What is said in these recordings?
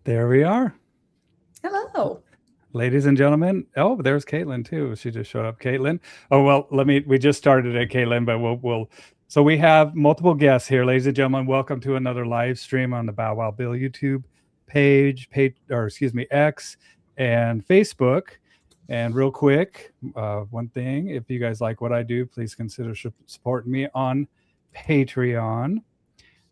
There we are. Hello. Ladies and gentlemen. Oh, there's Katelyn too. She just showed up. Katelyn. Oh, well, we just started at Katelyn, but so we have multiple guests here. Ladies and gentlemen, welcome to another live stream on the Bow Wow Bill YouTube X and Facebook. And real quick, one thing, if you guys like what I do, please consider supporting me on Patreon.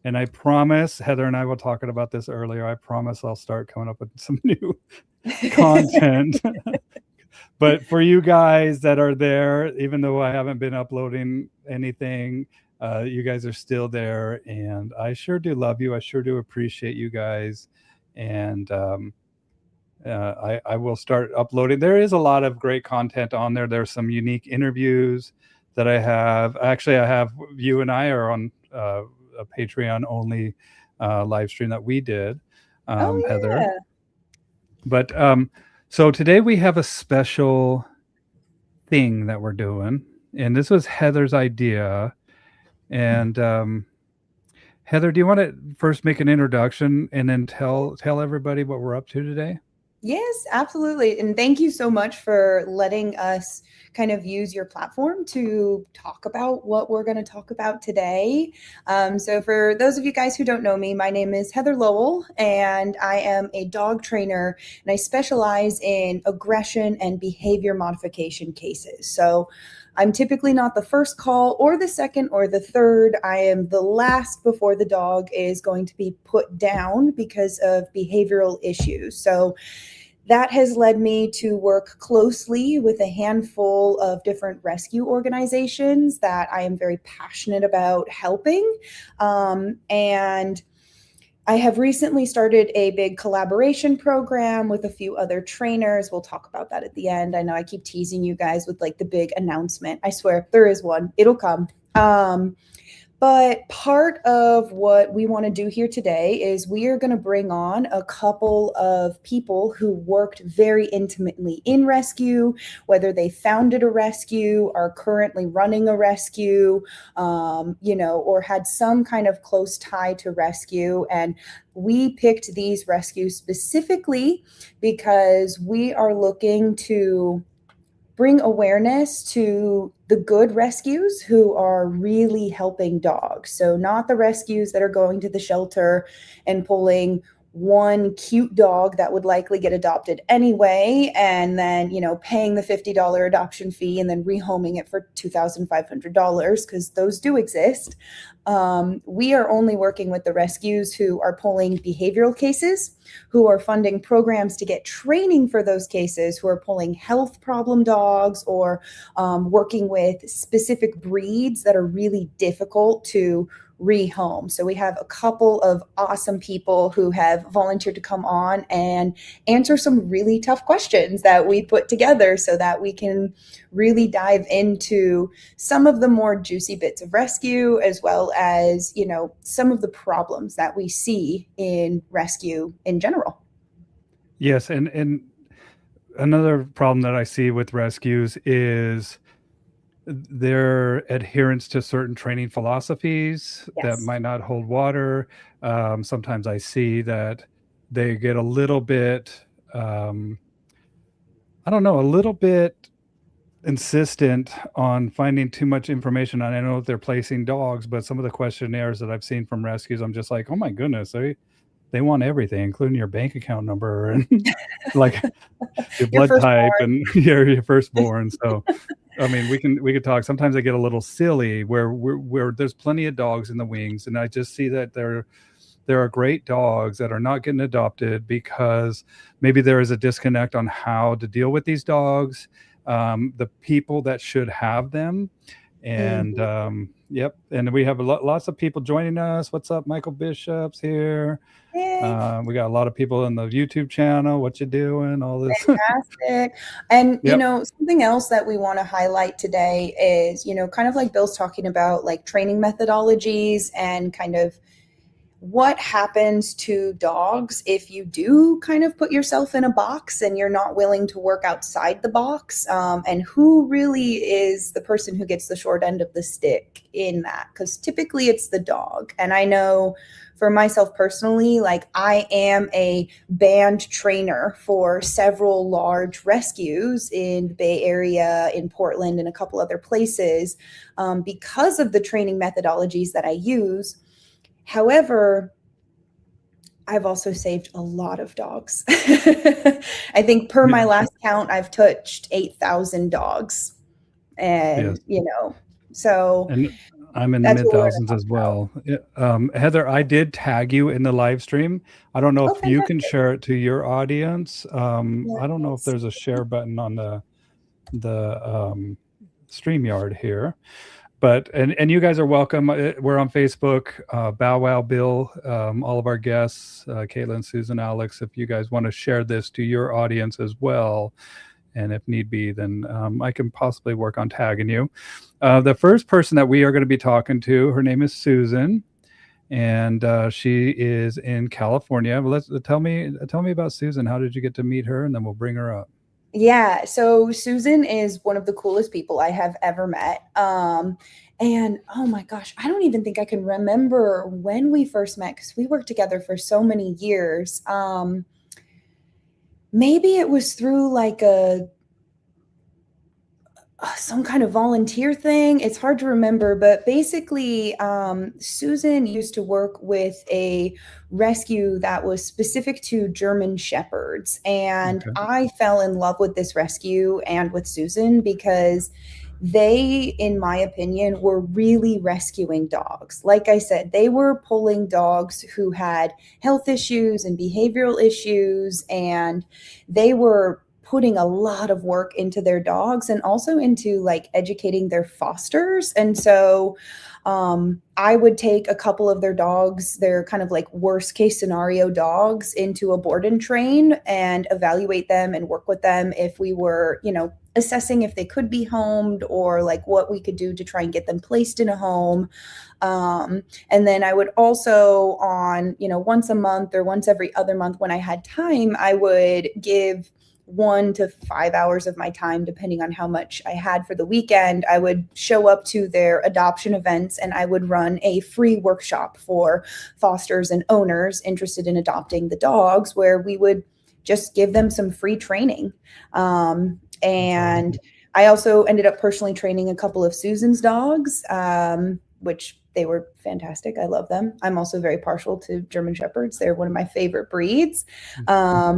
And I promise, Heather and I were talking about this earlier, I promise I'll start coming up with some new content. But for you guys that are there, even though I haven't been uploading anything, you guys are still there. And I sure do love you. I sure do appreciate you guys. And I will start uploading. There is a lot of great content on there. There's some unique interviews that I have. Actually, I have, you and I are on a Patreon only live stream that we did, Heather. But so today we have a special thing that we're doing, and this was Heather's idea. And Heather, do you want to first make an introduction and then tell everybody what we're up to today? Yes, absolutely. And thank you so much for letting us kind of use your platform to talk about what we're going to talk about today. So for those of you guys who don't know me, my name is Heather Lowell, and I am a dog trainer, and I specialize in aggression and behavior modification cases. So I'm typically not the first call or the second or the third. I am the last before the dog is going to be put down because of behavioral issues. So that has led me to work closely with a handful of different rescue organizations that I am very passionate about helping. And I have recently started a big collaboration program with a few other trainers. We'll talk about that at the end. I know I keep teasing you guys with like the big announcement. I swear there is one. It'll come. But part of what we want to do here today is we are going to bring on a couple of people who worked very intimately in rescue, whether they founded a rescue, are currently running a rescue, or had some kind of close tie to rescue. And we picked these rescues specifically because we are looking to bring awareness to the good rescues who are really helping dogs. So not the rescues that are going to the shelter and pulling one cute dog that would likely get adopted anyway, and then, paying the $50 adoption fee and then rehoming it for $2,500, because those do exist. We are only working with the rescues who are pulling behavioral cases, who are funding programs to get training for those cases, who are pulling health problem dogs, or working with specific breeds that are really difficult to rehome. So we have a couple of awesome people who have volunteered to come on and answer some really tough questions that we put together so that we can really dive into some of the more juicy bits of rescue, as well as, some of the problems that we see in rescue in general. Yes. And another problem that I see with rescues is their adherence to certain training philosophies that might not hold water. Sometimes I see that they get a little bit, a little bit insistent on finding too much information. And I know that they're placing dogs, but some of the questionnaires that I've seen from rescues, I'm just like, oh my goodness, they want everything, including your bank account number and like your blood type and your firstborn. So I mean, we could talk. Sometimes I get a little silly where there's plenty of dogs in the wings, and I just see that there are great dogs that are not getting adopted because maybe there is a disconnect on how to deal with these dogs, the people that should have them, and yep. And we have lots of people joining us. What's up, Michael Bishop's here. We got a lot of people in the YouTube channel. What you doing? All this. Fantastic. And, something else that we want to highlight today is, kind of like Bill's talking about, like training methodologies and kind of what happens to dogs if you do kind of put yourself in a box and you're not willing to work outside the box, and who really is the person who gets the short end of the stick in that, because typically it's the dog. And I know for myself personally, like I am a band trainer for several large rescues in the Bay Area, in Portland, and a couple other places, because of the training methodologies that I use. However, I've also saved a lot of dogs. I think per my Yeah. last count, I've touched 8,000 dogs. And, Yes. So And I'm in the that's mid what we're going thousands to talk as about. well. Heather, I did tag you in the live stream. I don't know Oh, if you can fantastic. share it to your audience. I don't know if Yes. there's a share button on the StreamYard here. But and you guys are welcome. We're on Facebook. Bow Wow Bill, all of our guests, Katelyn, Susan, Alex. If you guys want to share this to your audience as well, and if need be, then I can possibly work on tagging you. The first person that we are going to be talking to, her name is Susan, and she is in California. Well, tell me about Susan. How did you get to meet her? And then we'll bring her up. Yeah, so Susan is one of the coolest people I have ever met. And oh my gosh, I don't even think I can remember when we first met because we worked together for so many years. Maybe it was through like some kind of volunteer thing. It's hard to remember, but basically, Susan used to work with a rescue that was specific to German Shepherds. And Okay. I fell in love with this rescue and with Susan because they, in my opinion, were really rescuing dogs. Like I said, they were pulling dogs who had health issues and behavioral issues, and they were putting a lot of work into their dogs and also into like educating their fosters. And so I would take a couple of their dogs, their kind of like worst case scenario dogs, into a board and train and evaluate them and work with them if we were, assessing if they could be homed or like what we could do to try and get them placed in a home. And then I would also on, once a month or once every other month when I had time, I would give 1 to 5 hours of my time, depending on how much I had for the weekend. I would show up to their adoption events and I would run a free workshop for fosters and owners interested in adopting the dogs, where we would just give them some free training. And I also ended up personally training a couple of Susan's dogs, which they were fantastic. I love them. I'm also very partial to German Shepherds. They're one of my favorite breeds. Same.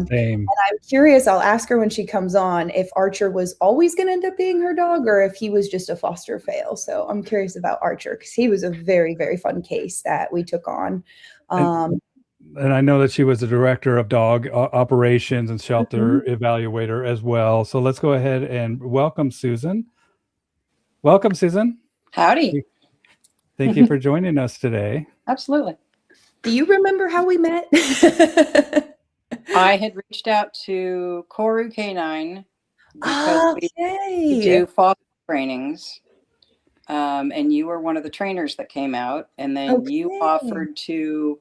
And I'm curious, I'll ask her when she comes on if Archer was always going to end up being her dog or if he was just a foster fail. So I'm curious about Archer because he was a very, very fun case that we took on. And I know that she was the director of dog operations and shelter evaluator as well. So let's go ahead and welcome Susan. Welcome, Susan. Howdy. Thank you for joining us today. Absolutely. Do you remember how we met? I had reached out to Koru Canine because we do foster trainings. And you were one of the trainers that came out, and then you offered to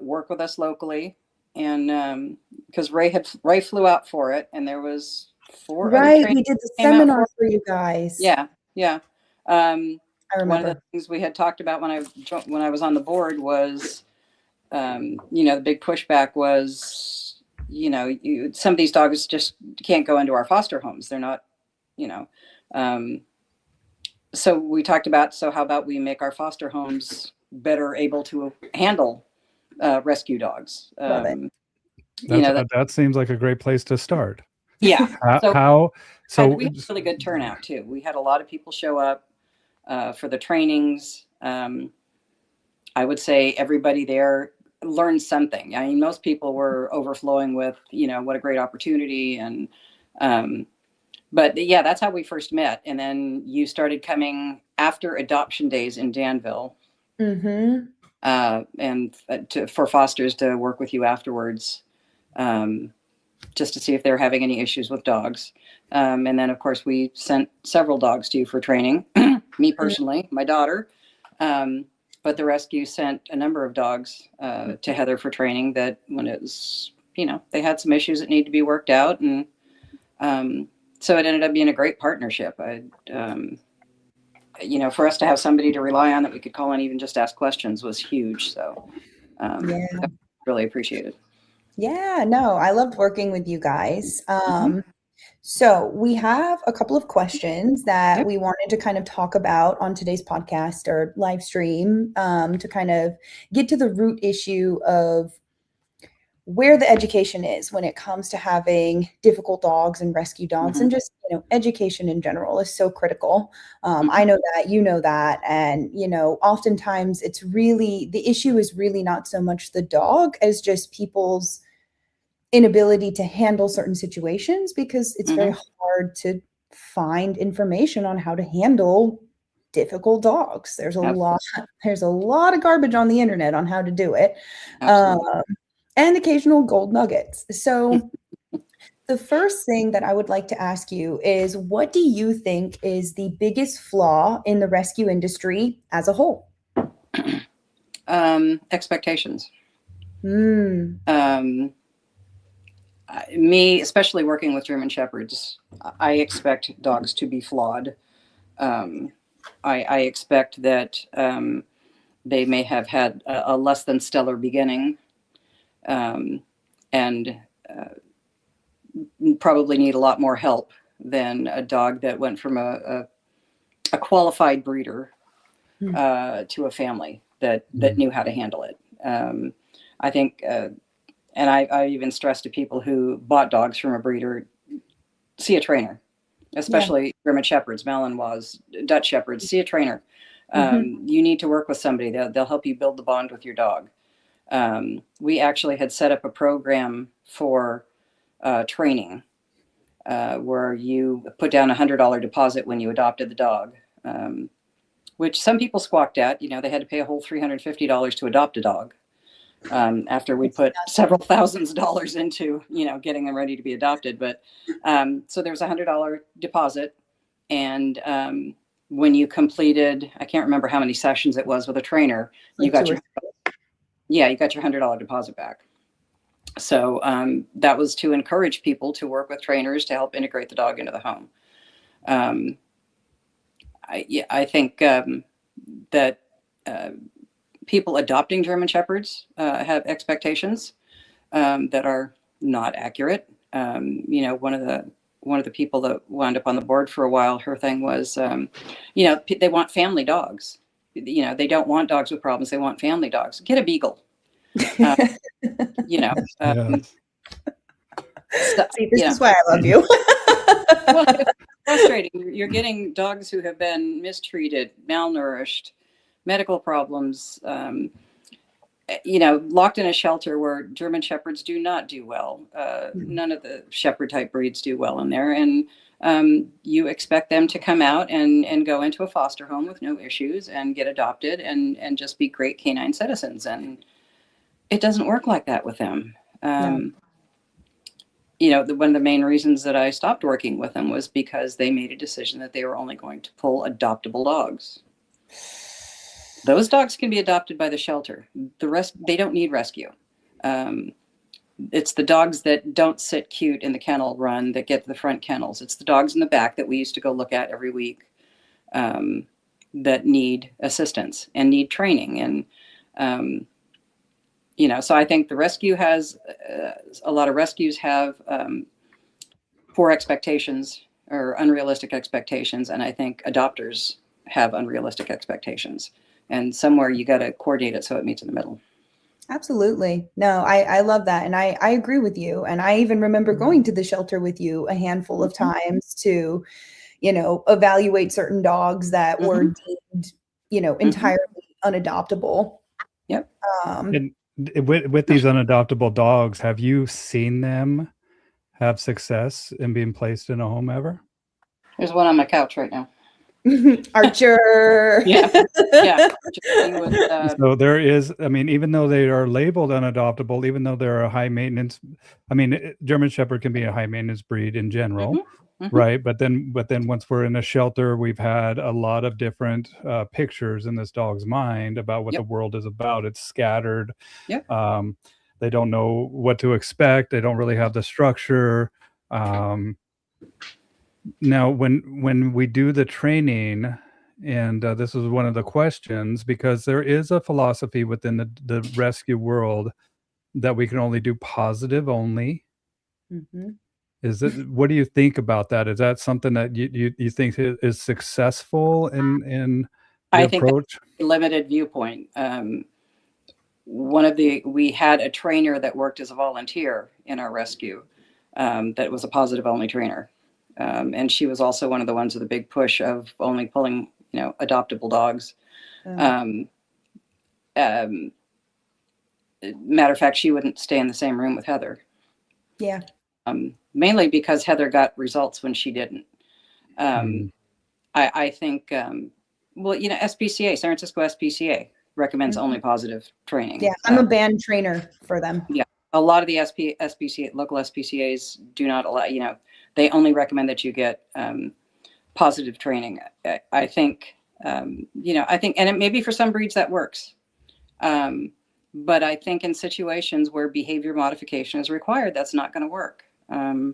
work with us locally, and because Ray flew out for it, and there was 4 right. We did the seminar for you guys. Yeah. I remember. One of the things we had talked about when I was on the board was, the big pushback was, some of these dogs just can't go into our foster homes. They're not, so we talked about, so how about we make our foster homes better able to handle rescue dogs? Love it. That seems like a great place to start. Yeah. So we had really good turnout too. We had a lot of people show up for the trainings. I would say everybody there learned something. I mean, most people were overflowing with, what a great opportunity. And, but yeah, that's how we first met. And then you started coming after adoption days in Danville. And for fosters to work with you afterwards, just to see if they're having any issues with dogs. And then of course we sent several dogs to you for training, me personally, my daughter. But the rescue sent a number of dogs to Heather for training that when it was, they had some issues that need to be worked out. And so it ended up being a great partnership. for us to have somebody to rely on that we could call and even just ask questions was huge. So Yeah. really appreciated. Yeah, no, I loved working with you guys. Mm-hmm. So we have a couple of questions that Yep. we wanted to kind of talk about on today's podcast or live stream, to kind of get to the root issue of where the education is when it comes to having difficult dogs and rescue dogs, Mm-hmm. and just, education in general is so critical. Mm-hmm. I know that, you know that, and oftentimes it's really, the issue is really not so much the dog as just people's inability to handle certain situations, because it's very Mm-hmm. hard to find information on how to handle difficult dogs. There's a Absolutely. lot of garbage on the internet on how to do it. Absolutely. And occasional gold nuggets. So the first thing that I would like to ask you is, what do you think is the biggest flaw in the rescue industry as a whole? Expectations. Mm. Me, especially working with German Shepherds, I expect dogs to be flawed. I expect that they may have had a less than stellar beginning, and probably need a lot more help than a dog that went from a qualified breeder to a family that knew how to handle it. I think, and I even stress to people who bought dogs from a breeder, see a trainer, especially German Shepherds, Malinois, Dutch Shepherds, see a trainer. You need to work with somebody. They'll help you build the bond with your dog. We actually had set up a program for training where you put down $100 deposit when you adopted the dog, which some people squawked at. They had to pay a whole $350 to adopt a dog. After we put several thousands of dollars into, getting them ready to be adopted. But so there was a $100 deposit. And when you completed, I can't remember how many sessions it was with a trainer, you got your $100 deposit back. So that was to encourage people to work with trainers to help integrate the dog into the home. I think that people adopting German Shepherds have expectations that are not accurate. One of the people that wound up on the board for a while, her thing was, they want family dogs. They don't want dogs with problems. They want family dogs. Get a beagle. Yes. See, this is why I love you. Well, it's frustrating. You're getting dogs who have been mistreated, malnourished, medical problems, locked in a shelter where German Shepherds do not do well. None of the Shepherd type breeds do well in there. And you expect them to come out and go into a foster home with no issues and get adopted and just be great canine citizens. And it doesn't work like that with them. No. One of the main reasons that I stopped working with them was because they made a decision that they were only going to pull adoptable dogs. Those dogs can be adopted by the shelter. The rest, they don't need rescue. It's the dogs that don't sit cute in the kennel run that get the front kennels. It's the dogs in the back that we used to go look at every week that need assistance and need training. And, so I think the rescue has, a lot of rescues have poor expectations or unrealistic expectations. And I think adopters have unrealistic expectations. And somewhere you got to coordinate it so it meets in the middle. Absolutely. No, I love that. And I agree with you. And I even remember going to the shelter with you a handful of times to, evaluate certain dogs that were deemed, entirely unadoptable. Yep. And with these unadoptable dogs, have you seen them have success in being placed in a home ever? There's one on my couch right now. Archer. Yeah. So there is, even though they are labeled unadoptable, even though they're a high maintenance, German Shepherd can be a high maintenance breed in general, right? But then once we're in a shelter, we've had a lot of different pictures in this dog's mind about what the world is about. It's scattered. Yep. They don't know what to expect. They don't really have the structure. Now, when we do the training, and this was one of the questions, because there is a philosophy within the rescue world that we can only do positive only. Mhm. What do you think about that? Is that something that you think is successful in the I think that's approach? a limited viewpoint. We had a trainer that worked as a volunteer in our rescue, that was a positive only trainer. And she was also one of the ones with a big push of only pulling, adoptable dogs. Um, Um, Matter of fact, she wouldn't stay in the same room with Heather, yeah. mainly because Heather got results when she didn't. Mm, I think, SPCA, San Francisco SPCA recommends only positive training. Yeah. I'm a band trainer for them. Yeah, a lot of the SPCA, local SPCAs do not allow, they only recommend that you get positive training. I think, and it maybe for some breeds that works. But I think in situations where behavior modification is required, that's not going to work. I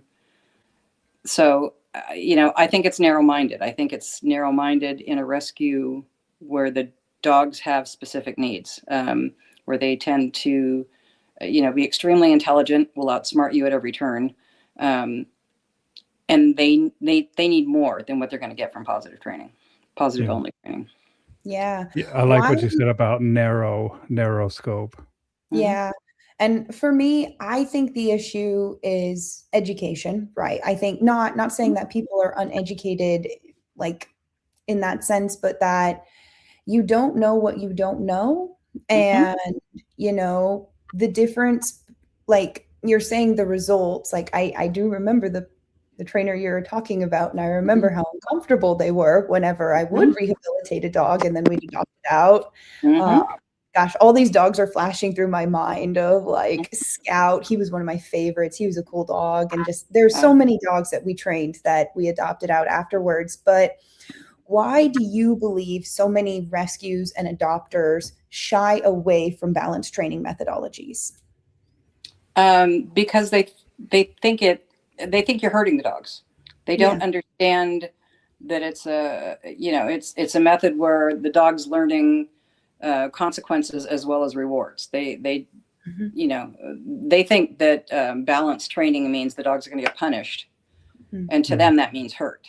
think it's narrow-minded. I think it's narrow-minded in a rescue where the dogs have specific needs, where they tend to, be extremely intelligent, will outsmart you at every turn, and they need more than what they're going to get from positive training, positive yeah. only training. Yeah. Yeah, I like what you said about narrow scope. Yeah. And for me, I think the issue is education, right? I think not saying that people are uneducated, like in that sense, but that you don't know what you don't know. Mm-hmm. And, the difference, like you're saying the results, like I do remember the trainer you're talking about, and I remember how uncomfortable they were whenever I would rehabilitate a dog and then we'd adopt it out. Mm-hmm. Gosh, all these dogs are flashing through my mind of like Scout. He was one of my favorites. He was a cool dog. And just there's so many dogs that we trained that we adopted out afterwards. But why do you believe so many rescues and adopters shy away from balanced training methodologies? Because they think you're hurting the dogs. They don't understand that it's a method where the dog's learning consequences as well as rewards. They think that balanced training means the dogs are going to get punished, and to them that means hurt.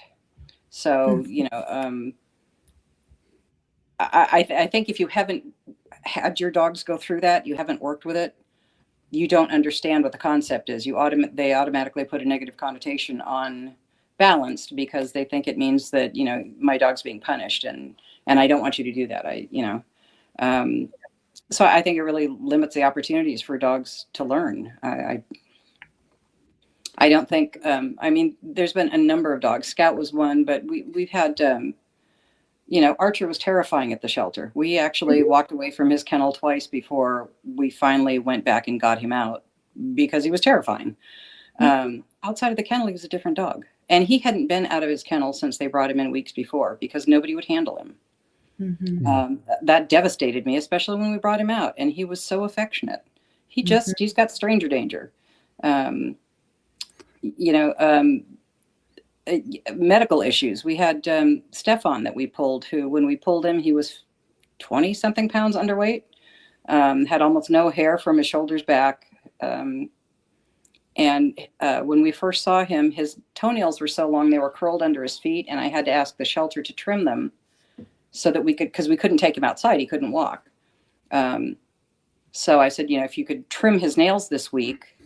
So I think if you haven't had your dogs go through that, you haven't worked with it, you don't understand what the concept is. They automatically put a negative connotation on balanced because they think it means that my dog's being punished, and I don't want you to do that. So I think it really limits the opportunities for dogs to learn. I don't think. There's been a number of dogs. Scout was one, but we've had. Archer was terrifying at the shelter. We actually walked away from his kennel twice before we finally went back and got him out because he was terrifying. Outside of the kennel, he was a different dog. And he hadn't been out of his kennel since they brought him in weeks before because nobody would handle him. That devastated me, especially when we brought him out. And he was so affectionate. He's got stranger danger. Medical issues. We had Stefan that we pulled, who, when we pulled him, he was 20 something pounds underweight, had almost no hair from his shoulders back. And when we first saw him, his toenails were so long, they were curled under his feet. And I had to ask the shelter to trim them so that because we couldn't take him outside. He couldn't walk. So I said, if you could trim his nails this week.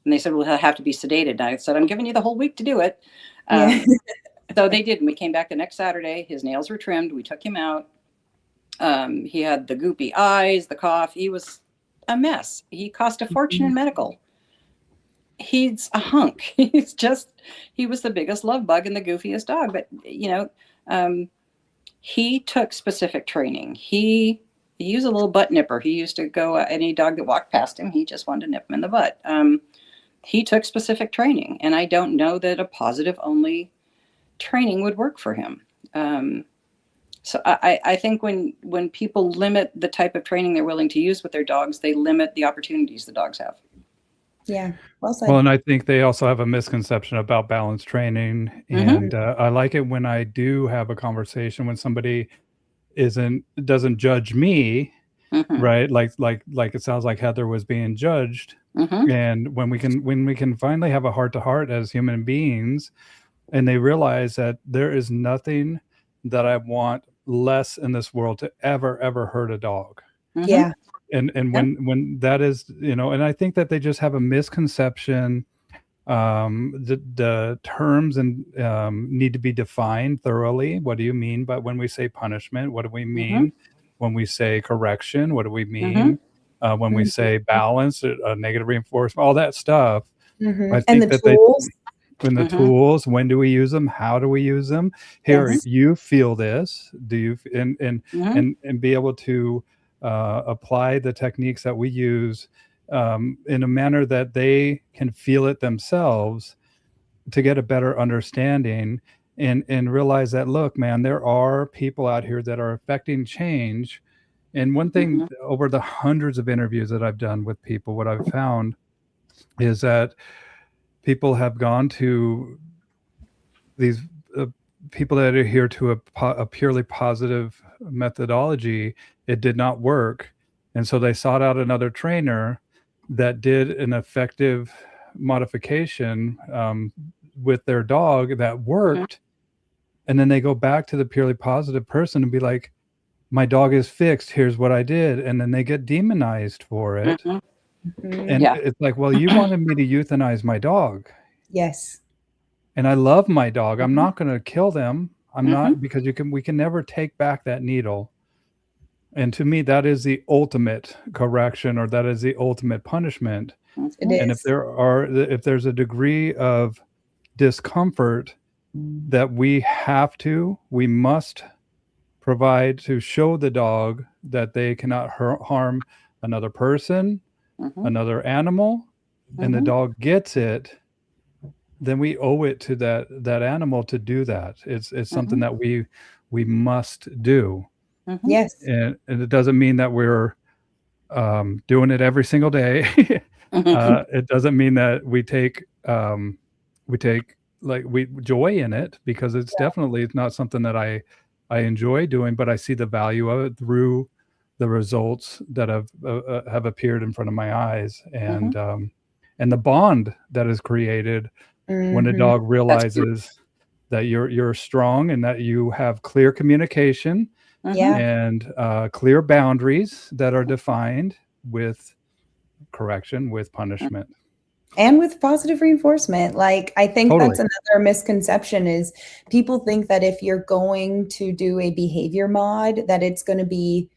And they said, well, he'll have to be sedated. And I said, I'm giving you the whole week to do it. So they did. And we came back the next Saturday. His nails were trimmed. We took him out. He had the goopy eyes, the cough. He was a mess. He cost a fortune in medical. He's a hunk. He was the biggest love bug and the goofiest dog. But, he took specific training. He used a little butt nipper. He used to go, any dog that walked past him, he just wanted to nip him in the butt. He took specific training, and I don't know that a positive only training would work for him. So I think when people limit the type of training they're willing to use with their dogs, they limit the opportunities the dogs have. Yeah. Well said. Well, and I think they also have a misconception about balance training. Mm-hmm. And I like it when I do have a conversation when somebody doesn't judge me, Mm-hmm. right? Like it sounds like Heather was being judged. Mm-hmm. And when we can finally have a heart to heart as human beings, and they realize that there is nothing that I want less in this world to ever hurt a dog. Mm-hmm. Yeah. And Yeah. when that is, and I think that they just have a misconception. The terms and need to be defined thoroughly. What do you mean by when we say punishment? What do we mean when we say correction? What do we mean when we say balance, negative reinforcement, all that stuff? I And think the that tools. when the tools, when do we use them? How do we use them? Here, Yes. you feel this. Do you and be able to apply the techniques that we use in a manner that they can feel it themselves to get a better understanding and realize that, look, man, there are people out here that are affecting change. And one thing over the hundreds of interviews that I've done with people, what I've found is that people have gone to these people that adhere to a purely positive methodology. It did not work. And so they sought out another trainer that did an effective modification with their dog that worked. And then they go back to the purely positive person and be like, my dog is fixed. Here's what I did. And then they get demonized for it. And it's like, well, you wanted me to euthanize my dog. Yes. And I love my dog. I'm not going to kill them. I'm not, because we can never take back that needle. And to me, that is the ultimate correction, or that is the ultimate punishment. It is. And if there's a degree of discomfort that we must provide to show the dog that they cannot harm another person, another animal, and the dog gets it, then we owe it to that animal to do that. It's something that we must do. Yes. And it doesn't mean that we're doing it every single day. It doesn't mean that we take joy in it, because it's definitely not something that I enjoy doing, but I see the value of it through the results that have appeared in front of my eyes, and the bond that is created when a dog realizes that you're strong and that you have clear communication and clear boundaries that are defined with correction, with punishment. And with positive reinforcement. Like, I think Totally. that's another misconception, is people think that if you're going to do a behavior mod, that it's going to be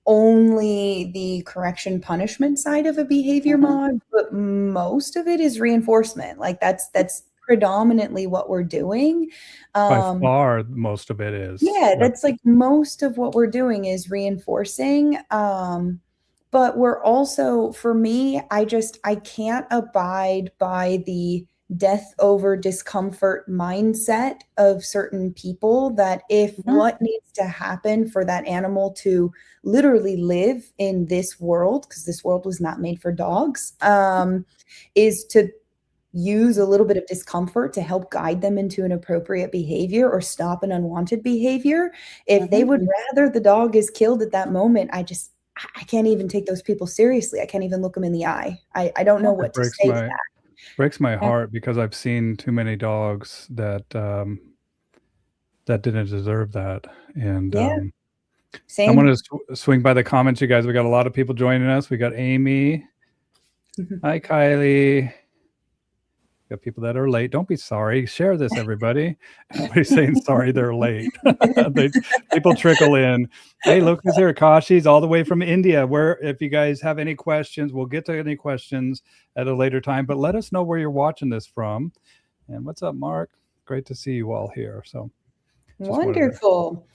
only the correction punishment side of a behavior mod, but most of it is reinforcement. Like that's predominantly what we're doing. By far, most of it is. Yeah, that's like most of what we're doing is reinforcing. But we're also, for me, I can't abide by the death over discomfort mindset of certain people, that if what needs to happen for that animal to literally live in this world, because this world was not made for dogs, is to use a little bit of discomfort to help guide them into an appropriate behavior or stop an unwanted behavior. If they would rather the dog is killed at that moment, I can't even take those people seriously. I can't even look them in the eye. I don't know what to say to that. Breaks my heart, because I've seen too many dogs that that didn't deserve that. And Same. I want to swing by the comments, you guys. We got a lot of people joining us. We got Amy. Hi, Kylie. Got people that are late. Don't be sorry. Share this, everybody. Everybody's saying sorry they're late. People trickle in. Hey, Lucas here. Kashi's all the way from India. If you guys have any questions, we'll get to any questions at a later time. But let us know where you're watching this from. And what's up, Mark? Great to see you all here. So wonderful.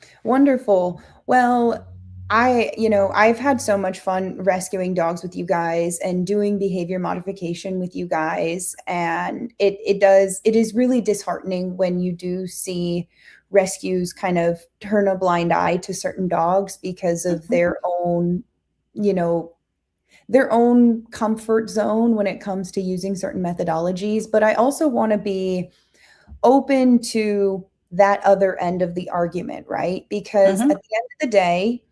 Well, I've had so much fun rescuing dogs with you guys and doing behavior modification with you guys. And it is really disheartening when you do see rescues kind of turn a blind eye to certain dogs because of their own, their own comfort zone when it comes to using certain methodologies. But I also want to be open to that other end of the argument, right? Because at the end of the day,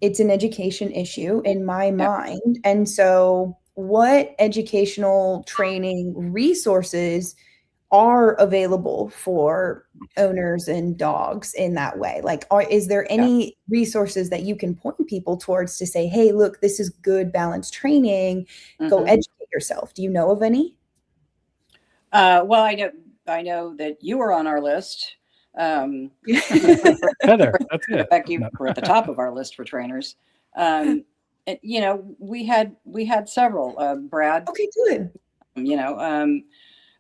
it's an education issue in my mind. And so, what educational training resources are available for owners and dogs in that way? Like, is there any resources that you can point people towards to say, hey, look, this is good balanced training, go educate yourself? Do you know of any? Well, I know that you were on our list. Heather, that's it. In fact, you were at the top of our list for trainers. And, you know, we had several. Brad. Okay, good. You know,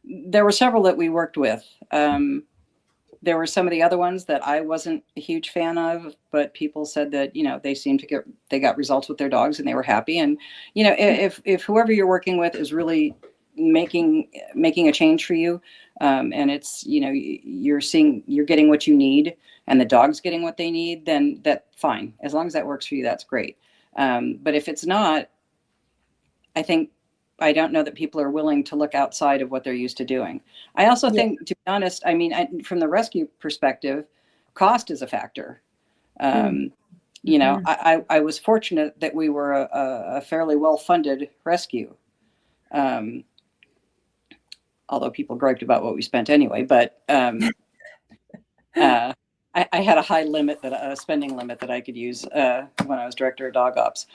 there were several that we worked with. There were some of the other ones that I wasn't a huge fan of, but people said that, you know, they got results with their dogs and they were happy. And, you know, if whoever you're working with is really making a change for you, and it's, you know, you're getting what you need and the dog's getting what they need, then that's fine. As long as that works for you, that's great. But if it's not, I don't know that people are willing to look outside of what they're used to doing. I also think, to be honest, I mean, from the rescue perspective, cost is a factor. You know, I was fortunate that we were a fairly well-funded rescue. Although people griped about what we spent anyway, but I had a high limit, a spending limit that I could use when I was director of dog ops.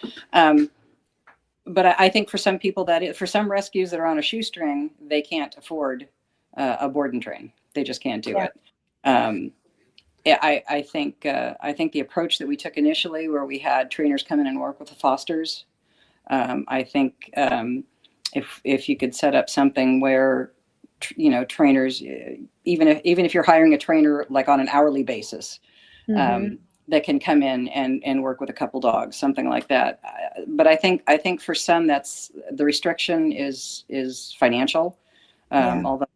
But I think for some people for some rescues that are on a shoestring, they can't afford a board and train. They just can't do it. I think the approach that we took initially, where we had trainers come in and work with the fosters, I think if you could set up something where, you know, trainers, even if you're hiring a trainer like on an hourly basis, that can come in and work with a couple dogs, something like that. But I think for some, that's the restriction is financial. Although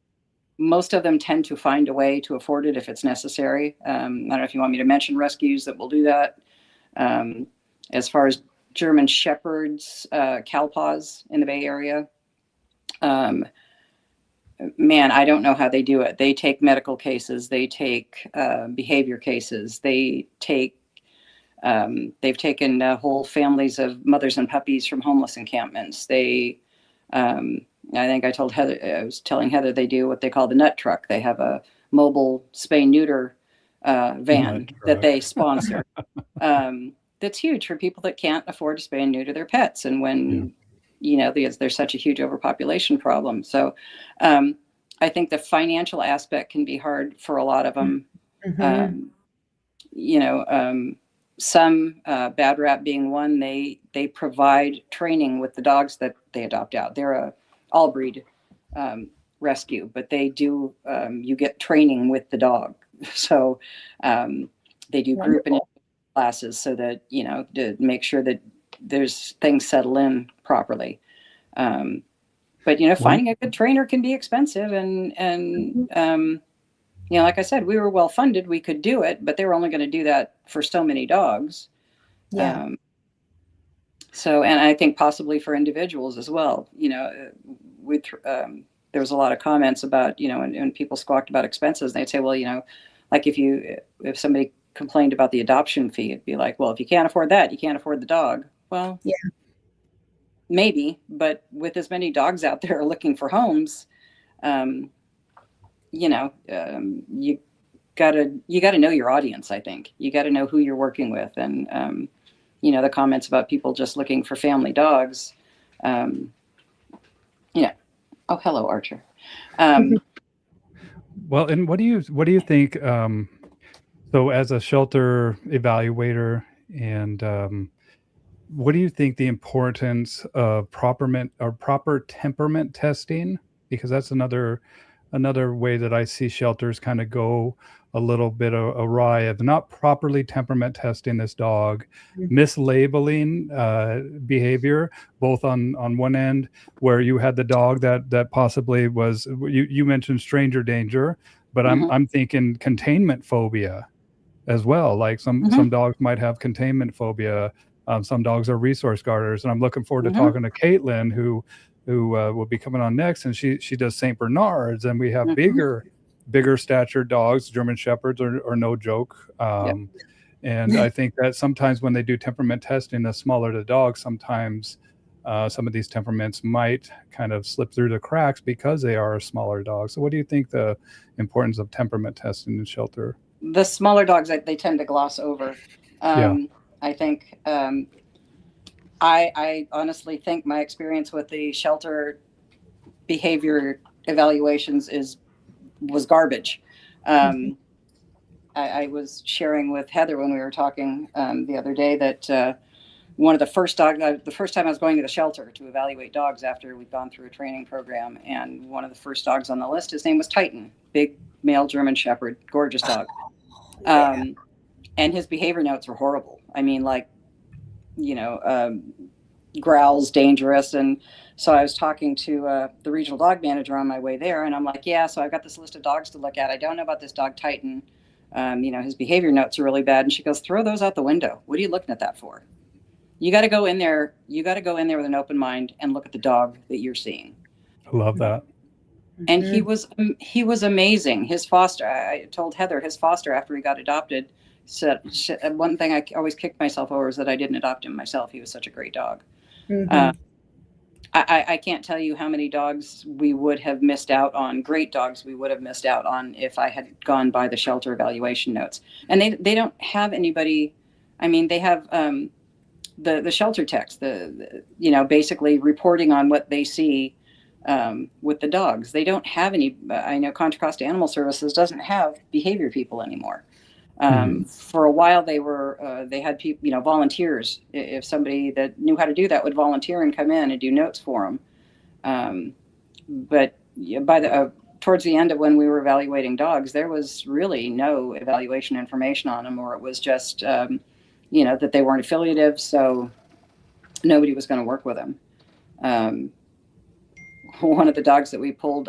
most of them tend to find a way to afford it if it's necessary. I don't know if you want me to mention rescues that will do that. As far as German Shepherds, Calpaws in the Bay Area, man, I don't know how they do it. They take medical cases, they take behavior cases, they've taken whole families of mothers and puppies from homeless encampments. I think I was telling Heather, they do what they call the nut truck. They have a mobile spay neuter van that they sponsor. That's huge for people that can't afford to spay and neuter their pets. And when you know, there's such a huge overpopulation problem. So I think the financial aspect can be hard for a lot of them. You know, some bad rap being one, they provide training with the dogs that they adopt out. They're a all breed rescue, but they do, you get training with the dog. So they do group and classes so that, you know, to make sure that there's things settle in properly. But, you know, finding a good trainer can be expensive. And you know, like I said, we were well funded. We could do it, but they were only going to do that for so many dogs. So, and I think possibly for individuals as well, you know, there was a lot of comments about, you know, and people squawked about expenses. They'd say, well, you know, like if somebody complained about the adoption fee, it'd be like, well, if you can't afford that, you can't afford the dog. Well, maybe, but with as many dogs out there looking for homes, you know, you gotta know your audience. I think you gotta know who you're working with. And, you know, the comments about people just looking for family dogs, you know, oh, hello, Archer. Well, and what do you think? So as a shelter evaluator, and what do you think the importance of proper temperament testing? Because that's another way that I see shelters kind of go a little bit awry, of not properly temperament testing this dog, mislabeling behavior, both on one end where you had the dog that possibly was, you mentioned stranger danger, but I'm thinking containment phobia as well. Like some dogs might have containment phobia, Some dogs are resource guarders, and I'm looking forward to talking to Katelyn, who will be coming on next, and she does Saint Bernards, and we have bigger stature dogs. German Shepherds are no joke. And I think that sometimes when they do temperament testing, the smaller the dog, sometimes some of these temperaments might kind of slip through the cracks because they are a smaller dog. So what do you think the importance of temperament testing in shelter? The smaller dogs, they tend to gloss over. I think I honestly think my experience with the shelter behavior evaluations was garbage. I was sharing with Heather when we were talking the other day that the first time I was going to the shelter to evaluate dogs after we'd gone through a training program, and one of the first dogs on the list, his name was Titan, big male German Shepherd, gorgeous dog. And his behavior notes were horrible. I mean, like, growls, dangerous. And so I was talking to the regional dog manager on my way there, and I'm like, yeah, so I've got this list of dogs to look at. I don't know about this dog Titan. His behavior notes are really bad. And she goes, throw those out the window. What are you looking at that for? You got to go in there. You got to go in there with an open mind and look at the dog that you're seeing. I love that. And he was amazing. His foster, I told Heather, his foster after he got adopted said, one thing I always kicked myself over is that I didn't adopt him myself. He was such a great dog. I can't tell you how many dogs we would have missed out on, great dogs we would have missed out on if I had gone by the shelter evaluation notes. And they don't have anybody. I mean, they have the shelter techs, basically reporting on what they see with the dogs. They don't have any. I know Contra Costa Animal Services doesn't have behavior people anymore. For a while, they had people, volunteers. If somebody that knew how to do that would volunteer and come in and do notes for them. But by towards the end of when we were evaluating dogs, there was really no evaluation information on them, or it was just, that they weren't affiliative, so nobody was going to work with them. One of the dogs that we pulled,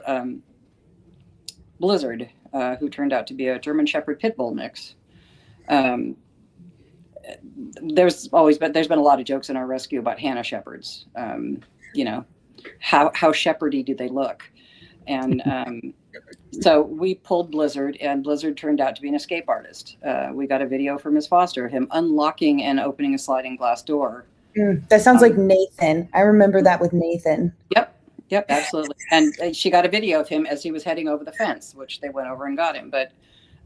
Blizzard, who turned out to be a German Shepherd Pit Bull mix. There's been a lot of jokes in our rescue about Hanna Shepherds. How shepherdy do they look? And so we pulled Blizzard, and Blizzard turned out to be an escape artist. We got a video from his foster, him unlocking and opening a sliding glass door. That sounds like Nathan. I remember that with Nathan. Yep, absolutely. And she got a video of him as he was heading over the fence, which they went over and got him. But,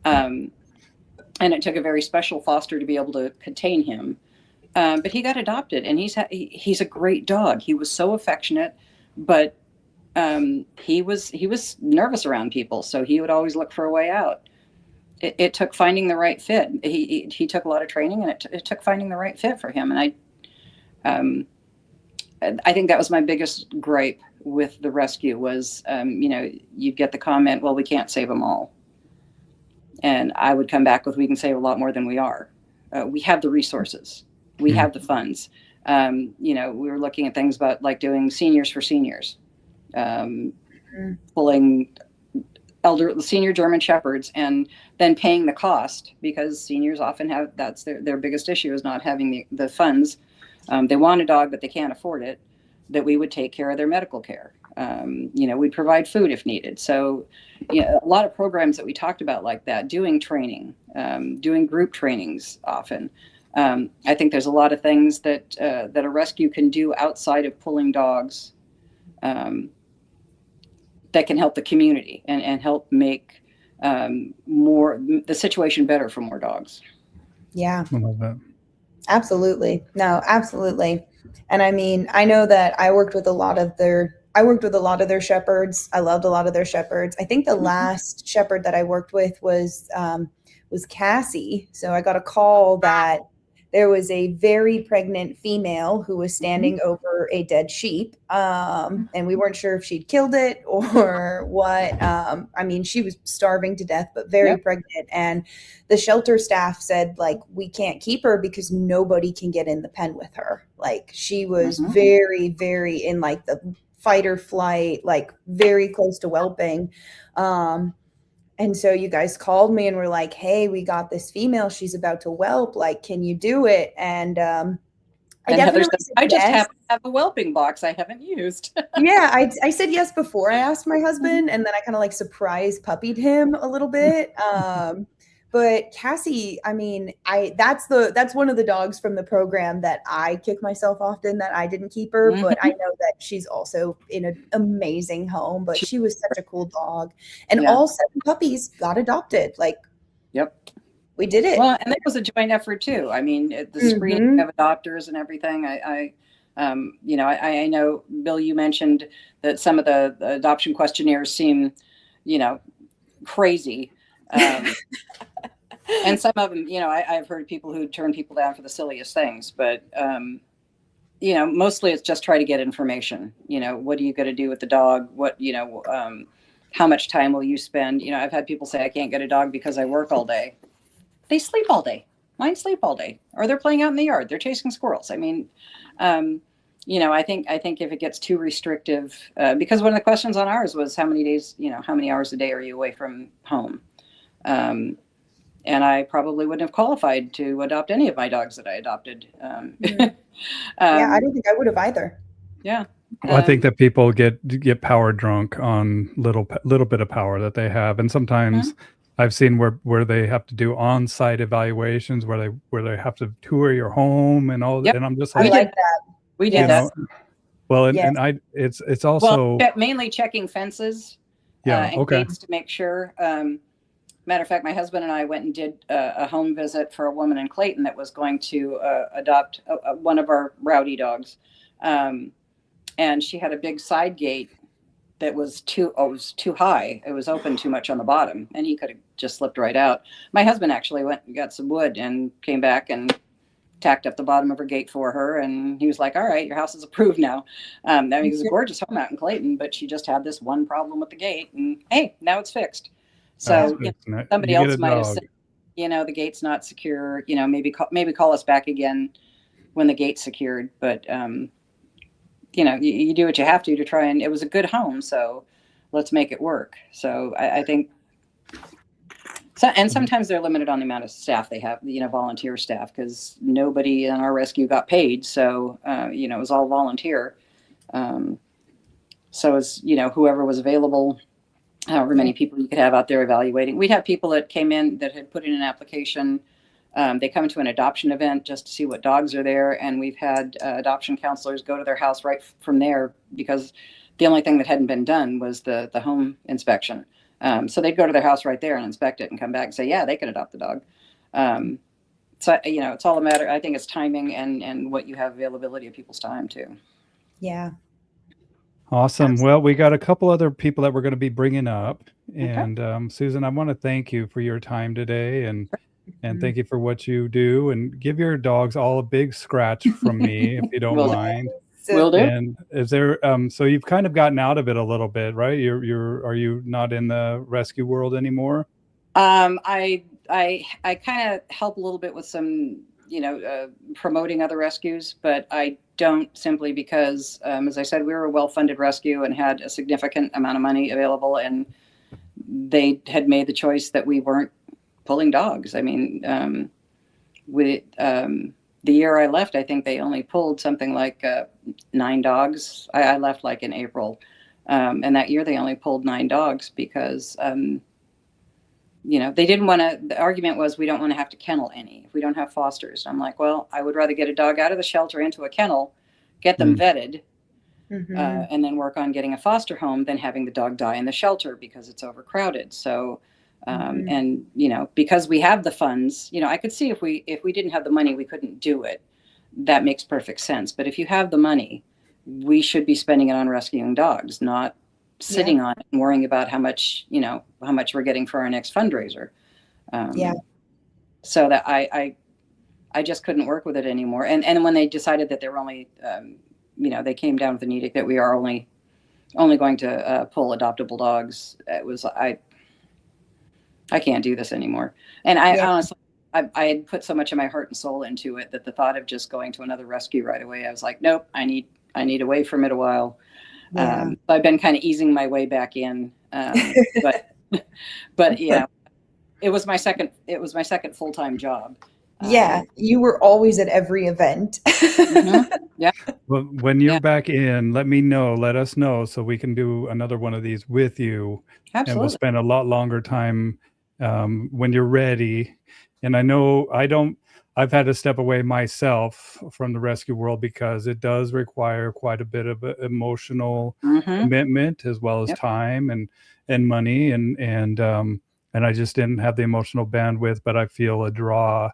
and it took a very special foster to be able to contain him. But he got adopted, and he's a great dog. He was so affectionate, but he was nervous around people, so he would always look for a way out. It took finding the right fit. He took a lot of training, and it took finding the right fit for him. And I think that was my biggest gripe with the rescue was, you'd get the comment, well, we can't save them all. And I would come back with, we can save a lot more than we are. We have the resources. We have the funds. We were looking at things about like doing seniors for seniors, pulling senior German Shepherds and then paying the cost, because seniors often have, that's their biggest issue, is not having the funds. They want a dog, but they can't afford it, that we would take care of their medical care. We'd provide food if needed. So, a lot of programs that we talked about like that, doing training, doing group trainings often. I think there's a lot of things that a rescue can do outside of pulling dogs that can help the community and help make the situation better for more dogs. Yeah. I love that. Absolutely. No, absolutely. And I mean, I know that I worked with a lot of their shepherds. I loved a lot of their shepherds. I think the last shepherd that I worked with was Cassie. So I got a call that there was a very pregnant female who was standing over a dead sheep. And we weren't sure if she'd killed it or what. She was starving to death, but very pregnant. And the shelter staff said, like, we can't keep her because nobody can get in the pen with her. Like, she was very, very in like the fight or flight, like very close to whelping. And so you guys called me and were like, hey, we got this female. She's about to whelp. Like, can you do it? And I And Heather definitely said, said I just yes. happen to have a whelping box I haven't used. Yeah, I said yes before I asked my husband, and then I kind of like surprise puppied him a little bit. But Cassie, I mean, that's one of the dogs from the program that I kick myself often that I didn't keep her, but I know that she's also in an amazing home. But she was such a cool dog, and Yeah. all 7 puppies got adopted. Like, Yep. we did it. Well, and that was a joint effort too. I mean, the screening of adopters and everything. I know, Bill, you mentioned that some of the adoption questionnaires seem, crazy. And some of them, I've heard people who turn people down for the silliest things, but, mostly it's just try to get information. What are you going to do with the dog? How much time will you spend? I've had people say, I can't get a dog because I work all day. They sleep all day. Mine sleep all day, or they're playing out in the yard. They're chasing squirrels. I mean, I think if it gets too restrictive, because one of the questions on ours was how many hours a day are you away from home? And I probably wouldn't have qualified to adopt any of my dogs that I adopted. Yeah, I don't think I would have either. Yeah. Well, I think that people get power drunk on little bit of power that they have, and sometimes I've seen where they have to do on-site evaluations where they have to tour your home and all. Yep. And I'm just I like, like that. We did that. Well, and, Yes. and it's also mainly checking fences. Yeah. And Okay. gates to make sure. Matter of fact, my husband and I went and did a home visit for a woman in Clayton that was going to adopt one of our rowdy dogs. And she had a big side gate that was too high. It was open too much on the bottom, and he could have just slipped right out. My husband actually went and got some wood and came back and tacked up the bottom of her gate for her. And he was like, all right, your house is approved now. I mean, it was a gorgeous home out in Clayton, but she just had this one problem with the gate, and hey, now it's fixed. So somebody else might have said, the gate's not secure, maybe call us back again when the gate's secured. But, you do what you have to try, and it was a good home. So let's make it work. So I think, and sometimes they're limited on the amount of staff they have, volunteer staff, because nobody in our rescue got paid. So, it was all volunteer. So it's, whoever was available, however many people you could have out there evaluating. We'd have people that came in that had put in an application. They come to an adoption event just to see what dogs are there. And we've had adoption counselors go to their house right from there, because the only thing that hadn't been done was the home inspection. So they'd go to their house right there and inspect it and come back and say, yeah, they can adopt the dog. So, it's all a matter, I think it's timing and what you have availability of people's time too. Yeah. Awesome. Absolutely. Well, we got a couple other people that we're going to be bringing up. Okay. And Susan, I want to thank you for your time today, and thank you for what you do, and give your dogs all a big scratch from me if you don't Will do. mind. Will do. And is there so you've kind of gotten out of it a little bit, right? Are you not in the rescue world anymore? I kind of help a little bit with some, promoting other rescues, but I don't, simply because, as I said, we were a well-funded rescue and had a significant amount of money available, and they had made the choice that we weren't pulling dogs. I mean, the year I left, I think they only pulled something like 9 dogs. I left like in April. And that year they only pulled 9 dogs because, they didn't want to, the argument was, we don't want to have to kennel any if we don't have fosters. I'm like, well, I would rather get a dog out of the shelter into a kennel, get them vetted, and then work on getting a foster home than having the dog die in the shelter because it's overcrowded. So, and, because we have the funds, I could see if we didn't have the money, we couldn't do it. That makes perfect sense. But if you have the money, we should be spending it on rescuing dogs, not sitting on it and worrying about how much we're getting for our next fundraiser. So that I just couldn't work with it anymore. And when they decided that they were only, they came down with an edict that we are only going to pull adoptable dogs, it was, I can't do this anymore. And I honestly, I had put so much of my heart and soul into it that the thought of just going to another rescue right away, I was like, nope, I need away from it a while. So I've been kind of easing my way back in, but it was my second full-time job. Yeah, you were always at every event. Yeah. Well, when you're Yeah. back in, let us know so we can do another one of these with you. And we'll Absolutely. spend a lot longer time when you're ready. And I know I've had to step away myself from the rescue world because it does require quite a bit of emotional commitment as well as Yep. time and money. And I just didn't have the emotional bandwidth, but I feel a draw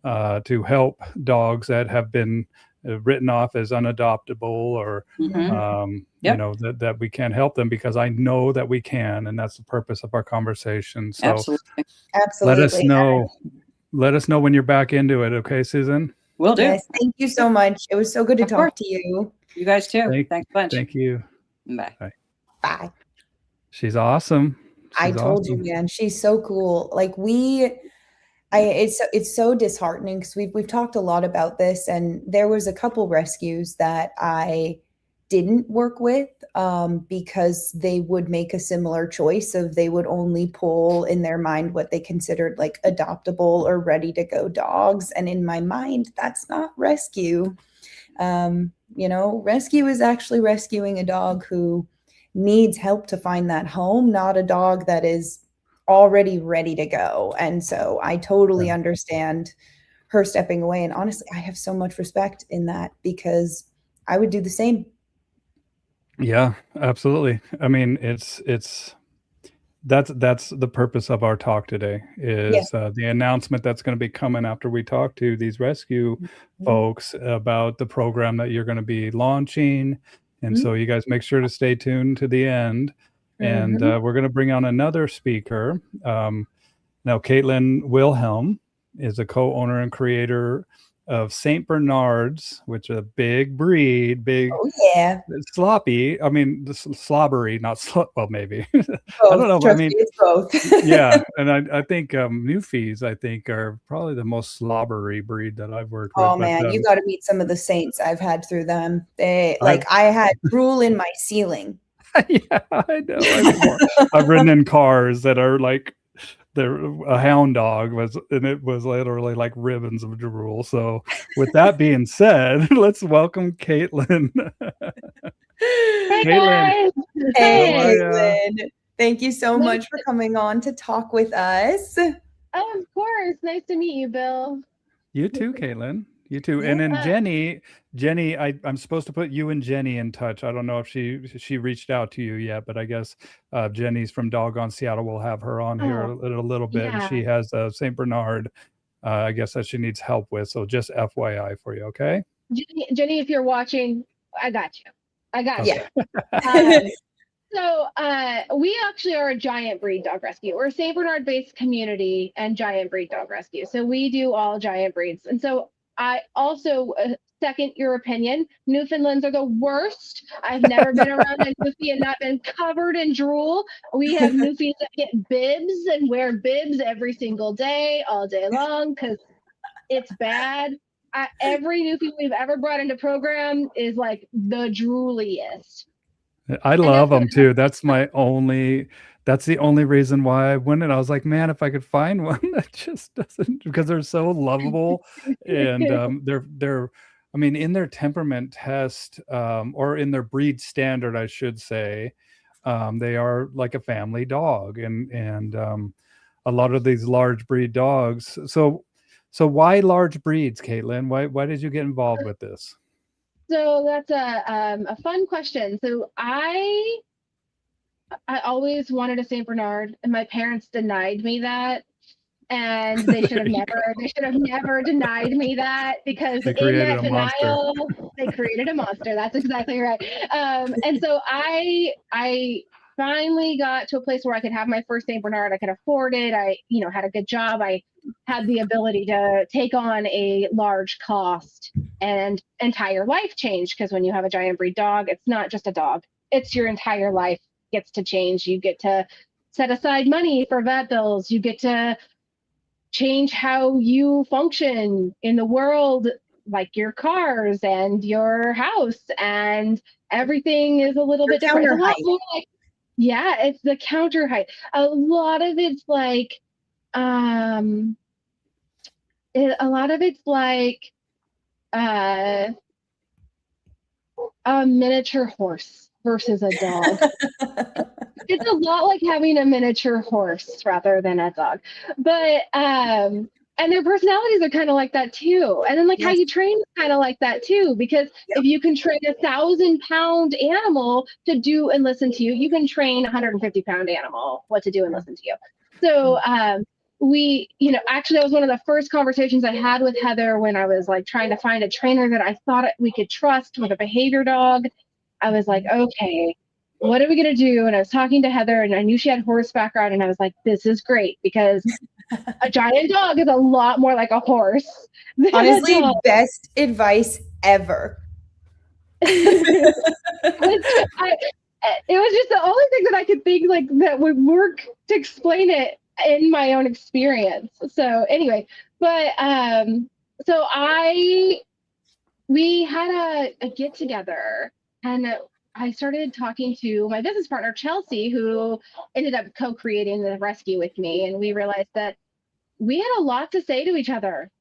to help dogs that have been written off as unadoptable or Yep. that we can't help them, because I know that we can, and that's the purpose of our conversation. So Absolutely. Absolutely. let us know when you're back into it, okay, Susan? Will do. Yes, thank you so much. It was so good to Of course. talk to you. You guys too. Thanks a bunch. Thank you. Bye. Bye. She's awesome. I She's told you, awesome. man, she's so cool. Like it's so disheartening because we've talked a lot about this, and there was a couple rescues that I didn't work with because they would make a similar choice of they would only pull in their mind what they considered like adoptable or ready to go dogs, and in my mind, that's not rescue. Rescue is actually rescuing a dog who needs help to find that home, not a dog that is already ready to go. And so I totally understand her stepping away. And honestly, I have so much respect in that because I would do the same. Yeah, absolutely. I mean, that's the purpose of our talk today is the announcement that's going to be coming after we talk to these rescue folks about the program that you're going to be launching. And so you guys make sure to stay tuned to the end. And we're going to bring on another speaker. Now, Katelyn Wilhelm is a co-owner and creator of St. Bernards, which is a big breed, Oh, yeah. sloppy. I mean, slobbery, not well, maybe. Both. I don't know. Trust I mean, me, it's both. yeah, and I think Newfies, I think, are probably the most slobbery breed that I've worked with. Oh man, But you got to meet some of the saints I've had through them. I had drool in my ceiling. Yeah, I know. I've ridden in cars that are like a hound dog and it was literally like ribbons of drool. So with that being said, let's welcome Katelyn. Hey Katelyn. guys! Hey, Katelyn. Thank you so much for coming on to talk with us. Oh, of course. Nice to meet you, Bill. You too, Katelyn. You too. Yeah. And then Jenny, I'm supposed to put you and Jenny in touch. I don't know if she reached out to you yet, but I guess Jenny's from Doggone Seattle. We'll have her on here a little bit. Yeah. And she has a St. Bernard, I guess, that she needs help with. So just FYI for you, okay? Jenny, if you're watching, I got you. I got Yeah. you. So we actually are a giant breed dog rescue. We're a St. Bernard based community and giant breed dog rescue. So we do all giant breeds. And so I also second your opinion. Newfoundlands are the worst. I've never been around a Newfie and not been covered in drool. We have Newfies that get bibs and wear bibs every single day, all day long, because it's bad. Every Newfie we've ever brought into program is like the drooliest. I love them too. That's the only reason why I went. And I was like, man, if I could find one that just doesn't, because they're so lovable and they're I mean, in their temperament test or in their breed standard, I should say, they are like a family dog, and a lot of these large breed dogs. So why large breeds, Katelyn? Why did you get involved with this? So that's a fun question. So I always wanted a St. Bernard, and my parents denied me that. And they should have never denied me that, because in that denial, they created a monster. That's exactly right. And so I finally got to a place where I could have my first St. Bernard. I could afford it. I, had a good job. I had the ability to take on a large cost, and entire life changed, because when you have a giant breed dog, it's not just a dog. It's your entire life gets to change. You get to set aside money for vet bills. You get to change how you function in the world, like your cars and your house, and everything is a little bit different. It's a lot more like, it's the counter height. A lot of it's like a lot of it's like uh, a miniature horse versus a dog. It's a lot like having a miniature horse rather than a dog. But and their personalities are kind of like that too. And then like how Yes. you train is kind of like that too. Because Yep. if you can train 1,000-pound animal to do and listen to you, you can train a 150-pound animal what to do and listen to you. So we, you know, actually that was one of the first conversations I had with Heather when I was like trying to find a trainer that I thought we could trust with a behavior dog. I was like, okay, what are we going to do? And I was talking to Heather and I knew she had horse background and I was like, this is great because a giant dog is a lot more like a horse. Honestly, best advice ever. It was just the only thing that I could think like that would work to explain it in my own experience. So anyway, but so we had a get together and I started talking to my business partner, Chelsea, who ended up co-creating the rescue with me. And we realized that we had a lot to say to each other.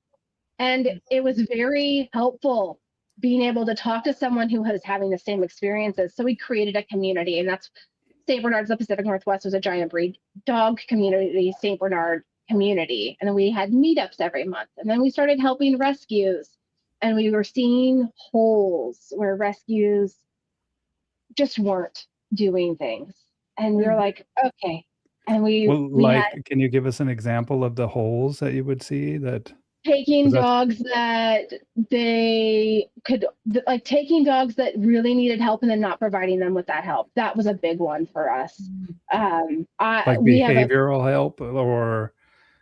And it was very helpful being able to talk to someone who was having the same experiences. So we created a community, and that's St. Bernard's, the Pacific Northwest was a giant breed dog community, St. Bernard community. And then we had meetups every month. And then we started helping rescues. And we were seeing holes where rescues just weren't doing things. And we were like, okay. And we had can you give us an example of the holes that you would see that? taking dogs that they could, like taking dogs that really needed help and then not providing them with that help. That was a big one for us. Like behavioral help or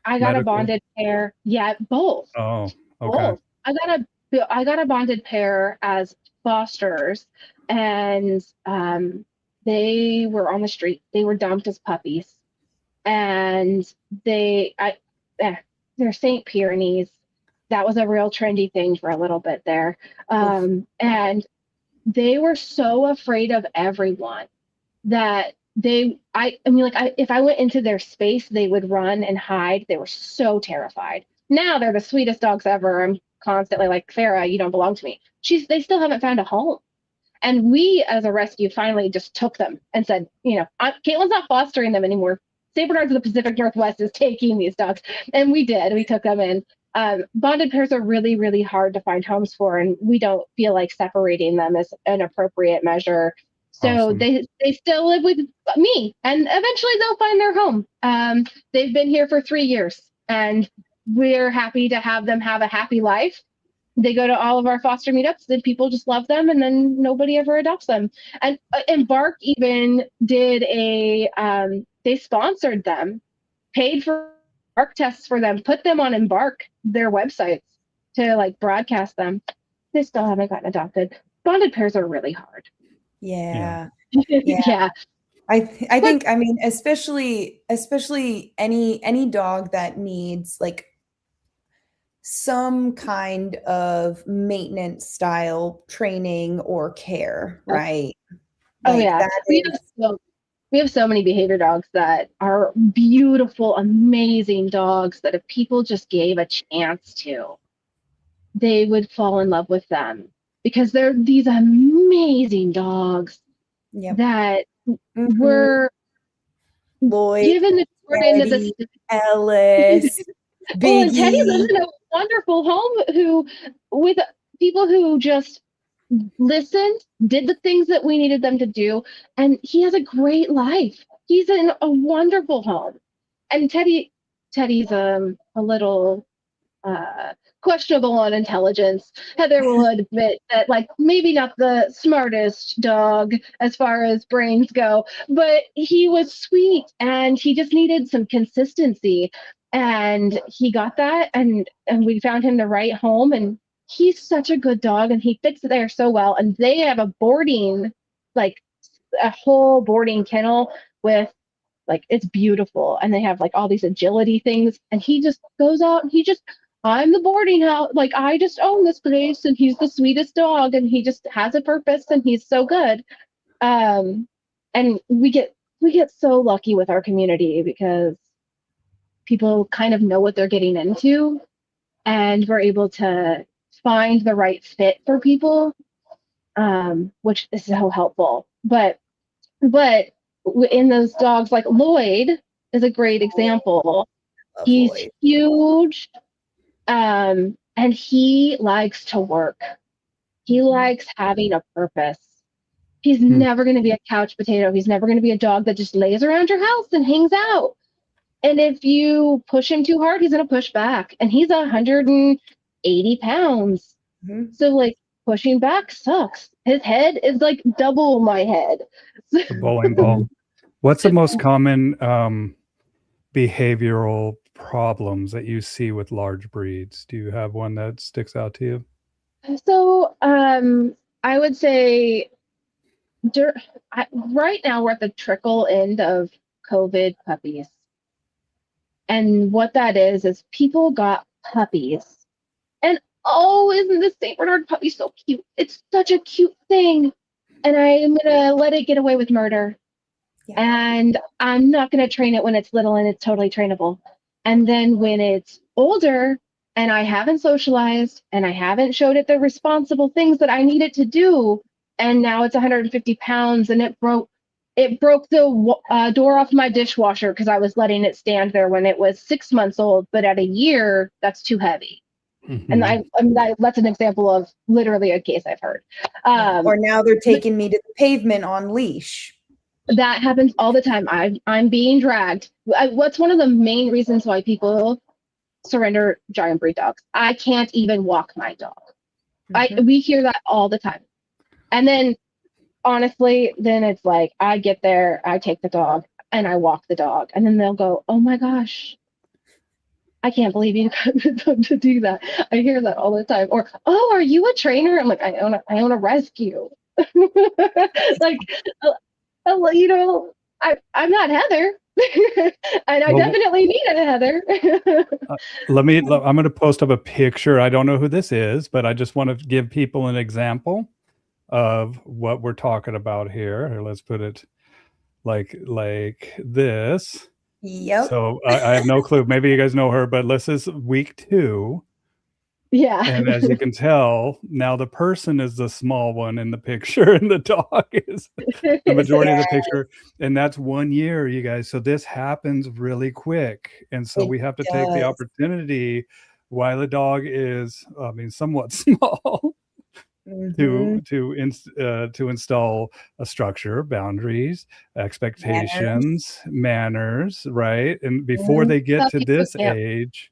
I got medical? a bonded pair. Yeah, both. Oh, okay. Both. I got a bonded pair as fosters, and they were on the street. They were dumped as puppies, and they're St. Pyrenees. That was a real trendy thing for a little bit there, and they were so afraid of everyone that if I went into their space, they would run and hide. They were so terrified. Now they're the sweetest dogs ever. I'm constantly like, Farah, you don't belong to me. They still haven't found a home. And we, as a rescue, finally just took them and said, you know, Katelyn's not fostering them anymore. St. Bernard's of the Pacific Northwest is taking these dogs. And we did. We took them in. Bonded pairs are really, really hard to find homes for, and we don't feel like separating them is an appropriate measure. So they still live with me, and eventually they'll find their home. They've been here for 3 years, and we're happy to have them have a happy life. They go to all of our foster meetups, and people just love them, and then nobody ever adopts them. And Bark even did they sponsored them, paid for Bark tests for them, put them on Embark, their websites, to like broadcast them. They still haven't gotten adopted. Bonded pairs are really hard. Yeah. Yeah. I think, I mean, especially any dog that needs like some kind of maintenance style training or care, right? Oh yeah. We have so many behavior dogs that are beautiful, amazing dogs that if people just gave a chance to, they would fall in love with them because they're these amazing dogs that were Lloyd, given the short end of the stick. Ellis, well, and Teddy lives in a wonderful home with people who just listened, did the things that we needed them to do, and he has a great life. He's in a wonderful home. And Teddy's a little questionable on intelligence. Heather will admit that, like, maybe not the smartest dog as far as brains go, but he was sweet and he just needed some consistency. And he got that, and we found him the right home, and he's such a good dog and he fits there so well. And they have a whole boarding kennel with, like, it's beautiful, and they have like all these agility things, and he just goes out and I'm the boarding house, like I just own this place, and he's the sweetest dog, and he just has a purpose, and he's so good. And we get so lucky with our community because people kind of know what they're getting into, and we're able to find the right fit for people, which is so helpful. But in those dogs, like Lloyd is a great example. Love He's Lloyd. huge, and he likes to work. He likes having a purpose. He's never going to be a couch potato. He's never going to be a dog that just lays around your house and hangs out. And if you push him too hard, he's going to push back. And he's 180 pounds. Mhm. So, like, pushing back sucks. His head is like double my head. The bowling ball. What's the most common behavioral problems that you see with large breeds? Do you have one that sticks out to you? So, I would say right now we're at the trickle end of COVID puppies. And what that is people got puppies. And oh, isn't the St. Bernard puppy so cute? It's such a cute thing. And I'm going to let it get away with murder. Yeah. And I'm not going to train it when it's little and it's totally trainable. And then when it's older and I haven't socialized and I haven't showed it the responsible things that I need it to do, and now it's 150 pounds and it broke the door off my dishwasher because I was letting it stand there when it was 6 months old. But at a year, that's too heavy. And that's an example of literally a case I've heard. Or now they're taking me to the pavement on leash. That happens all the time. I'm being dragged. What's one of the main reasons why people surrender giant breed dogs? I can't even walk my dog. We hear that all the time. And then honestly, then it's like I get there, I take the dog and I walk the dog. And then they'll go, oh my gosh, I can't believe you got to do that. I hear that all the time. Or, oh, are you a trainer? I'm like, I own a rescue. Like, you know, I'm not Heather. And I definitely need a Heather. I'm going to post up a picture. I don't know who this is, but I just want to give people an example of what we're talking about here. Here, let's put it like this. Yep. So I have no clue. Maybe you guys know her, but this is week 2. Yeah. And as you can tell, now the person is the small one in the picture and the dog is the majority of the picture. And that's 1 year, you guys. So this happens really quick. And so we have to take the opportunity while the dog is, somewhat small, to install a structure, boundaries, expectations, manners, right? And before they get to this age,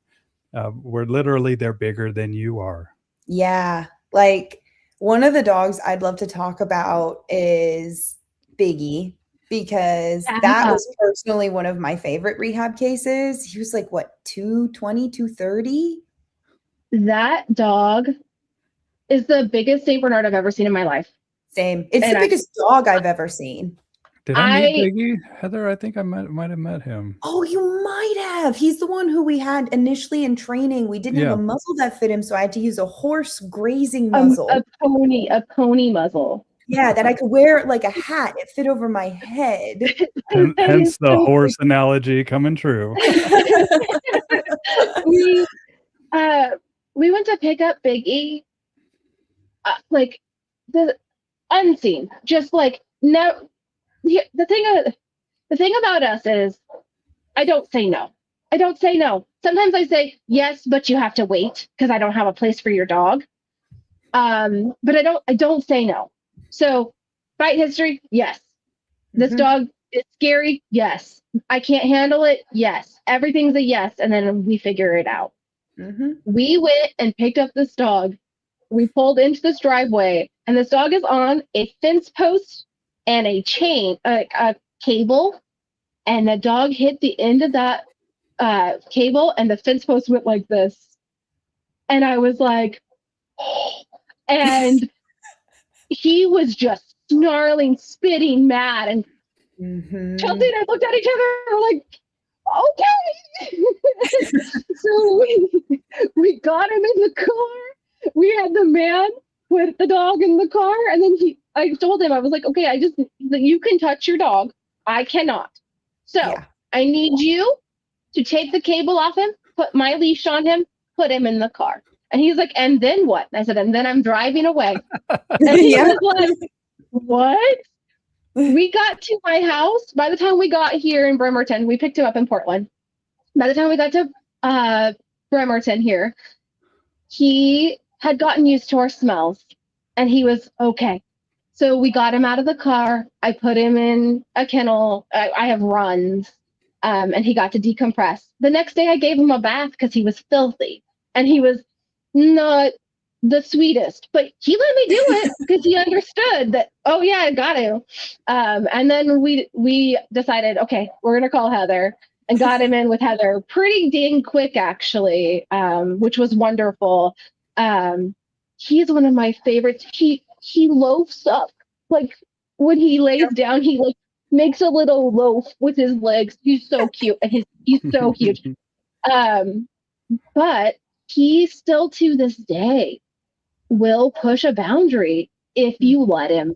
they're bigger than you are. Yeah. Like one of the dogs I'd love to talk about is Biggie, because that was personally one of my favorite rehab cases. He was like, what, 220, 230? That dog is the biggest St. Bernard I've ever seen in my life. Same. It's the biggest dog I've ever seen. Did I meet Biggie, Heather? I think I might have met him. Oh, you might have. He's the one who we had initially in training. We didn't have a muzzle that fit him, so I had to use a horse grazing muzzle. A pony muzzle. Yeah, that I could wear like a hat. It fit over my head. Hence the horse analogy coming true. We went to pick up Biggie, like the unseen, just like no. The thing about us is I don't say no. Sometimes I say yes, but you have to wait because I don't have a place for your dog. But I don't say no. So fight history, yes. This dog is scary, yes. I can't handle it, yes. Everything's a yes, and then we figure it out. We went and picked up this dog. We pulled into this driveway, and this dog is on a fence post and a chain, a cable, and the dog hit the end of that cable, and the fence post went like this. And I was like, oh. And he was just snarling, spitting, mad. And Chelsea and I looked at each other like, okay. So we got him in the car. We had the man put the dog in the car, and then I told him, I was like, okay, you can touch your dog. I cannot. So I need you to take the cable off him, put my leash on him, put him in the car. And he's like, and then what? I said, and then I'm driving away. And he Yeah. was like, what? We got to my house. By the time we got here in Bremerton, we picked him up in Portland. By the time we got to Bremerton here, he had gotten used to our smells and he was okay. So we got him out of the car. I put him in a kennel. I have runs, and he got to decompress. The next day I gave him a bath because he was filthy and he was not the sweetest, but he let me do it because he understood that, oh yeah, I got to. And then we decided, okay, we're going to call Heather, and got him in with Heather pretty dang quick, actually, which was wonderful. He's one of my favorites. He loafs up. Like when he lays down, he like makes a little loaf with his legs. He's so cute, and he's so huge. But he still to this day will push a boundary if you let him.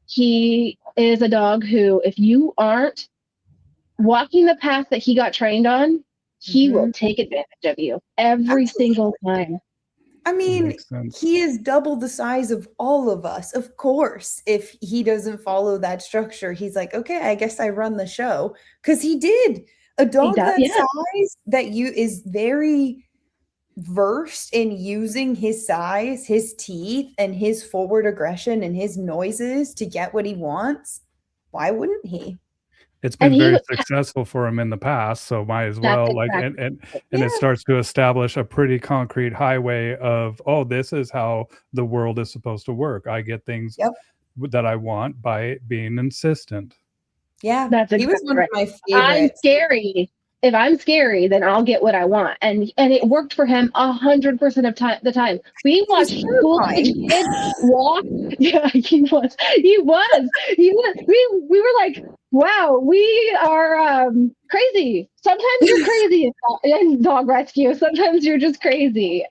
He is a dog who, if you aren't walking the path that he got trained on, he will take advantage of you every single time. I mean, he is double the size of all of us. Of course, if he doesn't follow that structure, he's like, okay, I guess I run the show. Because he did. A dog that size that is very versed in using his size, his teeth, and his forward aggression and his noises to get what he wants. Why wouldn't he? It's been very successful for him in the past, so might as well. And it starts to establish a pretty concrete highway of, oh, this is how the world is supposed to work. I get things that I want by being insistent. Yeah, he was one of my favorites. I'm scary. If I'm scary, then I'll get what I want, and it worked for him 100% of the time. We watched school-age kids walk. Yeah, he was. We were like, wow, we are crazy. Sometimes you're crazy in dog rescue. Sometimes you're just crazy.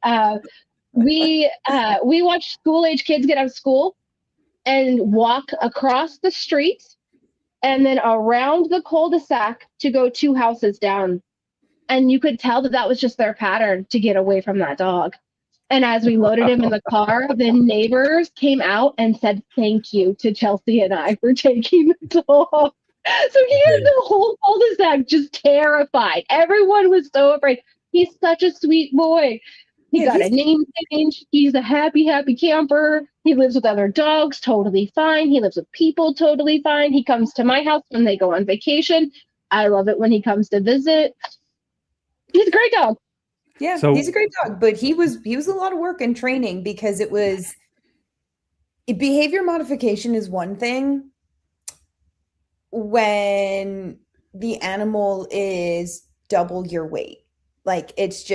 We watched school-age kids get out of school and walk across the street and then around the cul-de-sac to go 2 houses down. And you could tell that was just their pattern to get away from that dog. And as we loaded him in the car, the neighbors came out and said thank you to Chelsea and I for taking the dog. So he had the whole cul-de-sac just terrified. Everyone was so afraid. He's such a sweet boy. He got a name change. He's a happy, happy camper. He lives with other dogs, totally fine. He lives with people, totally fine. He comes to my house when they go on vacation. I love it when he comes to visit. He's a great dog. Yeah, he's a great dog, but he was a lot of work and training because behavior modification is one thing when the animal is double your weight. Like it's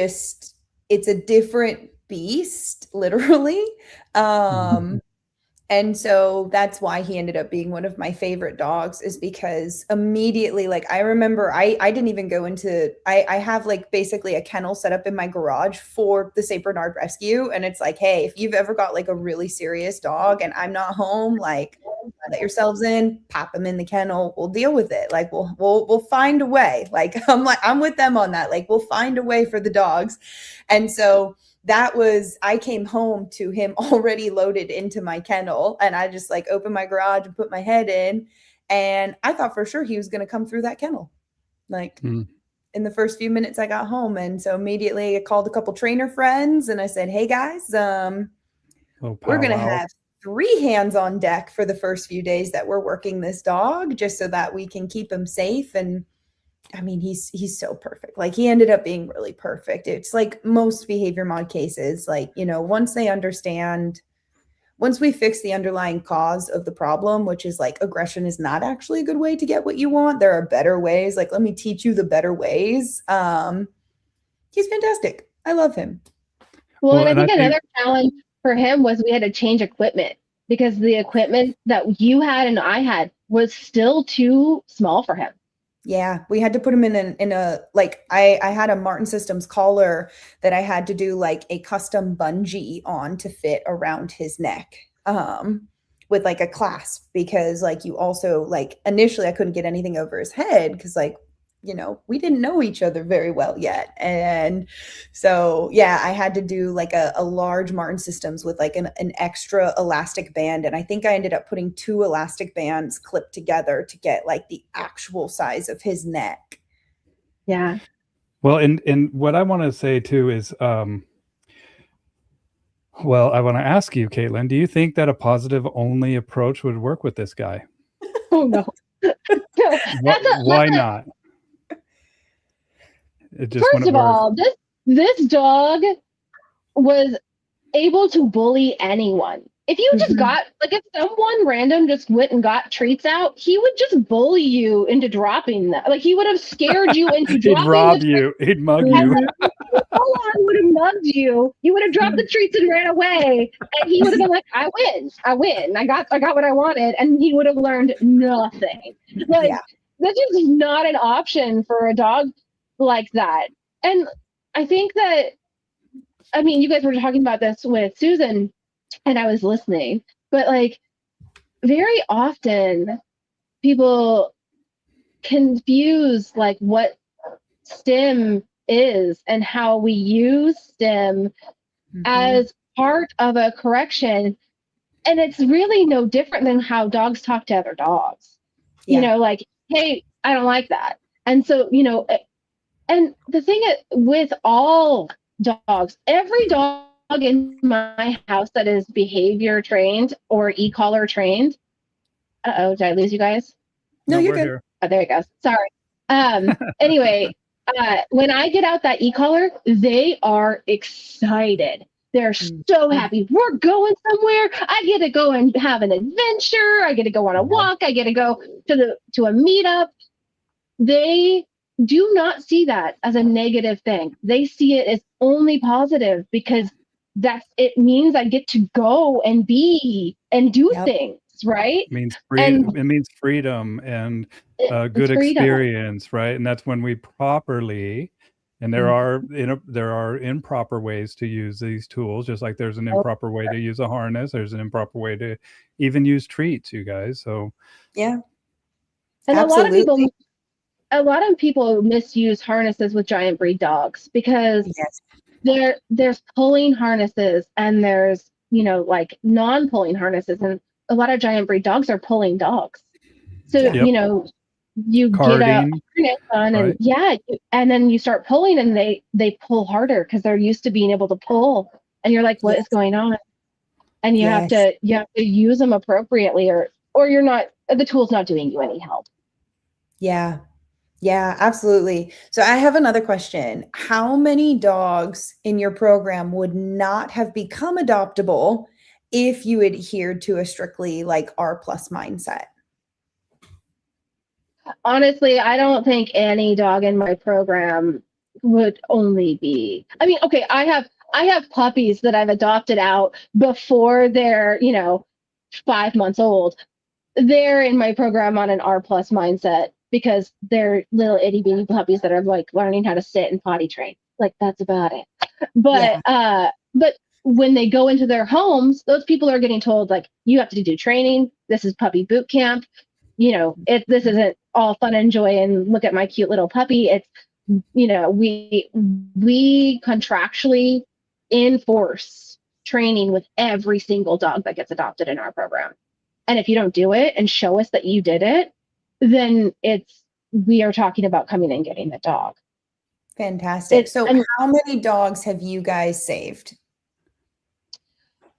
a different beast, literally. And so that's why he ended up being one of my favorite dogs, is because immediately, like, I remember I didn't even go into, I have like basically a kennel set up in my garage for the St. Bernard rescue. And it's like, hey, if you've ever got like a really serious dog and I'm not home, like let yourselves in, pop them in the kennel. We'll deal with it. Like we'll find a way. Like, I'm with them on that. Like we'll find a way for the dogs. And so I came home to him already loaded into my kennel, and I just like opened my garage and put my head in, and I thought for sure he was going to come through that kennel, like in the first few minutes I got home. And so immediately I called a couple trainer friends and I said, hey guys, we're going to have 3 hands on deck for the first few days that we're working this dog, just so that we can keep him safe. And I mean, he's so perfect. Like he ended up being really perfect. It's like most behavior mod cases, like, you know, once we fix the underlying cause of the problem, which is like aggression is not actually a good way to get what you want. There are better ways. Like, let me teach you the better ways. He's fantastic. I love him. Well, and I think another challenge for him was we had to change equipment, because the equipment that you had and I had was still too small for him. Yeah, we had to put him in a like I had a Martin Systems collar that I had to do like a custom bungee on to fit around his neck with like a clasp, because like you also like initially I couldn't get anything over his head because like we didn't know each other very well yet. And so, yeah, I had to do like a large Martin Systems with like an extra elastic band. And I think I ended up putting 2 elastic bands clipped together to get like the actual size of his neck. Yeah. Well, and what I want to say too is, well, I want to ask you, Katelyn, do you think that a positive only approach would work with this guy? Oh no. No, Why not? It just first of wouldn't work. all, this dog was able to bully anyone. If you just got, like, if someone random just went and got treats out, he would just bully you into dropping them. Like, he would have scared you into dropping. He'd rob you. He'd mug you. Someone would have mugged you. You would have dropped the treats and ran away, and he would have been like, "I win. I got what I wanted," and he would have learned nothing. Like, that's just not an option for a dog like that. And I think that, I mean, you guys were talking about this with Susan, and I was listening, but like very often people confuse like what STEM is and how we use STEM as part of a correction. And it's really no different than how dogs talk to other dogs. You know, like, hey, I don't like that. And so, and the thing with all dogs, every dog in my house that is behavior trained or e-collar trained. Did I lose you guys? No, you're good. Here. Oh, there you go. Sorry. Anyway, when I get out that e-collar, they are excited. They're so happy. We're going somewhere. I get to go and have an adventure. I get to go on a walk. I get to go to a meetup. They do not see that as a negative thing. They see it as only positive because it means I get to go and be and do things, right? It means it means freedom and good experience, right? And that's when we properly, and there are improper ways to use these tools, just like there's an improper way to use a harness. There's an improper way to even use treats, you guys. So yeah, and absolutely. a lot of people misuse harnesses with giant breed dogs because there's pulling harnesses and there's like non-pulling harnesses, and a lot of giant breed dogs are pulling dogs. So you Carding, get a harness on and and then you start pulling and they pull harder because they're used to being able to pull, and you're like, what is going on? And you have to use them appropriately, or you're not, the tool's not doing you any help. Yeah, absolutely. So I have another question. How many dogs in your program would not have become adoptable if you adhered to a strictly like R+ mindset? Honestly, I don't think any dog in my program would only be, I mean, okay, I have puppies that I've adopted out before they're, 5 months old. They're in my program on an R+ mindset because they're little itty bitty puppies that are like learning how to sit and potty train. Like, that's about it. But but when they go into their homes, those people are getting told, like, you have to do training. This is puppy boot camp. This isn't all fun and joy and look at my cute little puppy. It's, we contractually enforce training with every single dog that gets adopted in our program. And if you don't do it and show us that you did it, then we are talking about coming and getting the dog. Fantastic. So how many dogs have you guys saved?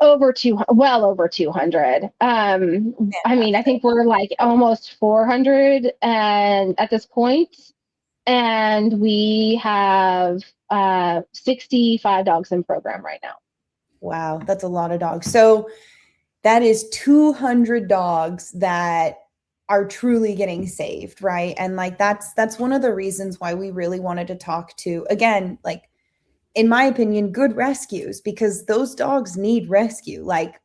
Well over 200. I mean, I think we're like almost 400 and at this point, and we have 65 dogs in program right now. Wow, that's a lot of dogs. So that is 200 dogs that are truly getting saved, right? And like that's one of the reasons why we really wanted to talk to, again, like, in my opinion, good rescues, because those dogs need rescue. Like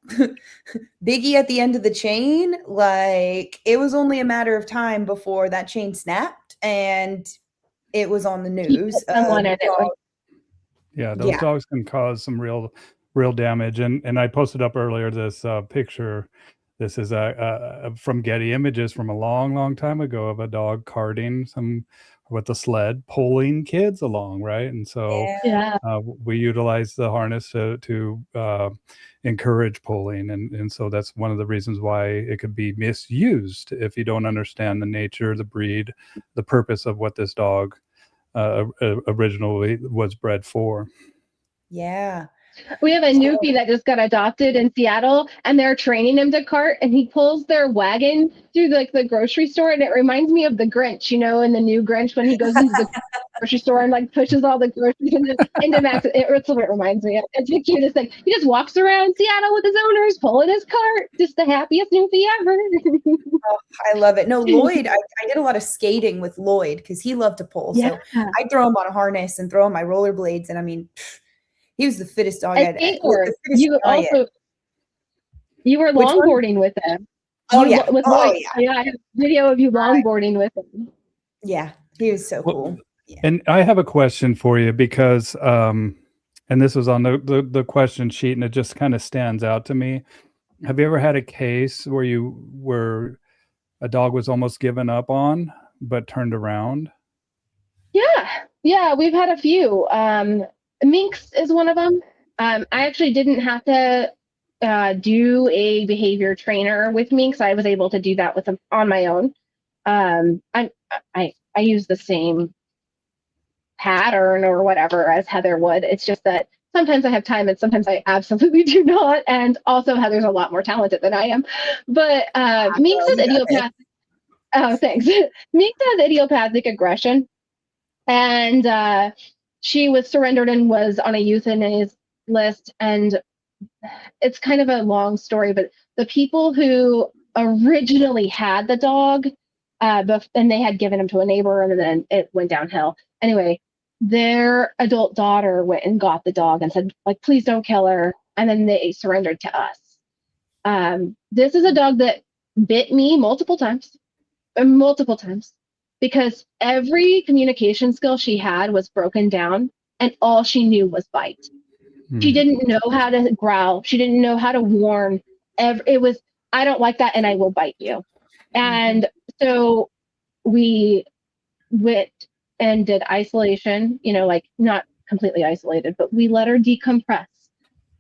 Biggie at the end of the chain, like it was only a matter of time before that chain snapped and it was on the news. Those dogs can cause some real damage. And I posted up earlier this picture This is from Getty Images from a long, long time ago of a dog carting some with a sled, pulling kids along, right? And so Yeah. Yeah. we utilize the harness to encourage pulling, and so that's one of the reasons why it could be misused if you don't understand the nature, the breed, the purpose of what this dog originally was bred for. Yeah. We have a newbie that just got adopted in Seattle, and they're training him to cart, and he pulls their wagon through like the grocery store, and it reminds me of the Grinch, you know, in the new Grinch when he goes into the grocery store and like pushes all the groceries into Max. It's what it reminds me of. It's the cutest thing. He just walks around Seattle with his owners, pulling his cart, just the happiest newbie ever. Oh, I love it. No, Lloyd, I did a lot of skating with Lloyd because he loved to pull. So I'd throw him on a harness and throw him my rollerblades, and I mean, he was the fittest dog And I'd skateboard. the fittest You giant. also you were Which one? longboarding with him. Oh You yeah. with Oh Lloyd. yeah. Yeah, I have video of you longboarding with him. Yeah. He was so cool. Yeah. And I have a question for you because, and this was on the question sheet, and it just kind of stands out to me. Have you ever had a case where a dog was almost given up on, but turned around? Yeah, we've had a few. Minx is one of them. I actually didn't have to do a behavior trainer with Minx. I was able to do that with them on my own. I use the same pattern or whatever as Heather would. It's just that sometimes I have time and sometimes I absolutely do not. And also Heather's a lot more talented than I am. But Minx is idiopathic. Oh, thanks. Minx has idiopathic aggression. And she was surrendered and was on a euthanasia list. And it's kind of a long story, but the people who originally had the dog, and they had given him to a neighbor, and then it went downhill. Anyway, their adult daughter went and got the dog and said, like, please don't kill her. And then they surrendered to us. This is a dog that bit me multiple times, because every communication skill she had was broken down, and all she knew was bite. She didn't know how to growl. She didn't know how to warn. It was, I don't like that, and I will bite you. And so we went and did isolation, you know, like not completely isolated, but we let her decompress.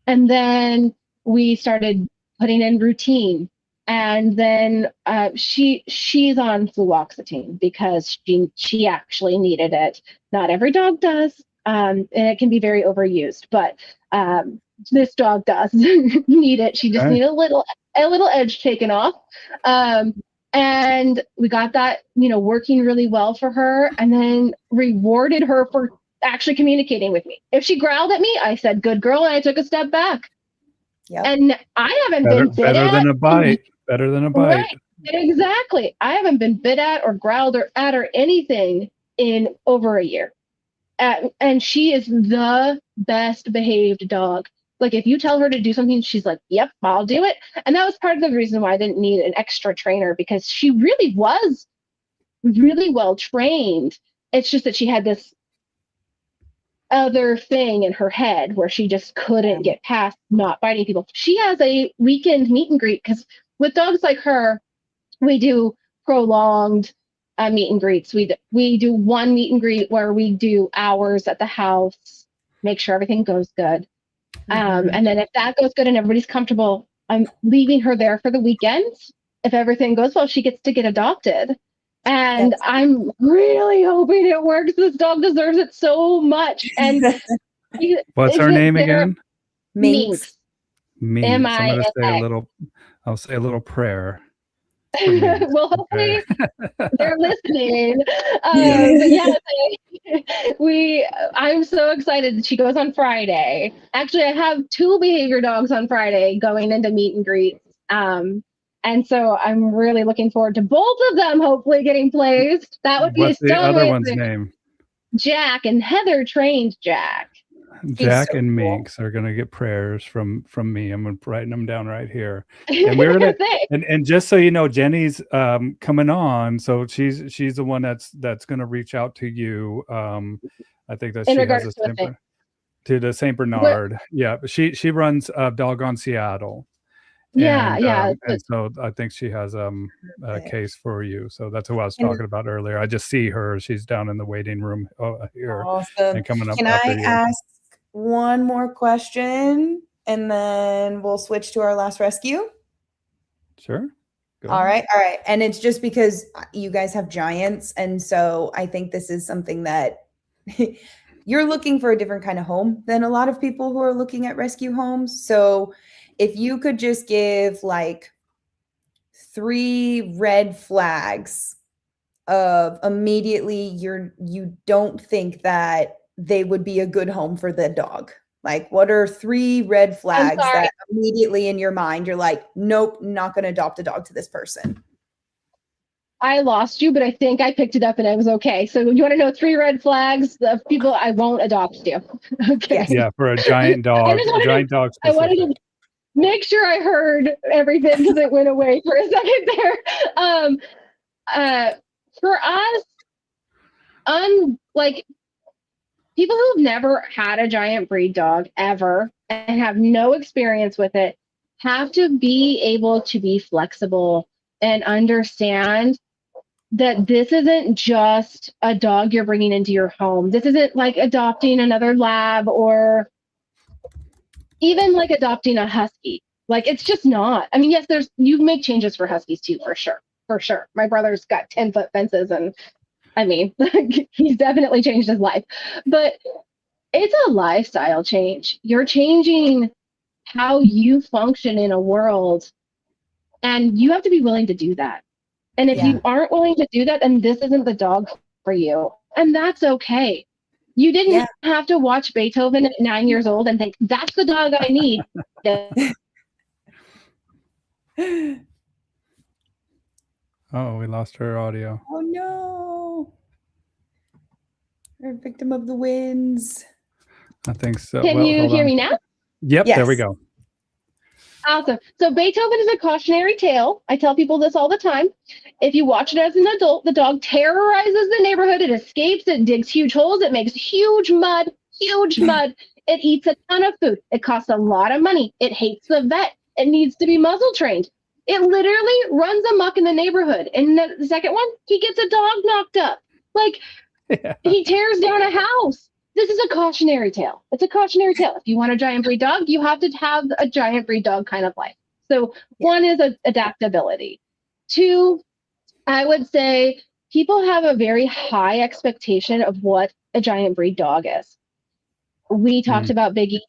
And then we started putting in routine. And then she's on fluoxetine because she actually needed it. Not every dog does, and it can be very overused, but this dog does need it. She just needed a little edge taken off. And we got that, you know, working really well for her, and then rewarded her for actually communicating with me. If she growled at me, I said, good girl, and I took a step back. Yep. And I haven't been bit better at. than a bite. Better than a bite. Right, exactly. I haven't been bit at or growled at or anything in over a year. And she is the best behaved dog. Like, if you tell her to do something, she's like, yep, I'll do it. And that was part of the reason why I didn't need an extra trainer, because she really was really well trained. It's just that she had this other thing in her head where she just couldn't get past not biting people. She has a weekend meet and greet, because with dogs like her, we do prolonged meet and greets. We do one meet and greet where we do hours at the house, make sure everything goes good. And then if that goes good and everybody's comfortable, I'm leaving her there for the weekend. If everything goes well, she gets to get adopted. And I'm really hoping it works. This dog deserves it so much. And what's her name again? Minx. Minx. I'm gonna say I'll say a little prayer. Well, hopefully they're listening. But yeah, I'm so excited that she goes on Friday. Actually, I have 2 behavior dogs on Friday going into meet and greets. And so I'm really looking forward to both of them hopefully getting placed. That would be What's the other one's name? Jack, and Heather trained Jack. Jack so and Minx are gonna get prayers from me. I'm writing them down right here. And we're gonna and just so you know, Jenny's coming on, so she's the one that's gonna reach out to you. I think that she has to the Saint Bernard. Yeah, she runs Doggone Seattle, Yeah, yeah. And so I think she has a Perfect. case for you. So that's who I was And- talking about earlier. I just see her. She's down in the waiting room here Awesome. and coming up Can after I you. ask one more question and then we'll switch to our last rescue? Sure. Go All ahead. right. And it's just because you guys have giants. And so I think this is something that you're looking for a different kind of home than a lot of people who are looking at rescue homes. So if you could just give like 3 red flags of immediately you don't think that they would be a good home for the dog. Like, what are 3 red flags that immediately in your mind you're like, nope, not going to adopt a dog to this person? I lost you, but I think I picked it up and I was okay. So you want to know 3 red flags of people I won't adopt you? Okay. Yes. Yeah, for a giant dog, dog I wanted specific. to make sure I heard everything because it went away for a second there. For us, like people who've never had a giant breed dog ever and have no experience with it have to be able to be flexible and understand that this isn't just a dog you're bringing into your home. This isn't like adopting another lab or even like adopting a husky. Like, it's just not. I mean, yes, you make changes for huskies too, for sure. For sure. My brother's got 10-foot fences and I mean, he's definitely changed his life, but it's a lifestyle change. You're changing how you function in a world, and you have to be willing to do that. And if you aren't willing to do that, then this isn't the dog for you. And that's okay. You didn't have to watch Beethoven at 9 years old and think, that's the dog I need. Oh, we lost her audio. Oh no. We're a victim of the winds. I think so. Can you hear me now? Yep, Yes. there we go. Awesome. So Beethoven is a cautionary tale. I tell people this all the time. If you watch it as an adult, the dog terrorizes the neighborhood. It escapes. It digs huge holes. It makes huge mud. It eats a ton of food. It costs a lot of money. It hates the vet. It needs to be muzzle trained. It literally runs amok in the neighborhood. And the second one, he gets a dog knocked up. Like, he tears down a house. This is a cautionary tale. It's a cautionary tale. If you want a giant breed dog, you have to have a giant breed dog kind of life. So 1 is adaptability. 2, I would say people have a very high expectation of what a giant breed dog is. We talked about Biggie.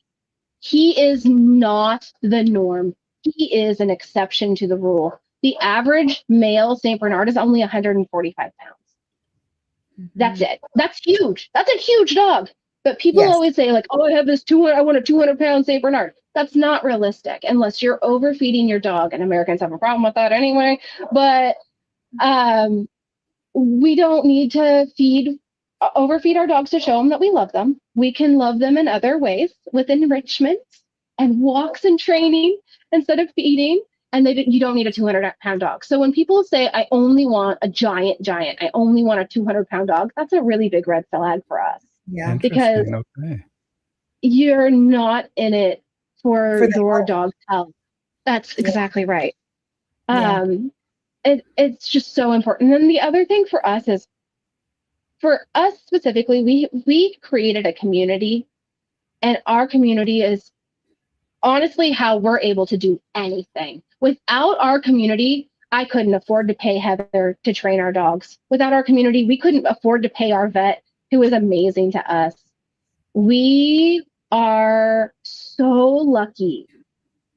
He is not the norm. He is an exception to the rule. The average male St. Bernard is only 145 pounds. That's it. That's huge. That's a huge dog. But people always say, like, oh, I want a 200-pound St. Bernard. That's not realistic unless you're overfeeding your dog. And Americans have a problem with that anyway. But we don't need to overfeed our dogs to show them that we love them. We can love them in other ways with enrichment and walks and training instead of feeding. And you don't need a 200-pound dog. So when people say, I only want a giant, I only want a 200-pound dog, that's a really big red flag for us. Yeah. Because you're not in it for your dog's health. That's exactly right. It's just so important. And then the other thing for us is, for us specifically, we created a community, and our community is honestly how we're able to do anything. Without our community, I couldn't afford to pay Heather to train our dogs. Without our community, we couldn't afford to pay our vet, who is amazing to us. We are so lucky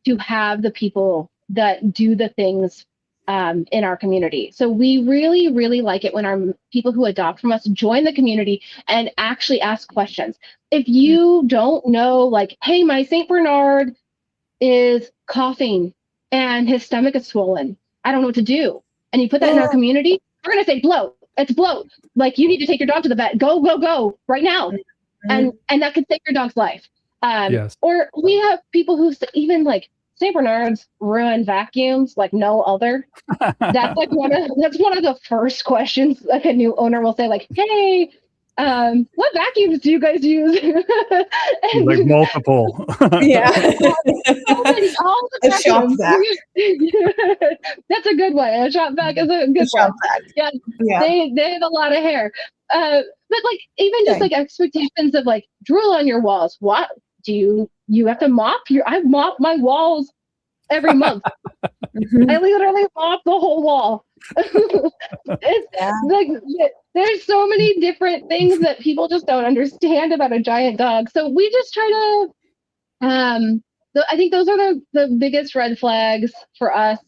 to have the people that do the things in our community. So we really, really like it when our people who adopt from us join the community and actually ask questions. If you don't know, like, hey, my St. Bernard is coughing and his stomach is swollen, I don't know what to do. And you put that in our community, we're going to say, bloat. It's bloat. Like, you need to take your dog to the vet. Go right now. And that could save your dog's life. Or we have people who even like St. Bernards ruin vacuums like no other. That's one of the first questions like a new owner will say, like, hey, What vacuums do you guys use? Like multiple. Yeah. So many, all the A shop vacuums. That's a good one. A shop vac is a good shop one. vac. Yeah, Yeah. they have a lot of hair. But like even just Okay. like expectations of like drool on your walls. What do you have to mop I mop my walls every month. Mhm. I literally mop the whole wall. It's Yeah. like there's so many different things that people just don't understand about a giant dog. So we just try to I think those are the biggest red flags for us.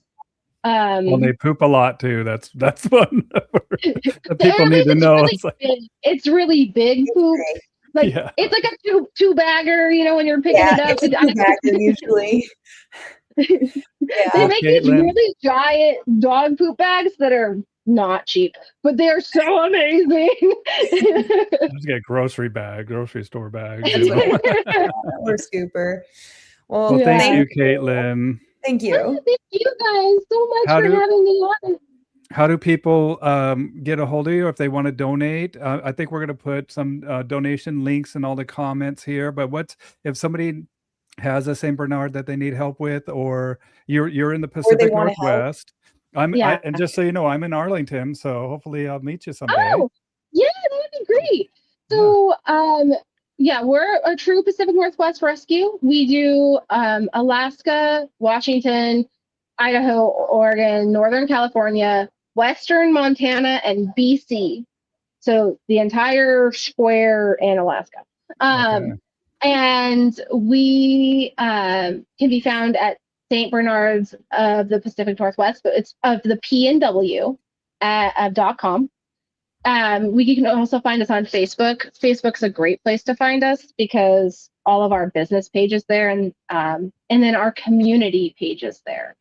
Well, they poop a lot too. That's one that people At need least to it's know. really It's like, big. It's really big poop. Okay. Like yeah. it's like a two bagger, you know, when you're picking Yeah, it up. it's a two-bagger usually. Yeah. They Well, make these Katelyn, really giant dog poop bags that are not cheap, but they are so amazing. just get grocery store bags. That's You what know? or scooper. Well, Well, thank Yeah. you, Katelyn. Thank you. Thank you guys so much How for do- having me on. How do people get a hold of you if they want to donate? I think we're going to put some donation links in all the comments here. But what if somebody has a Saint Bernard that they need help with, or you're in the Pacific wanna help. Northwest? Yeah. And just so you know, I'm in Arlington, so hopefully I'll meet you someday. Oh, yeah, that would be great. So, yeah, we're a true Pacific Northwest rescue. We do Alaska, Washington, Idaho, Oregon, Northern California, Western Montana, and BC. So the entire square and Alaska. Okay. And we can be found at St. Bernard's of the Pacific Northwest, but it's of the PNW .com. We can also find us on Facebook. Facebook's a great place to find us because all of our business pages there, and then our community pages there.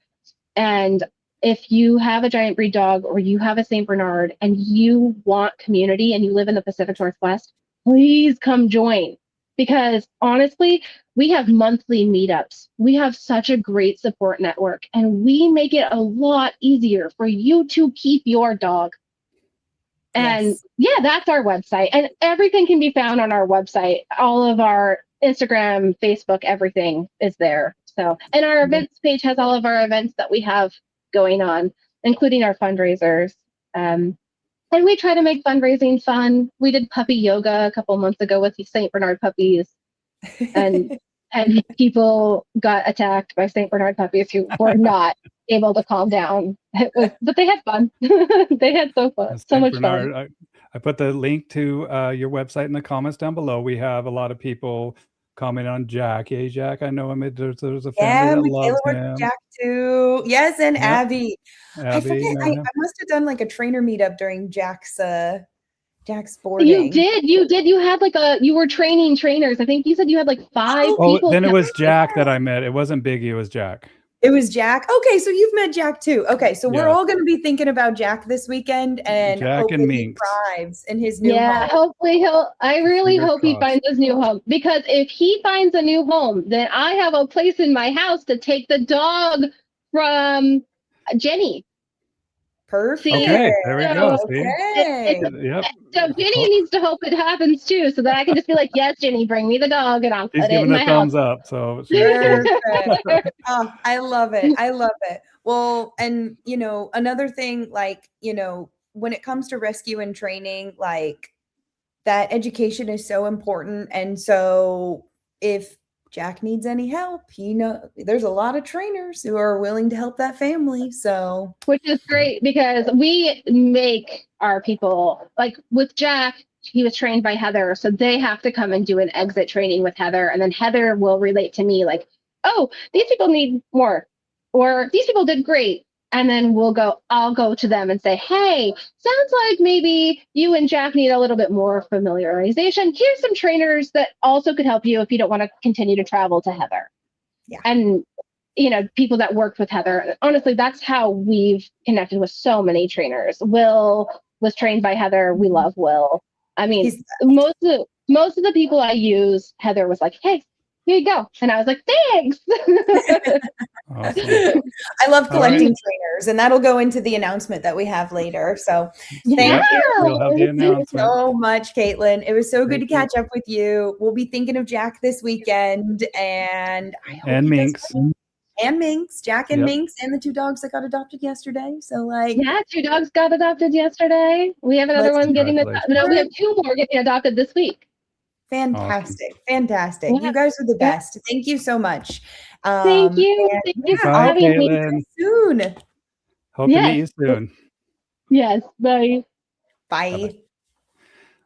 And if you have a giant breed dog or you have a Saint Bernard and you want community and you live in the Pacific Northwest, please come join. Because honestly, we have monthly meetups. We have such a great support network, and we make it a lot easier for you to keep your dog. And Yes. yeah, that's our website. And everything can be found on our website. All of our Instagram, Facebook, everything is there. So, and our events page has all of our events that we have going on, including our fundraisers. And we try to make fundraising fun. We did puppy yoga a couple months ago with St. Bernard puppies, and people got attacked by St. Bernard puppies who were not able to calm down. But they had fun. They had so Saint much Bernard, fun. I put the link to your website in the comments down below. We have a lot of people comment on Jack. Hey, Jack, I know him. There's a family Yeah, that Michaela loves worked him. with Jack too. Yes, and Yep. Abby. I Abby, forget. know I him. must have done like a trainer meetup during Jack's boarding. You did. You had like you were training trainers. I think you said you had like 5 Oh, people. then it was coming. Jack that I met. It wasn't Biggie, it was Jack. It was Jack. Okay, so you've met Jack too. Okay, so we're Yeah. all going to be thinking about Jack this weekend, and Jack and hopefully he Minx. thrives in his new Yeah, home. hopefully I really Fingers hope he crossed. finds his new home, because if he finds a new home, then I have a place in my house to take the dog from Jenny. Perfect. Okay, there we go. See? Okay. Yep. So Jenny needs to hope it happens too, so that I can just be like, yes, Jenny, bring me the dog, and I'll She's put it in giving my the house. thumbs up. So Perfect. Oh, I love it. I love it. Well, and another thing, like, when it comes to rescue and training, like that education is so important. And so if Jack needs any help, there's a lot of trainers who are willing to help that family. So, Which is great, because we make our people, like with Jack, he was trained by Heather, so they have to come and do an exit training with Heather, and then Heather will relate to me like, oh, these people need more, or these people did great. And then I'll go to them and say, hey, sounds like maybe you and Jack need a little bit more familiarization. Here's some trainers that also could help you if you don't want to continue to travel to Heather. Yeah. And people that worked with Heather. Honestly, that's how we've connected with so many trainers. Will was trained by Heather. We love Will. I mean, most of the people I use, Heather was like, hey, here you go. And I was like, thanks. Awesome. I love All collecting right. trainers, and that'll go into the announcement that we have later. So thank Yep. you We'll have the announcement. so much, Katelyn. It was so good Thank to catch up with you. We'll be thinking of Jack this weekend, and I hope And he does Minx. well. And Minx, Jack and Yep. Minx, and the 2 dogs that got adopted yesterday. So like, Yeah, 2 dogs got adopted yesterday. We have another Let's one getting adopted. No, we have 2 more getting adopted this week. fantastic, fantastic. Yeah. You guys are the Yeah. best. Thank you so much. Thank you. And Thank you for Bye, having me. Katelyn. soon. Hope to meet Yes. you soon. Yes. Bye. Bye.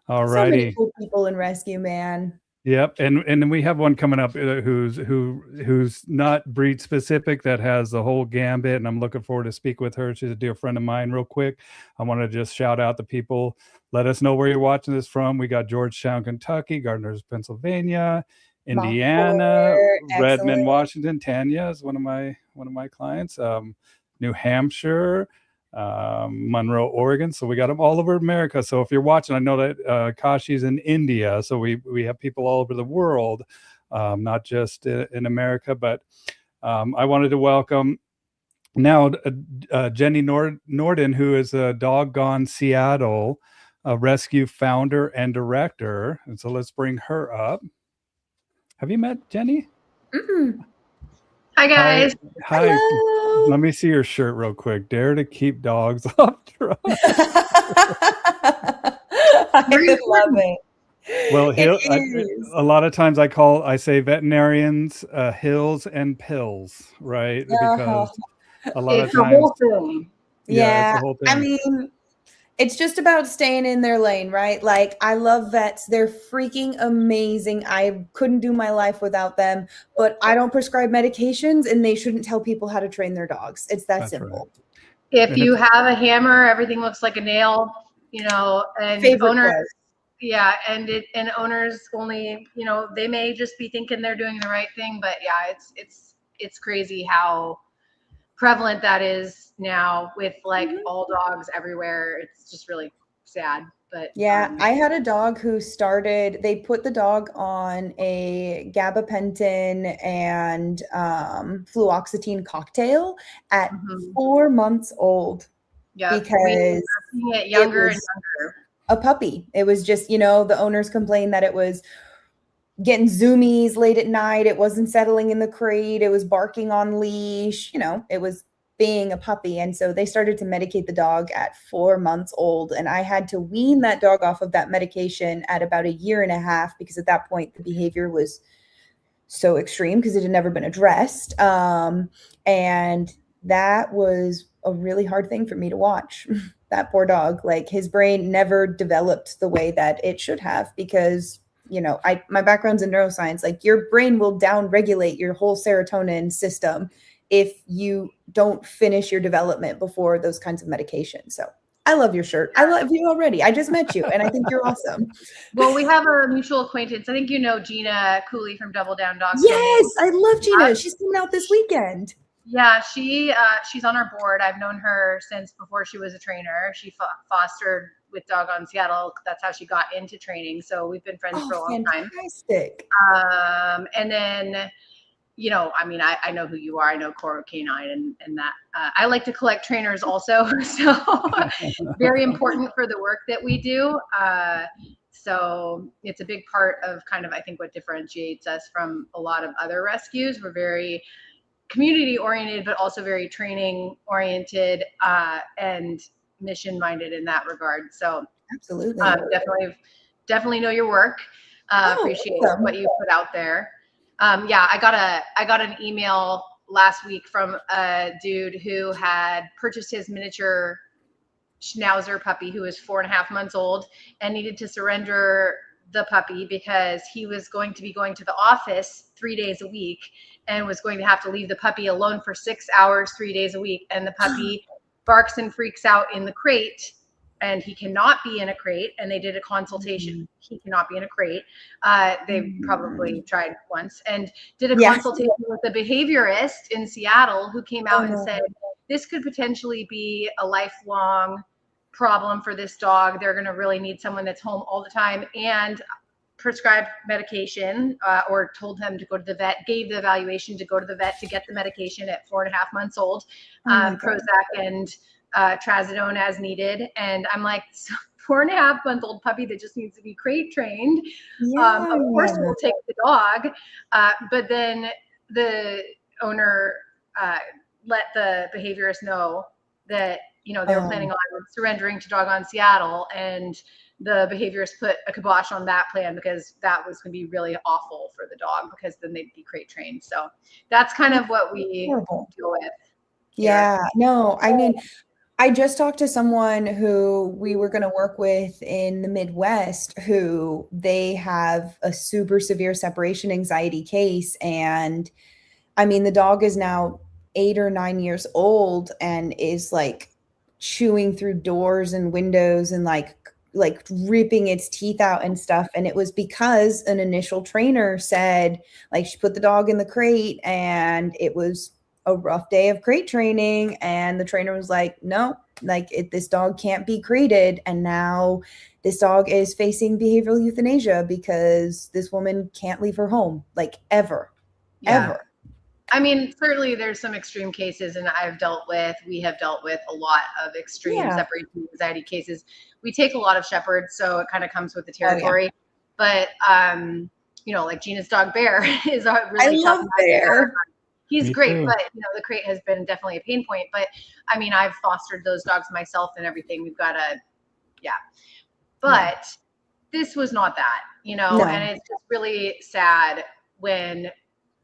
All So many righty. cool people in rescue, man. Yep, and then we have one coming up who's not breed specific, that has the whole gambit, and I'm looking forward to speak with her. She's a dear friend of mine. Real quick, I want to just shout out the people. Let us know where you're watching this from. We got Georgetown, Kentucky, Gardner's, Pennsylvania, Indiana, Redmond, Excellent. Washington. Tanya is one of my clients. New Hampshire, Monroe, Oregon. So we got them all over America. So if you're watching, I know that Kashi's in India. So we have people all over the world, not just in America. But I wanted to welcome now Jenny Nordin, who is a Doggone Seattle rescue founder and director. And so let's bring her up. Have you met Jenny? Mm-mm. Hi guys. Hi. Hello. Let me see your shirt real quick. Dare to keep dogs off drugs. I love it. Well, It is. a lot of times I say veterinarians, hills and pills, right? Because a lot It's of a times, whole thing. yeah, it's a whole thing. I mean, it's just about staying in their lane, right? Like, I love vets. They're freaking amazing. I couldn't do my life without them, but I don't prescribe medications, and they shouldn't tell people how to train their dogs. It's that That's simple. If And you have a hammer, everything looks like a nail, and Favorite owners, quote. yeah, and owners only, they may just be thinking they're doing the right thing, but yeah, it's crazy how prevalent that is now with like all dogs everywhere. It's just really sad. But Yeah, I had a dog who they put the dog on a gabapentin and fluoxetine cocktail at 4 months old yeah, because we're seeing it younger and was younger. a puppy. It was just, the owners complained that it was getting zoomies late at night. It wasn't settling in the crate. It was barking on leash. It was being a puppy. And so they started to medicate the dog at 4 months old. And I had to wean that dog off of that medication at about 1.5 years because at that point the behavior was so extreme because it had never been addressed. And that was a really hard thing for me to watch. That poor dog, like his brain never developed the way that it should have because my background's in neuroscience. Like your brain will down-regulate your whole serotonin system if you don't finish your development before those kinds of medications. So I love your shirt. I love you already. I just met you and I think you're awesome. Well, we have a mutual acquaintance. I think you know Gina Cooley from Double Down Dog. Yes, I love Gina. She's coming out this weekend. Yeah, she's on our board. I've known her since before she was a trainer. She fostered with Doggone Seattle. That's how she got into training. So we've been friends for a long time. Fantastic. And then, I know who you are. I know Coro Canine and that. I like to collect trainers also. So very important for the work that we do. So it's a big part of kind of, I think, what differentiates us from a lot of other rescues. We're very community oriented, but also very training oriented and mission minded in that regard. So absolutely, definitely know your work. Appreciate what you put out there. Yeah, I got an email last week from a dude who had purchased his miniature Schnauzer puppy who was 4.5 months old and needed to surrender the puppy because he was going to be going to the office 3 days a week and was going to have to leave the puppy alone for 6 hours, 3 days a week. And the puppy barks and freaks out in the crate and he cannot be in a crate. And they did a consultation. He cannot be in a crate. They probably tried once and did a consultation with a behaviorist in Seattle who came out and said, this could potentially be a lifelong problem for this dog. They're going to really need someone that's home all the time and prescribed medication or told him to go to the vet, gave the evaluation to go to the vet to get the medication at 4.5 months old, Prozac and trazodone as needed. And I'm like, 4.5-month-old puppy that just needs to be crate trained. Of course we'll take the dog. But then the owner let the behaviorist know that, you know, they were planning on surrendering to Doggone Seattle, and the behaviorist put a kibosh on that plan because that was going to be really awful for the dog, because then they'd be crate trained. So that's kind of what we deal with. Yeah, no, I mean, I just talked to someone who we were going to work with in the Midwest, who they have a super severe separation anxiety case. And I mean, the dog is now 8 or 9 years old and is like chewing through doors and windows and like ripping its teeth out and stuff. And it was because an initial trainer said, like, she put the dog in the crate and it was a rough day of crate training, and the trainer was like, no, like this dog can't be crated. And now this dog is facing behavioral euthanasia because this woman can't leave her home, like ever. I mean, certainly there's some extreme cases, and we have dealt with a lot of extreme separation anxiety cases. We take a lot of shepherds, so it kind of comes with the territory. But you know, like Gina's dog Bear is a really tough. I love Bear. He's great, but you know, the crate has been definitely a pain point. But I mean, I've fostered those dogs myself and everything. We've got but this was not that, you know, and it's just really sad when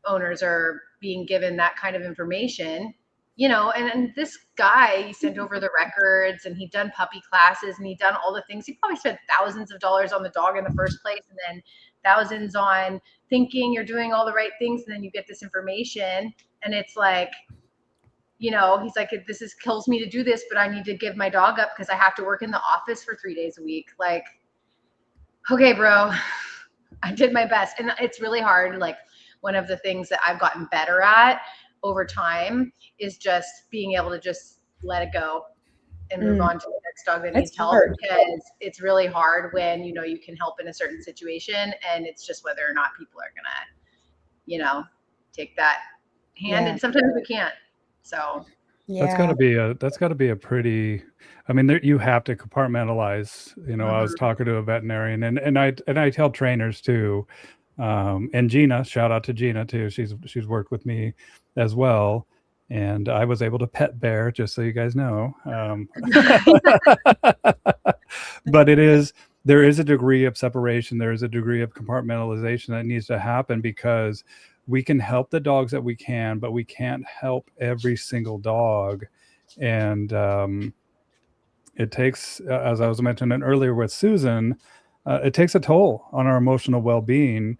owners are being given that kind of information, you know. And this guy, he sent over the records, and he'd done puppy classes, and he'd done all the things. He probably spent thousands of dollars on the dog in the first place, and then thousands on thinking you're doing all the right things, and then you get this information, and it's like, you know, he's like, this kills me to do this, but I need to give my dog up because I have to work in the office for 3 days a week. Like, okay, bro, I did my best. And it's really hard. Like, one of the things that I've gotten better at over time is just being able to just let it go and move on to the next dog that needs help, because it's really hard when, you know, you can help in a certain situation, and it's just whether or not people are gonna, you know, take that hand, and sometimes we can't. So that's got to be a pretty, I mean, you have to compartmentalize, you know. I was talking to a veterinarian, and I tell trainers too, and Gina, shout out to Gina too. She's worked with me as well. And I was able to pet Bear, just so you guys know. But there is a degree of separation. There is a degree of compartmentalization that needs to happen, because we can help the dogs that we can, but we can't help every single dog. And it takes, as I was mentioning earlier with Susan, it takes a toll on our emotional well-being.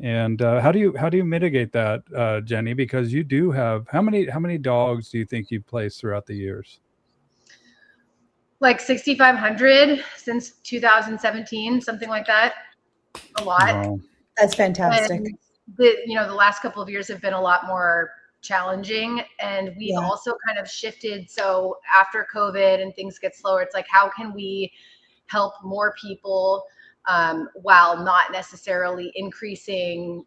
And how do you mitigate that, Jenny? Because you do have, how many dogs do you think you've placed throughout the years? Like 6,500 since 2017, something like that. A lot. Wow. That's fantastic. And the last couple of years have been a lot more challenging, and we've also kind of shifted. So after COVID and things get slower, it's like, how can we help more people while not necessarily increasing,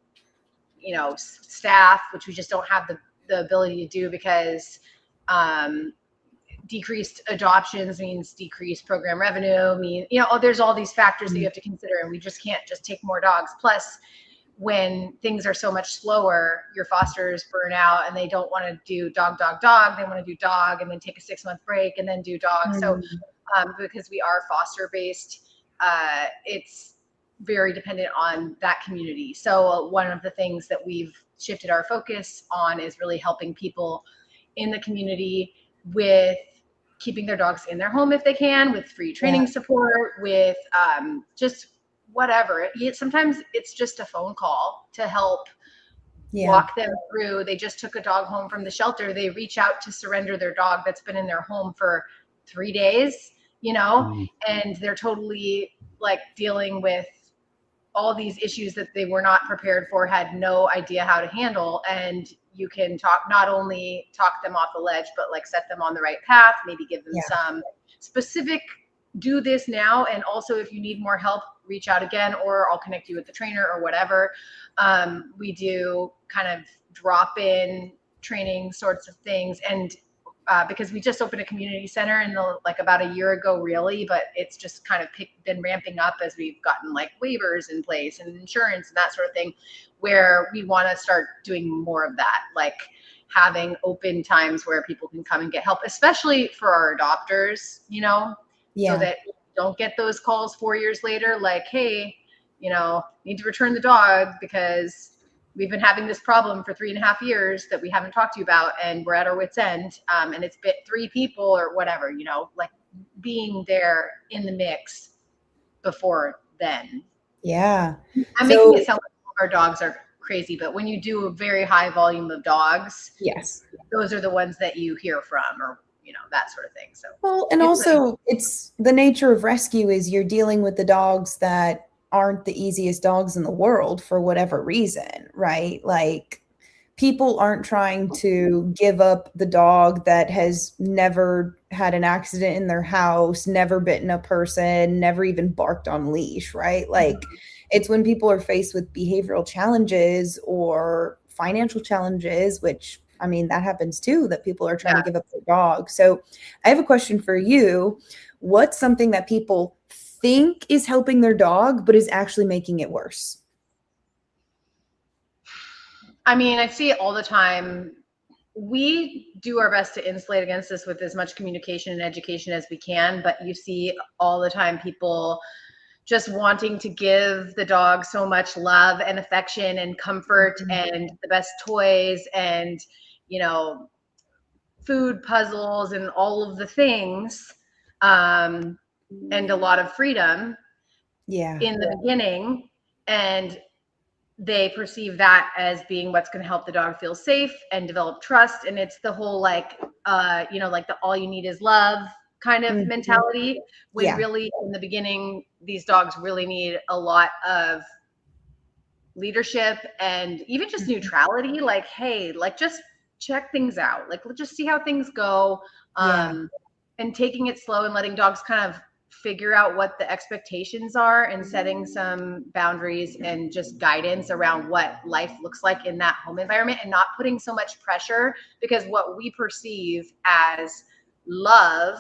you know, staff, which we just don't have the ability to do, because decreased adoptions means decreased program revenue, there's all these factors that you have to consider, and we just can't just take more dogs. Plus, when things are so much slower, your fosters burn out and they don't want to do dog. They want to do dog and then take a 6-month break and then do dog. So because we are foster based, it's very dependent on that community. So one of the things that we've shifted our focus on is really helping people in the community with keeping their dogs in their home if they can, with free training support, with just whatever. Sometimes it's just a phone call to help walk them through. They just took a dog home from the shelter. They reach out to surrender their dog that's been in their home for 3 days, and they're totally like dealing with all these issues that they were not prepared for, had no idea how to handle. And you can not only talk them off the ledge, but like set them on the right path, maybe give them some specific, do this now. And also, if you need more help, reach out again, or I'll connect you with the trainer or whatever. We do kind of drop in training sorts of things. And because we just opened a community center in like about a year ago, really, but it's just kind of been ramping up as we've gotten like waivers in place and insurance and that sort of thing, where we want to start doing more of that, like having open times where people can come and get help, especially for our adopters, you know, so that we don't get those calls 4 years later, like, hey, you know, need to return the dog because we've been having this problem for 3.5 years that we haven't talked to you about, and we're at our wit's end, and it's bit 3 people or whatever, you know, like being there in the mix before then. Yeah. I'm making it sound like our dogs are crazy, but when you do a very high volume of dogs, yes, those are the ones that you hear from, or, you know, that sort of thing. So, well, and also it's the nature of rescue is you're dealing with the dogs that aren't the easiest dogs in the world for whatever reason, right? Like people aren't trying to give up the dog that has never had an accident in their house, never bitten a person, never even barked on leash, right? Like it's when people are faced with behavioral challenges or financial challenges, which I mean, that happens too, that people are trying to give up their dog. So I have a question for you. What's something that people think is helping their dog, but is actually making it worse? I mean, I see it all the time. We do our best to insulate against this with as much communication and education as we can, but you see all the time people just wanting to give the dog so much love and affection and comfort and the best toys and, you know, food puzzles and all of the things, and a lot of freedom in the beginning, and they perceive that as being what's going to help the dog feel safe and develop trust. And it's the whole like you know, like the all you need is love kind of mentality, when really in the beginning these dogs really need a lot of leadership and even just neutrality, like, hey, like just check things out, like let's just see how things go, and taking it slow and letting dogs kind of figure out what the expectations are and setting some boundaries and just guidance around what life looks like in that home environment, and not putting so much pressure, because what we perceive as love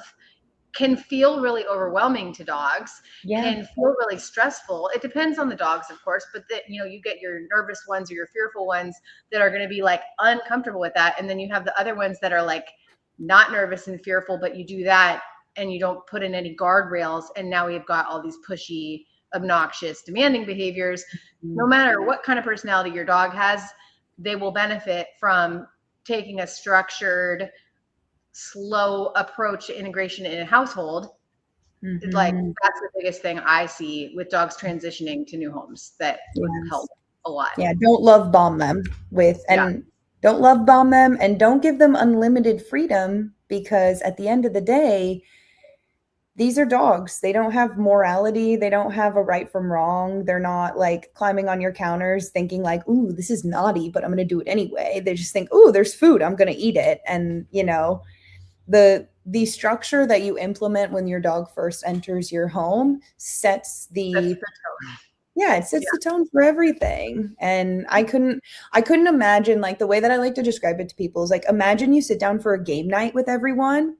can feel really overwhelming to dogs, can feel really stressful. It depends on the dogs, of course, but that, you know, you get your nervous ones or your fearful ones that are going to be like uncomfortable with that. And then you have the other ones that are like not nervous and fearful, but you do that and you don't put in any guardrails. And now we've got all these pushy, obnoxious, demanding behaviors. No matter what kind of personality your dog has, they will benefit from taking a structured, slow approach to integration in a household. Like that's the biggest thing I see with dogs transitioning to new homes that would help a lot. Don't love bomb them don't love bomb them, and don't give them unlimited freedom, because at the end of the day, these are dogs. They don't have morality. They don't have a right from wrong. They're not like climbing on your counters thinking like, ooh, this is naughty, but I'm going to do it anyway. They just think, ooh, there's food, I'm going to eat it. And, you know, the structure that you implement when your dog first enters your home sets the tone. It sets the tone for everything. And I couldn't imagine, like, the way that I like to describe it to people is like, imagine you sit down for a game night with everyone,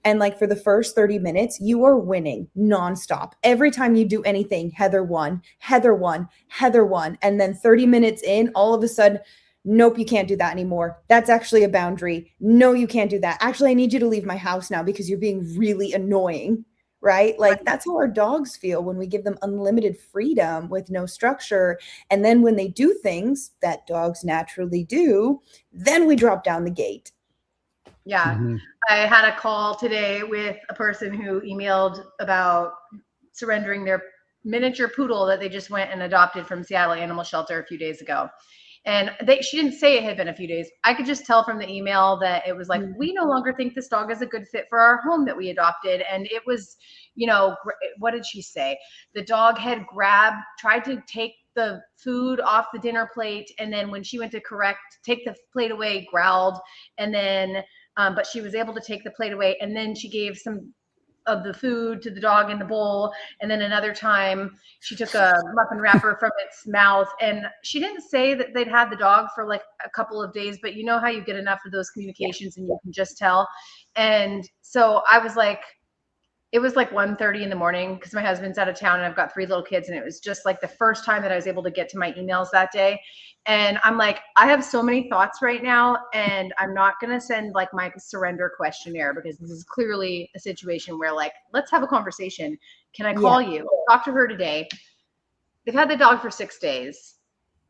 and like for the first 30 minutes, you are winning nonstop. Every time you do anything, Heather won, Heather won, Heather won. And then 30 minutes in, all of a sudden, nope, you can't do that anymore. That's actually a boundary. No, you can't do that. Actually, I need you to leave my house now because you're being really annoying, right? Like that's how our dogs feel when we give them unlimited freedom with no structure. And then when they do things that dogs naturally do, then we drop down the gate. I had a call today with a person who emailed about surrendering their miniature poodle that they just went and adopted from Seattle Animal Shelter a few days ago. And she didn't say it had been a few days. I could just tell from the email that it was like, we no longer think this dog is a good fit for our home that we adopted. And it was, you know, what did she say? The dog had tried to take the food off the dinner plate. And then when she went to take the plate away, growled. And then, but she was able to take the plate away. And then she gave some of the food to the dog in the bowl. And then another time she took a muffin wrapper from its mouth, and she didn't say that they'd had the dog for like a couple of days, but you know how you get enough of those communications and you can just tell. And so I was like, it was like 1:30 in the morning because my husband's out of town and I've got 3 little kids. And it was just like the first time that I was able to get to my emails that day. And I'm like, I have so many thoughts right now, and I'm not going to send like my surrender questionnaire because this is clearly a situation where like, let's have a conversation. Can I call you? Talk to her today. They've had the dog for 6 days.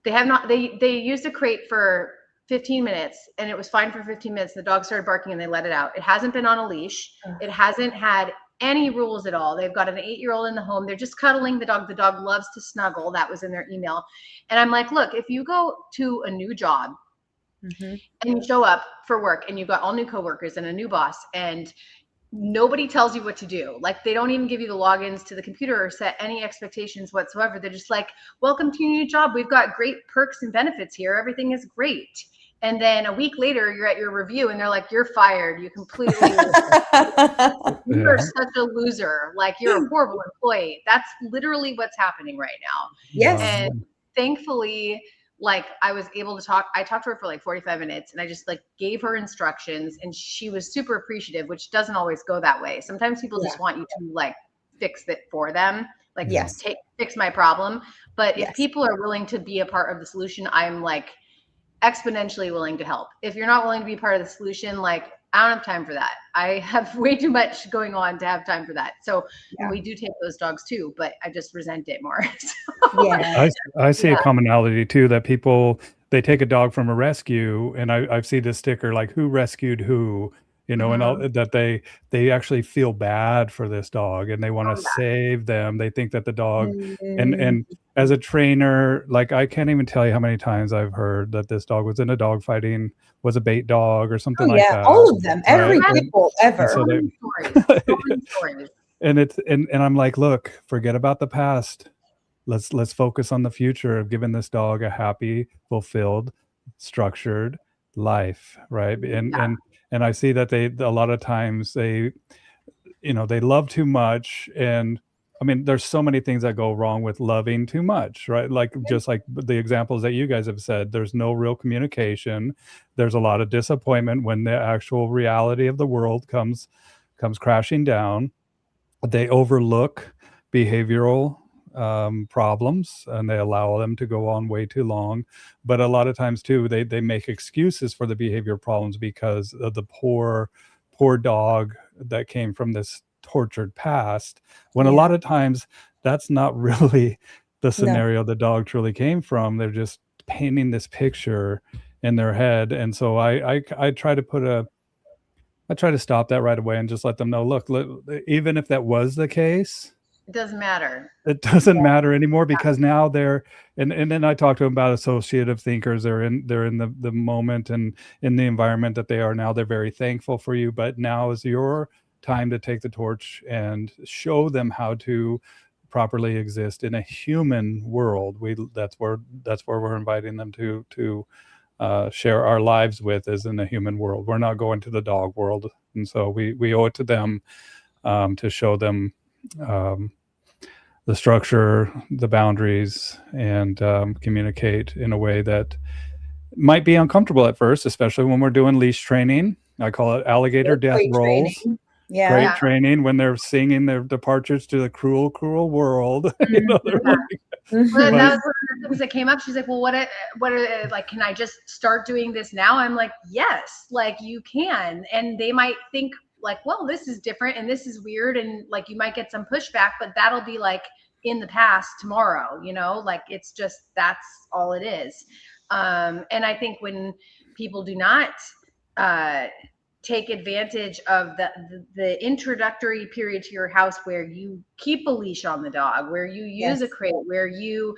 They have not, they used a crate for 15 minutes and it was fine for 15 minutes. The dog started barking and they let it out. It hasn't been on a leash. It hasn't had any rules at all. They've got an 8-year-old in the home. They're just cuddling the dog. The dog loves to snuggle. That was in their email. And I'm like, look, if you go to a new job and you show up for work and you've got all new coworkers and a new boss and nobody tells you what to do. Like they don't even give you the logins to the computer or set any expectations whatsoever. They're just like, welcome to your new job. We've got great perks and benefits here. Everything is great. And then a week later, you're at your review and they're like, you're fired. You completely, you're such a loser. Like you're a horrible employee. That's literally what's happening right now. Yes. And thankfully, like I was able to talk, I talked to her for like 45 minutes and I just like gave her instructions and she was super appreciative, which doesn't always go that way. Sometimes people just want you to like fix it for them. Like fix my problem. But if people are willing to be a part of the solution, I'm like exponentially willing to help. If you're not willing to be part of the solution, like I don't have time for that. I have way too much going on to have time for that. So we do take those dogs too, but I just resent it more. I see a commonality too, that people, they take a dog from a rescue and I've seen this sticker like who rescued who, you know, and all, that they actually feel bad for this dog and they want to save them. They think that the dog and as a trainer, like I can't even tell you how many times I've heard that this dog was in a dog fighting, was a bait dog or something like that. All of them, every people ever. So many stories. And it's and I'm like, look, forget about the past. Let's focus on the future of giving this dog a happy, fulfilled, structured life, right? And I see that a lot of times they, you know, they love too much. And I mean, there's so many things that go wrong with loving too much, right? Like just like the examples that you guys have said, there's no real communication. There's a lot of disappointment when the actual reality of the world comes crashing down. They overlook behavioral problems and they allow them to go on way too long. But a lot of times too, they make excuses for the behavior problems because of the poor dog that came from this tortured past, when a lot of times that's not really the scenario the dog truly came from. They're just painting this picture in their head. And so I try to stop that right away and just let them know, look, even if that was the case, it doesn't matter. It doesn't matter anymore because now they're, and then I talk to them about associative thinkers. They're in the moment and in the environment that they are now. They're very thankful for you, but now is your time to take the torch and show them how to properly exist in a human world. That's where we're inviting them to share our lives with, is in a human world. We're not going to the dog world, and so we owe it to them to show them the structure, the boundaries, and communicate in a way that might be uncomfortable at first, especially when we're doing leash training. I call it alligator death rolls. Great training when they're singing their departures to the cruel, cruel world. You know, well, that was one of the things that came up. She's like, well, what are like, can I just start doing this now? I'm like, yes, like you can. And they might think like, well, this is different and this is weird. And like, you might get some pushback, but that'll be like in the past tomorrow, you know, like it's just, that's all it is. And I think when people do not, take advantage of the introductory period to your house where you keep a leash on the dog, where you use a crate, where you,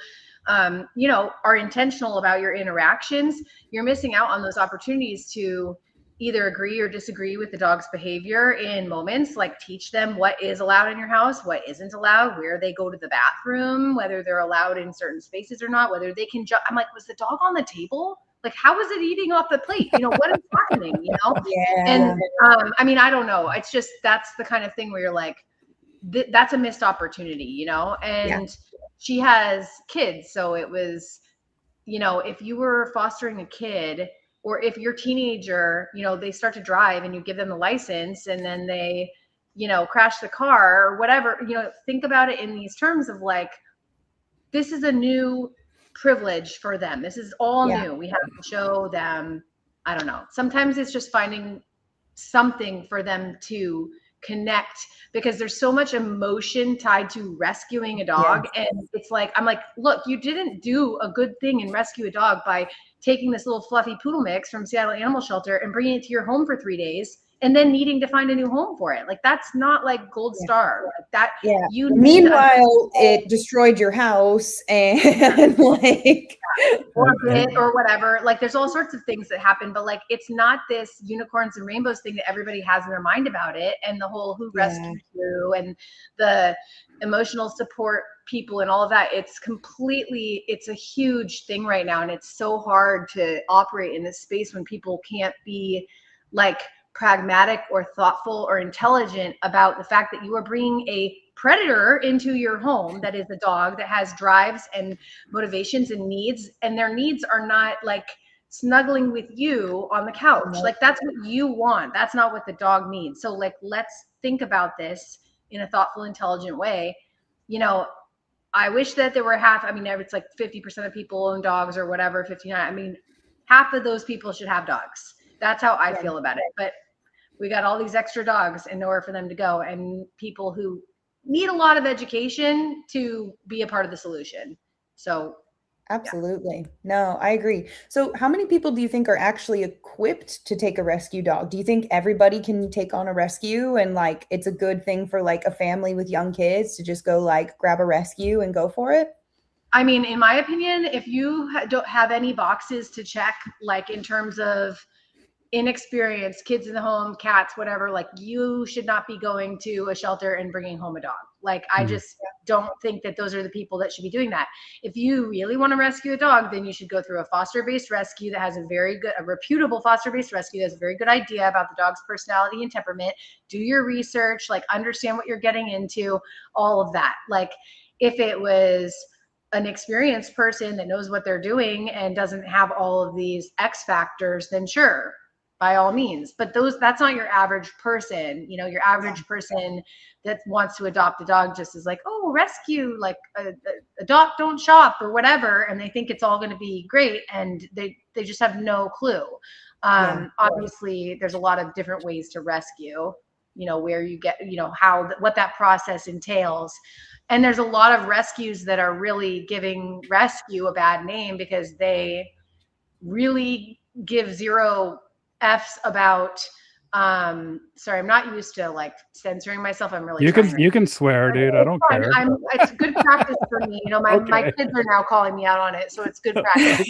you know, are intentional about your interactions, you're missing out on those opportunities to either agree or disagree with the dog's behavior in moments, like teach them what is allowed in your house, what isn't allowed, where they go to the bathroom, whether they're allowed in certain spaces or not, whether they can jump. I'm like, was the dog on the table? Like, how is it eating off the plate? You know, what is happening, you know? Yeah. And I mean, I don't know. It's just, that's the kind of thing where you're like, that's a missed opportunity, you know? And she has kids. So it was, you know, if you were fostering a kid, or if your teenager, you know, they start to drive and you give them the license and then they, you know, crash the car or whatever, you know, think about it in these terms of like, this is a new privilege for them. This is all new. We have to show them, I don't know. Sometimes it's just finding something for them to connect, because there's so much emotion tied to rescuing a dog. And it's like, I'm like, look, you didn't do a good thing and rescue a dog by taking this little fluffy poodle mix from Seattle Animal Shelter and bringing it to your home for 3 days and then needing to find a new home for it. Like, that's not like gold star. Like that. You meanwhile, it destroyed your house and like or whatever. Like, there's all sorts of things that happen, but like, it's not this unicorns and rainbows thing that everybody has in their mind about it. And the whole who rescued you and the emotional support people and all of that. It's completely, it's a huge thing right now. And it's so hard to operate in this space when people can't be like pragmatic or thoughtful or intelligent about the fact that you are bringing a predator into your home that is a dog that has drives and motivations and needs, and their needs are not like snuggling with you on the couch. Like, that's what you want. That's not what the dog needs. So like, let's think about this in a thoughtful, intelligent way. You know, I wish that there were half, I mean, it's like 50% of people own dogs or whatever, 59. I mean, half of those people should have dogs. That's how I feel about it. But we got all these extra dogs and nowhere for them to go, and people who need a lot of education to be a part of the solution. So absolutely. No, I agree. So how many people do you think are actually equipped to take a rescue dog? Do you think everybody can take on a rescue, and like it's a good thing for like a family with young kids to just go like grab a rescue and go for it? I mean, in my opinion, if you don't have any boxes to check, like in terms of inexperienced kids in the home, cats, whatever, like you should not be going to a shelter and bringing home a dog. Like, I just don't think that those are the people that should be doing that. If you really want to rescue a dog, then you should go through a foster-based rescue that has a reputable foster-based rescue that has a very good idea about the dog's personality and temperament. Do your research, like understand what you're getting into, all of that. Like, if it was an experienced person that knows what they're doing and doesn't have all of these X factors, then sure, by all means. But that's not your average person. You know, your average person that wants to adopt a dog just is like, oh, rescue, like adopt, don't shop or whatever. And they think it's all going to be great. And they just have no clue. Obviously, there's a lot of different ways to rescue, you know, where you get, you know, what that process entails. And there's a lot of rescues that are really giving rescue a bad name because they really give zero F's about sorry, I'm not used to like censoring myself. I'm really you can swear, dude. I don't care. It's good practice for me. You know, my kids are now calling me out on it, so it's good practice.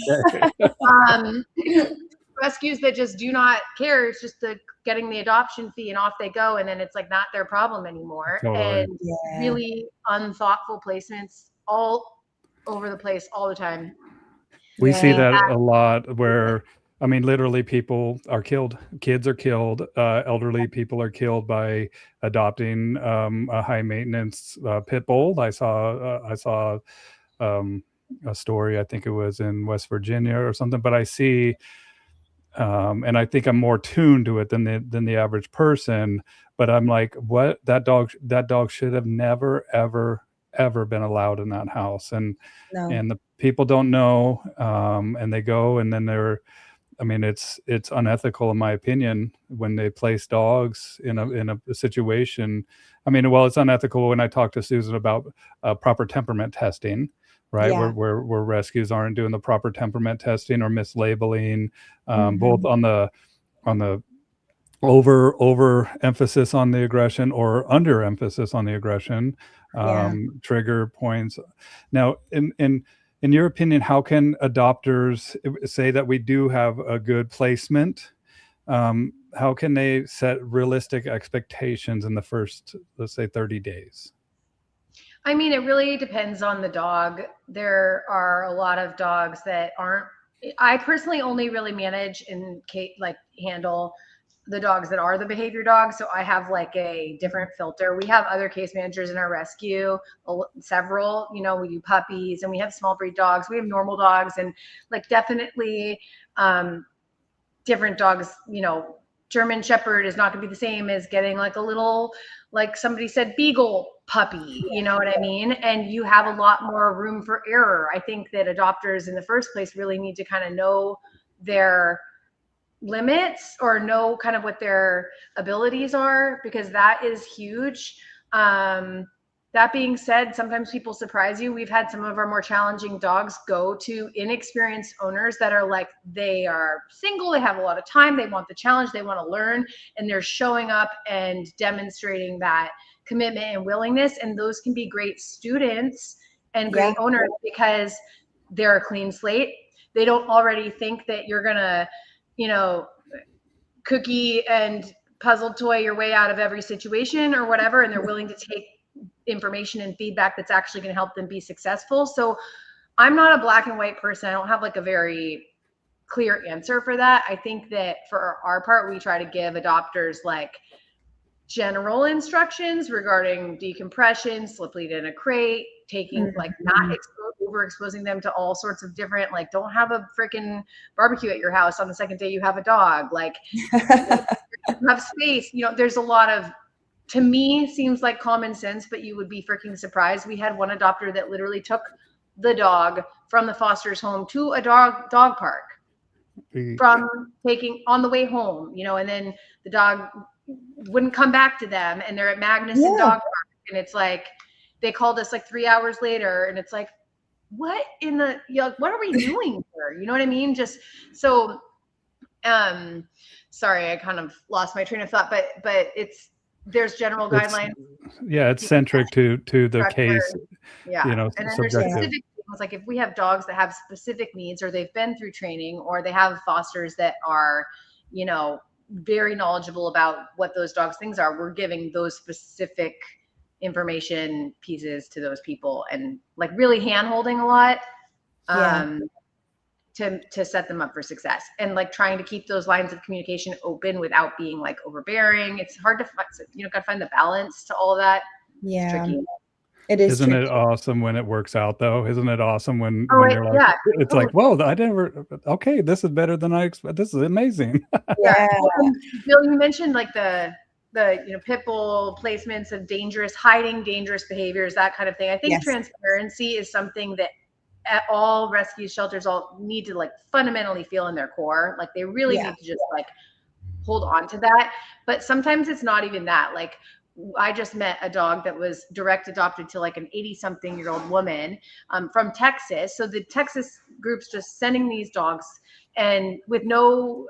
Rescues that just do not care. It's just getting the adoption fee and off they go, and then it's like not their problem anymore. Totally. And really unthoughtful placements all over the place all the time. We see that a lot where, I mean, literally people are killed, kids are killed, elderly people are killed by adopting a high maintenance pit bull. I saw a story, I think it was in West Virginia or something, but I see, and I think I'm more tuned to it than the average person, but I'm like, what? That dog should have never, ever been allowed in that house. And the people don't know, and they go, and then it's unethical in my opinion when they place dogs in a situation. I mean, well, it's unethical when I talk to Susan about proper temperament testing, right? Where rescues aren't doing the proper temperament testing or mislabeling, both on the over emphasis on the aggression or under emphasis on the aggression, trigger points. Now, in your opinion, how can adopters say that we do have a good placement? How can they set realistic expectations in the first, let's say, 30 days? I mean, it really depends on the dog. There are a lot of dogs that aren't I personally only really manage and like handle the dogs that are the behavior dogs. So I have like a different filter. We have other case managers in our rescue, several, you know, we do puppies and we have small breed dogs. We have normal dogs and like definitely different dogs, you know, German Shepherd is not going to be the same as getting like a little, like somebody said, beagle puppy, you know what I mean? And you have a lot more room for error. I think that adopters in the first place really need to kind of know their limits or know kind of what their abilities are, because that is huge. That being said, sometimes people surprise you. We've had some of our more challenging dogs go to inexperienced owners that are like, they are single, they have a lot of time, they want the challenge, they want to learn, and they're showing up and demonstrating that commitment and willingness. And those can be great students and great owners because they're a clean slate. They don't already think that you're gonna, you know, cookie and puzzle toy your way out of every situation or whatever, and they're willing to take information and feedback that's actually going to help them be successful. So I'm not a black and white person. I don't have like a very clear answer for that. I think that for our part, we try to give adopters like general instructions regarding decompression, slip lead in a crate, taking like not overexposing them to all sorts of different, like don't have a freaking barbecue at your house on the second day you have a dog, like have space. You know, there's a lot of, to me, seems like common sense, but you would be freaking surprised. We had one adopter that literally took the dog from the foster's home to a dog park from taking on the way home, you know, and then the dog wouldn't come back to them, and they're at Magnuson Dog Park, and it's like they called us like 3 hours later, and it's like, what in the, you know, what are we doing here? You know what I mean? Just so sorry, I kind of lost my train of thought, but there's general guidelines. It's centric to the case. Yeah. You know, and then there's specific things, like if we have dogs that have specific needs, or they've been through training, or they have fosters that are, you know, very knowledgeable about what those dogs' things are, we're giving those specific information pieces to those people, and like really hand holding a lot to set them up for success, and like trying to keep those lines of communication open without being like overbearing. It's hard to find, you know, got to find the balance to all of that. Yeah. It's tricky. It is. Isn't tricky. it awesome when it works out though? Isn't it awesome when you're like, it's like, whoa, I never, okay, this is better than I expected. This is amazing. Yeah. Bill, you mentioned like the you know, pit bull placements of hiding dangerous behaviors, that kind of thing. I think transparency is something that at all rescue shelters all need to like fundamentally feel in their core. Like they really need to just like hold on to that. But sometimes it's not even that. Like I just met a dog that was direct adopted to like an 80-something-year-old woman from Texas. So the Texas group's just sending these dogs, and with no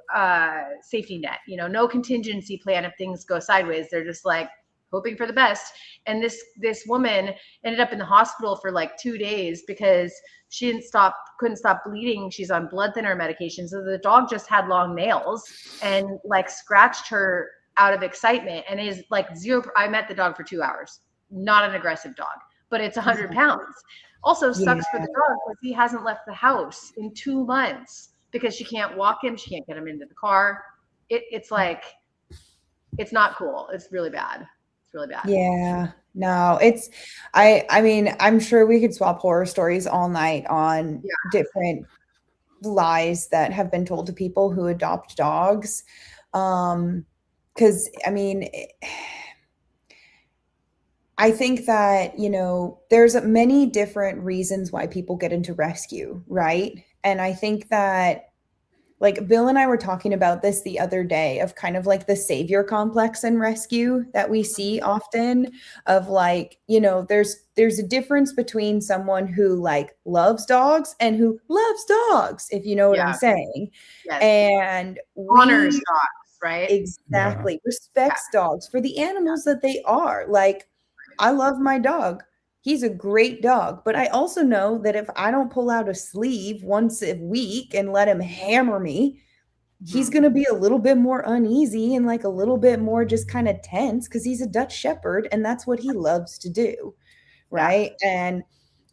safety net, you know, no contingency plan if things go sideways. They're just like hoping for the best. And this woman ended up in the hospital for like 2 days because she couldn't stop bleeding. She's on blood thinner medication. So the dog just had long nails and like scratched her out of excitement, and is like zero. I met the dog for 2 hours, not an aggressive dog, but it's 100 pounds. Also sucks for the dog because he hasn't left the house in 2 months because she can't walk him. She can't get him into the car. It's like, it's not cool. It's really bad. It's really bad. Yeah, no, it's, I mean, I'm sure we could swap horror stories all night on different lies that have been told to people who adopt dogs. Because I mean, I think that, you know, there's many different reasons why people get into rescue, right? And I think that, like, Bill and I were talking about this the other day, of kind of like the savior complex in rescue that we see often, of like, you know, there's a difference between someone who like loves dogs and who loves dogs, if you know what I'm saying. Yes. And honors dogs, right? Exactly. Respects dogs for the animals that they are. Like, I love my dog. He's a great dog. But I also know that if I don't pull out a sleeve once a week and let him hammer me, he's going to be a little bit more uneasy and like a little bit more just kind of tense, because he's a Dutch Shepherd and that's what he loves to do. Right. And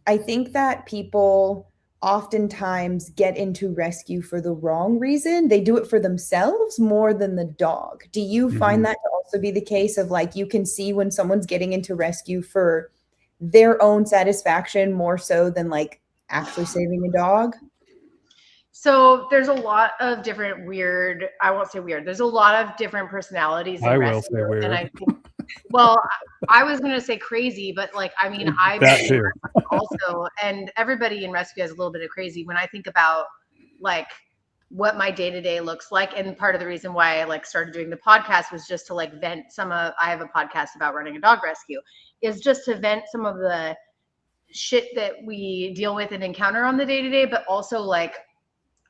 I think that people oftentimes get into rescue for the wrong reason. They do it for themselves more than the dog. Do you find that to also be the case of like, you can see when someone's getting into rescue for their own satisfaction more so than like actually saving a dog? So there's a lot of different weird, I won't say weird, there's a lot of different personalities in I will rescue. say weird. And I think, well, I was going to say crazy, but like, I mean, I've That been too. also, and everybody in rescue has a little bit of crazy. When I think about like what my day-to-day looks like, and part of the reason why I like started doing the podcast was just to like vent I have a podcast about running a dog rescue, is just to vent some of the shit that we deal with and encounter on the day-to-day, but also like,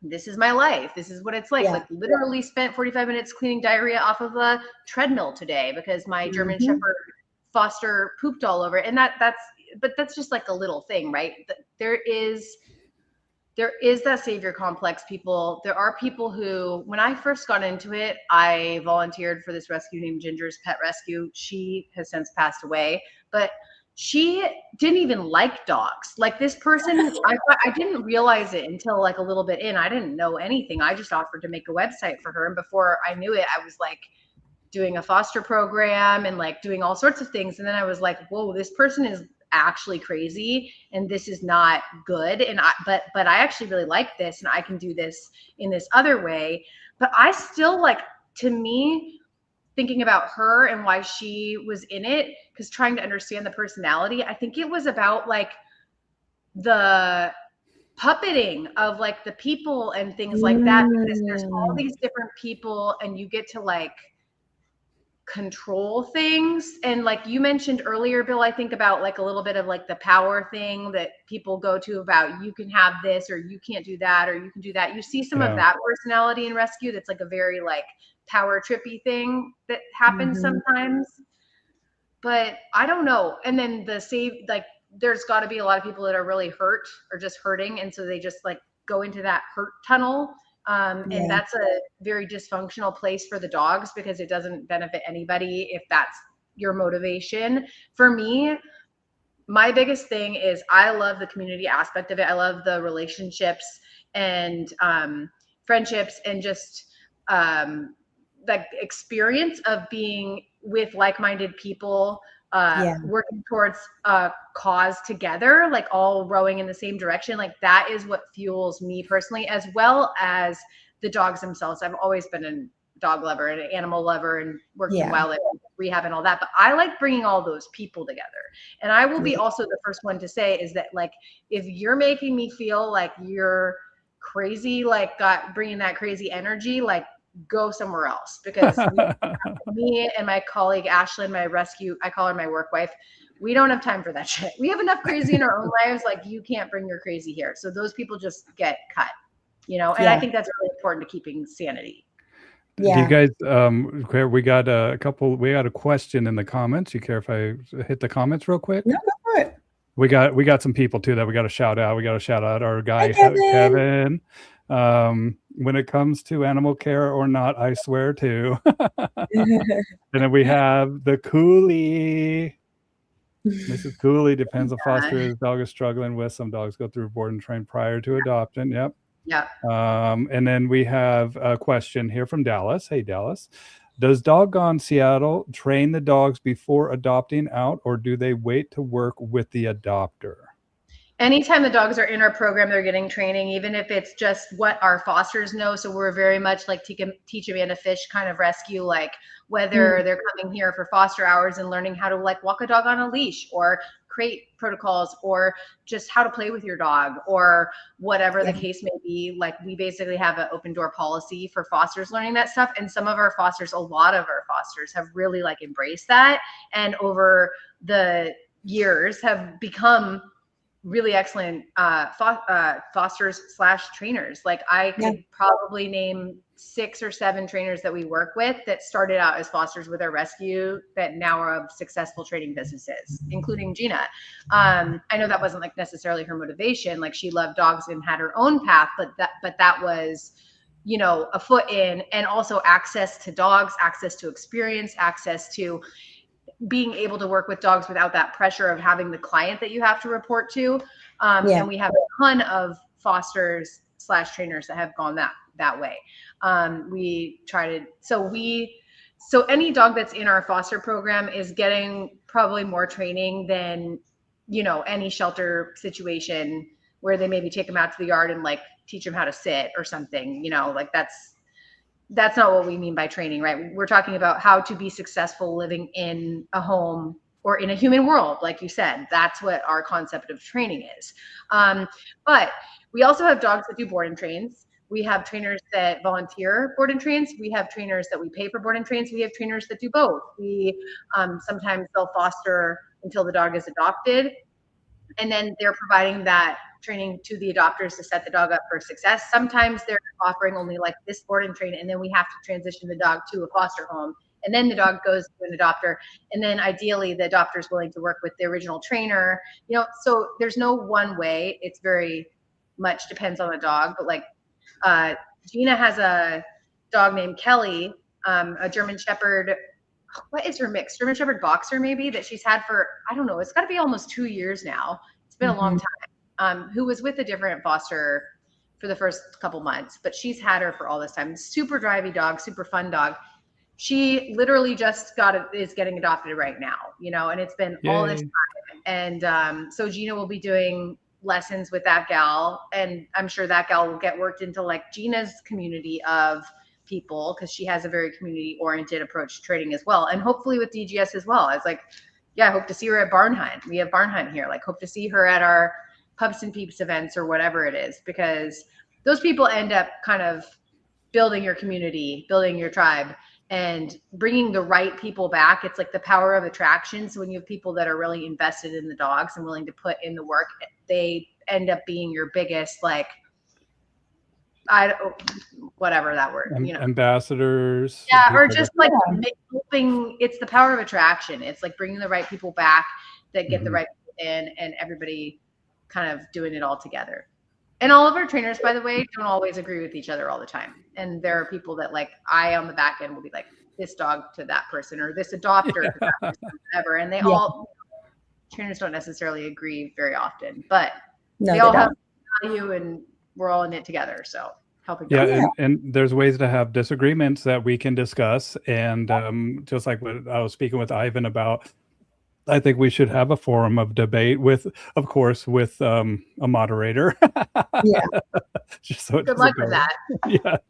this is my life. This is what it's like. Yeah. Like literally spent 45 minutes cleaning diarrhea off of a treadmill today because my German Shepherd Foster pooped all over it. And that's just like a little thing, right? There is that savior complex. There are people who, when I first got into it, I volunteered for this rescue named Ginger's Pet Rescue. She has since passed away, but she didn't even like dogs. Like this person, I didn't realize it until like a little bit in. I didn't know anything. I just offered to make a website for her. And before I knew it, I was like doing a foster program and like doing all sorts of things. And then I was like, whoa, this person is actually crazy and this is not good. And but I actually really like this and I can do this in this other way. But I still like, to me, thinking about her and why she was in it, because trying to understand the personality, I think it was about like the puppeting of like the people and things like that, because there's all these different people and you get to like control things. And like you mentioned earlier, Bill, I think about like a little bit of like the power thing that people go to about you can have this or you can't do that or you can do that. You see some of that personality in rescue that's like a very like power trippy thing that happens sometimes. But I don't know. And then like there's got to be a lot of people that are really hurt or just hurting, and so they just like go into that hurt tunnel. And that's a very dysfunctional place for the dogs because it doesn't benefit anybody if that's your motivation. For me, my biggest thing is I love the community aspect of it. I love the relationships and friendships and just the experience of being with like-minded people, working towards a cause together, like all rowing in the same direction. Like that is what fuels me personally, as well as the dogs themselves. I've always been a dog lover and an animal lover and worked in wildlife rehab and all that, but I like bringing all those people together. And I will be also the first one to say is that like, if you're making me feel like you're crazy, like bringing that crazy energy, like go somewhere else, because me and my colleague Ashlyn, my rescue, I call her my work wife, we don't have time for that shit. We have enough crazy in our own lives. Like you can't bring your crazy here. So those people just get cut, and I think that's really important to keeping sanity. Do you guys we got a question in the comments. You care if I hit the comments real quick? No, go for it. We got some people too that we got to shout out. We got to shout out our guy Kevin. When it comes to animal care or not, I swear to. And then we have the Cooley. Mrs. Cooley depends on foster. His dog is struggling with. Some dogs go through board and train prior to adoption. Yep. Yeah. And then we have a question here from Dallas. Hey, Dallas. Does Doggone Seattle train the dogs before adopting out, or do they wait to work with the adopter? Anytime the dogs are in our program, they're getting training, even if it's just what our fosters know. So we're very much like teach a man to fish kind of rescue, like whether they're coming here for foster hours and learning how to like walk a dog on a leash or crate protocols or just how to play with your dog or whatever the case may be. Like we basically have an open door policy for fosters learning that stuff. And some of our fosters, a lot of our fosters have really like embraced that. And over the years have become really excellent fosters / trainers. Like I could probably name 6 or 7 trainers that we work with that started out as fosters with our rescue that now are successful training businesses, including Gina. I know that wasn't like necessarily her motivation. Like she loved dogs and had her own path, but that was, a foot in, and also access to dogs, access to experience, access to being able to work with dogs without that pressure of having the client that you have to report to. And we have a ton of fosters / trainers that have gone that way. We try to, so any dog that's in our foster program is getting probably more training than, you know, any shelter situation where they maybe take them out to the yard and like teach them how to sit or something, you know, like that's not what we mean by training, right? We're talking about how to be successful living in a home or in a human world, like you said. That's what our concept of training is. But we also have dogs that do board and trains. We have trainers that volunteer board and trains. We have trainers that we pay for board and trains. We have trainers that do both. We sometimes they'll foster until the dog is adopted, and then they're providing that training to the adopters to set the dog up for success. Sometimes they're offering only like this board and train, and then we have to transition the dog to a foster home, and then the dog goes to an adopter, and then ideally the adopter is willing to work with the original trainer, you know. So there's no one way. It's very much depends on the dog. But like Gina has a dog named Kelly, a German Shepherd. What is her mix? German Shepherd boxer, maybe, that she's had for, I don't know, it's got to be almost 2 years now. It's been a long time. Who was with a different foster for the first couple months, but she's had her for all this time. Super drivey dog, super fun dog. She literally just is getting adopted right now, you know, and it's been all this time. And so Gina will be doing lessons with that gal, and I'm sure that gal will get worked into like Gina's community of people, because she has a very community oriented approach to training as well, and hopefully with DGS as well. I was like, yeah, I hope to see her at Barn Hunt. We have Barn Hunt here. Like, hope to see her at our Pups and Peeps events or whatever it is, because those people end up kind of building your community, building your tribe, and bringing the right people back. It's like the power of attraction. So when you have people that are really invested in the dogs and willing to put in the work, they end up being your biggest, like, whatever that word, you know, ambassadors. Yeah, or just like helping. It's the power of attraction. It's like bringing the right people back that get the right people in, and everybody kind of doing it all together. And all of our trainers, by the way, don't always agree with each other all the time. And there are people that, like, I on the back end will be like, this dog to that person, or this adopter to that person, whatever. And they all, trainers don't necessarily agree very often, but they all have value, and we're all in it together. So helping. And there's ways to have disagreements that we can discuss. And just like what I was speaking with Ivan about, I think we should have a forum of debate with, of course, with a moderator. Just so good luck with that.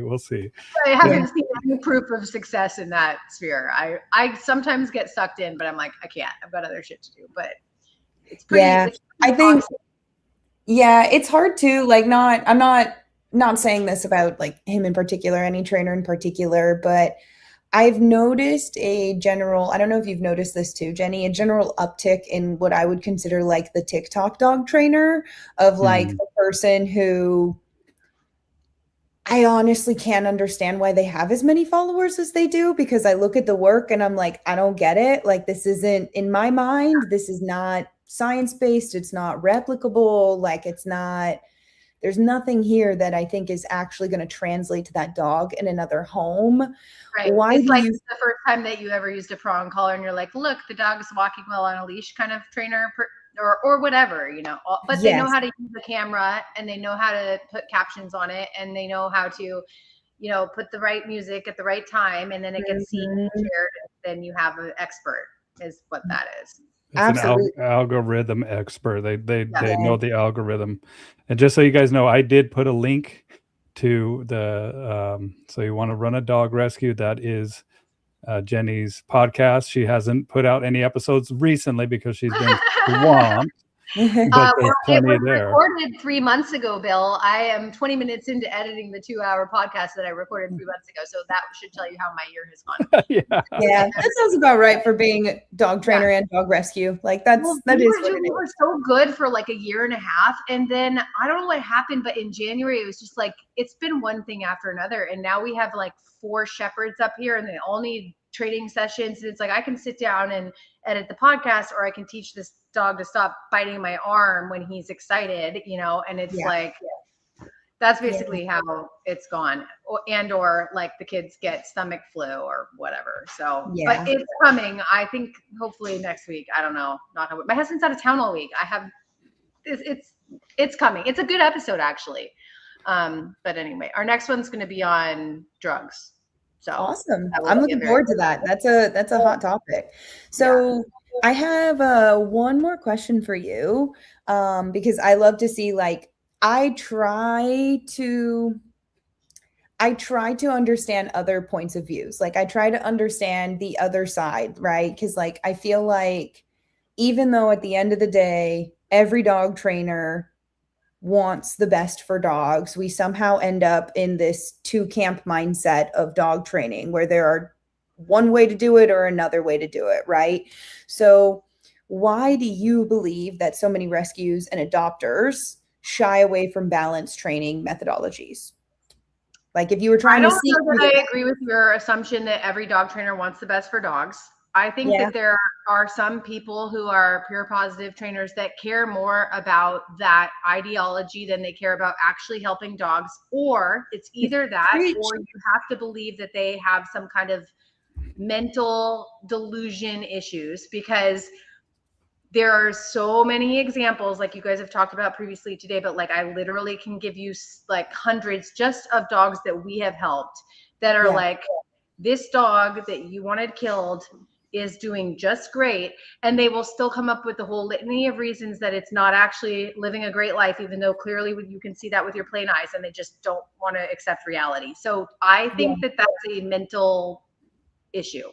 We'll see. I haven't seen any proof of success in that sphere. I sometimes get sucked in, but I'm like, I can't. I've got other shit to do. But it's pretty. Yeah, I think. Yeah, it's hard to, like, I'm not saying this about like him in particular, any trainer in particular, but I've noticed a general, I don't know if you've noticed this too, Jenny, a general uptick in what I would consider like the TikTok dog trainer, of like the person who I honestly can't understand why they have as many followers as they do, because I look at the work and I'm like, I don't get it. Like, this isn't, in my mind, this is not science-based. It's not replicable. Like, it's not, there's nothing here that I think is actually going to translate to that dog in another home. Right. Why it's do like you, the first time that you ever used a prong collar and you're like, look, the dog's walking well on a leash kind of trainer, or whatever, you know, but they know how to use the camera, and they know how to put captions on it, and they know how to, you know, put the right music at the right time, and then it gets seen and shared, and then you have an expert, is what that is. It's an algorithm expert. They know the algorithm. And just so you guys know, I did put a link to the so you want to run a dog rescue, that is Jenny's podcast. She hasn't put out any episodes recently because she's been swamped. But there's plenty there. Recorded 3 months ago, Bill. I am 20 minutes into editing the 2-hour podcast that I recorded 3 months ago. So that should tell you how my year has gone. Yeah, that sounds about right for being a dog trainer and dog rescue. Like, that is what it we were so good for like a year and a half. And then I don't know what happened, but in January, it was just like, it's been one thing after another. And now we have like 4 shepherds up here, and they all need training sessions. And it's like, I can sit down and edit the podcast, or I can teach this dog to stop biting my arm when he's excited, you know, and it's like, that's basically how it's gone. Or like the kids get stomach flu or whatever. So, but it's coming. I think hopefully next week. I don't know. My husband's out of town all week. It's It's coming. It's a good episode, actually. But anyway, our next one's going to be on drugs. So awesome. I'm looking forward to that. That's a hot topic. So I have one more question for you, because I love to see, like, I try to understand other points of views. Like, I try to understand the other side, right? Because, like, I feel like even though at the end of the day, every dog trainer wants the best for dogs, we somehow end up in this two camp mindset of dog training where there are one way to do it or another way to do it, right? So why do you believe that so many rescues and adopters shy away from balanced training methodologies? Like, if you were trying I to don't see, know that I agree with your assumption that every dog trainer wants the best for dogs. I think that there are some people who are pure positive trainers that care more about that ideology than they care about actually helping dogs, or it's either that or you have to believe that they have some kind of mental delusion issues, because there are so many examples, like you guys have talked about previously today, but like I literally can give you like hundreds just of dogs that we have helped that are like, this dog that you wanted killed is doing just great, and they will still come up with the whole litany of reasons that it's not actually living a great life, even though clearly you can see that with your plain eyes, and they just don't want to accept reality. So I think that that's a mental issue.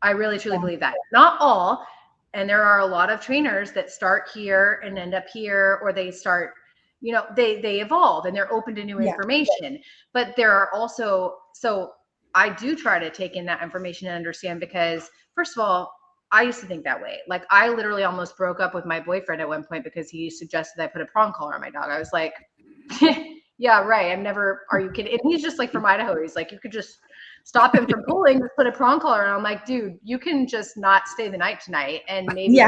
I really truly believe that. Not all, and there are a lot of trainers that start here and end up here, or they start, you know, they evolve and they're open to new information. But there are also, so I do try to take in that information and understand, because first of all, I used to think that way. Like, I literally almost broke up with my boyfriend at one point because he suggested I put a prong collar on my dog. I was like, yeah, right. I'm never, are you kidding? And he's just like from Idaho. He's like, you could just stop him from pulling, just put a prong collar. And I'm like, dude, you can just not stay the night tonight. And maybe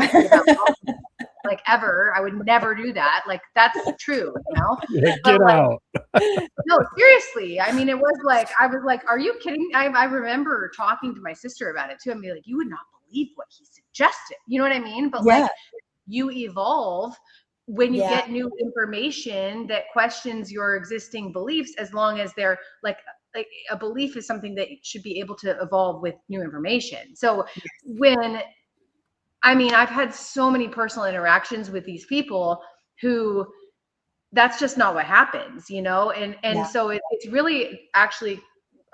like ever, I would never do that. Like, that's true, you know? Get out. No, seriously. I mean, it was like, I was like, are you kidding? I remember talking to my sister about it too, and be like, you would not believe what he suggested. You know what I mean? But like, you evolve when you get new information that questions your existing beliefs, as long as they're like a belief is something that should be able to evolve with new information. So I've had so many personal interactions with these people who that's just not what happens, you know? And so it's really actually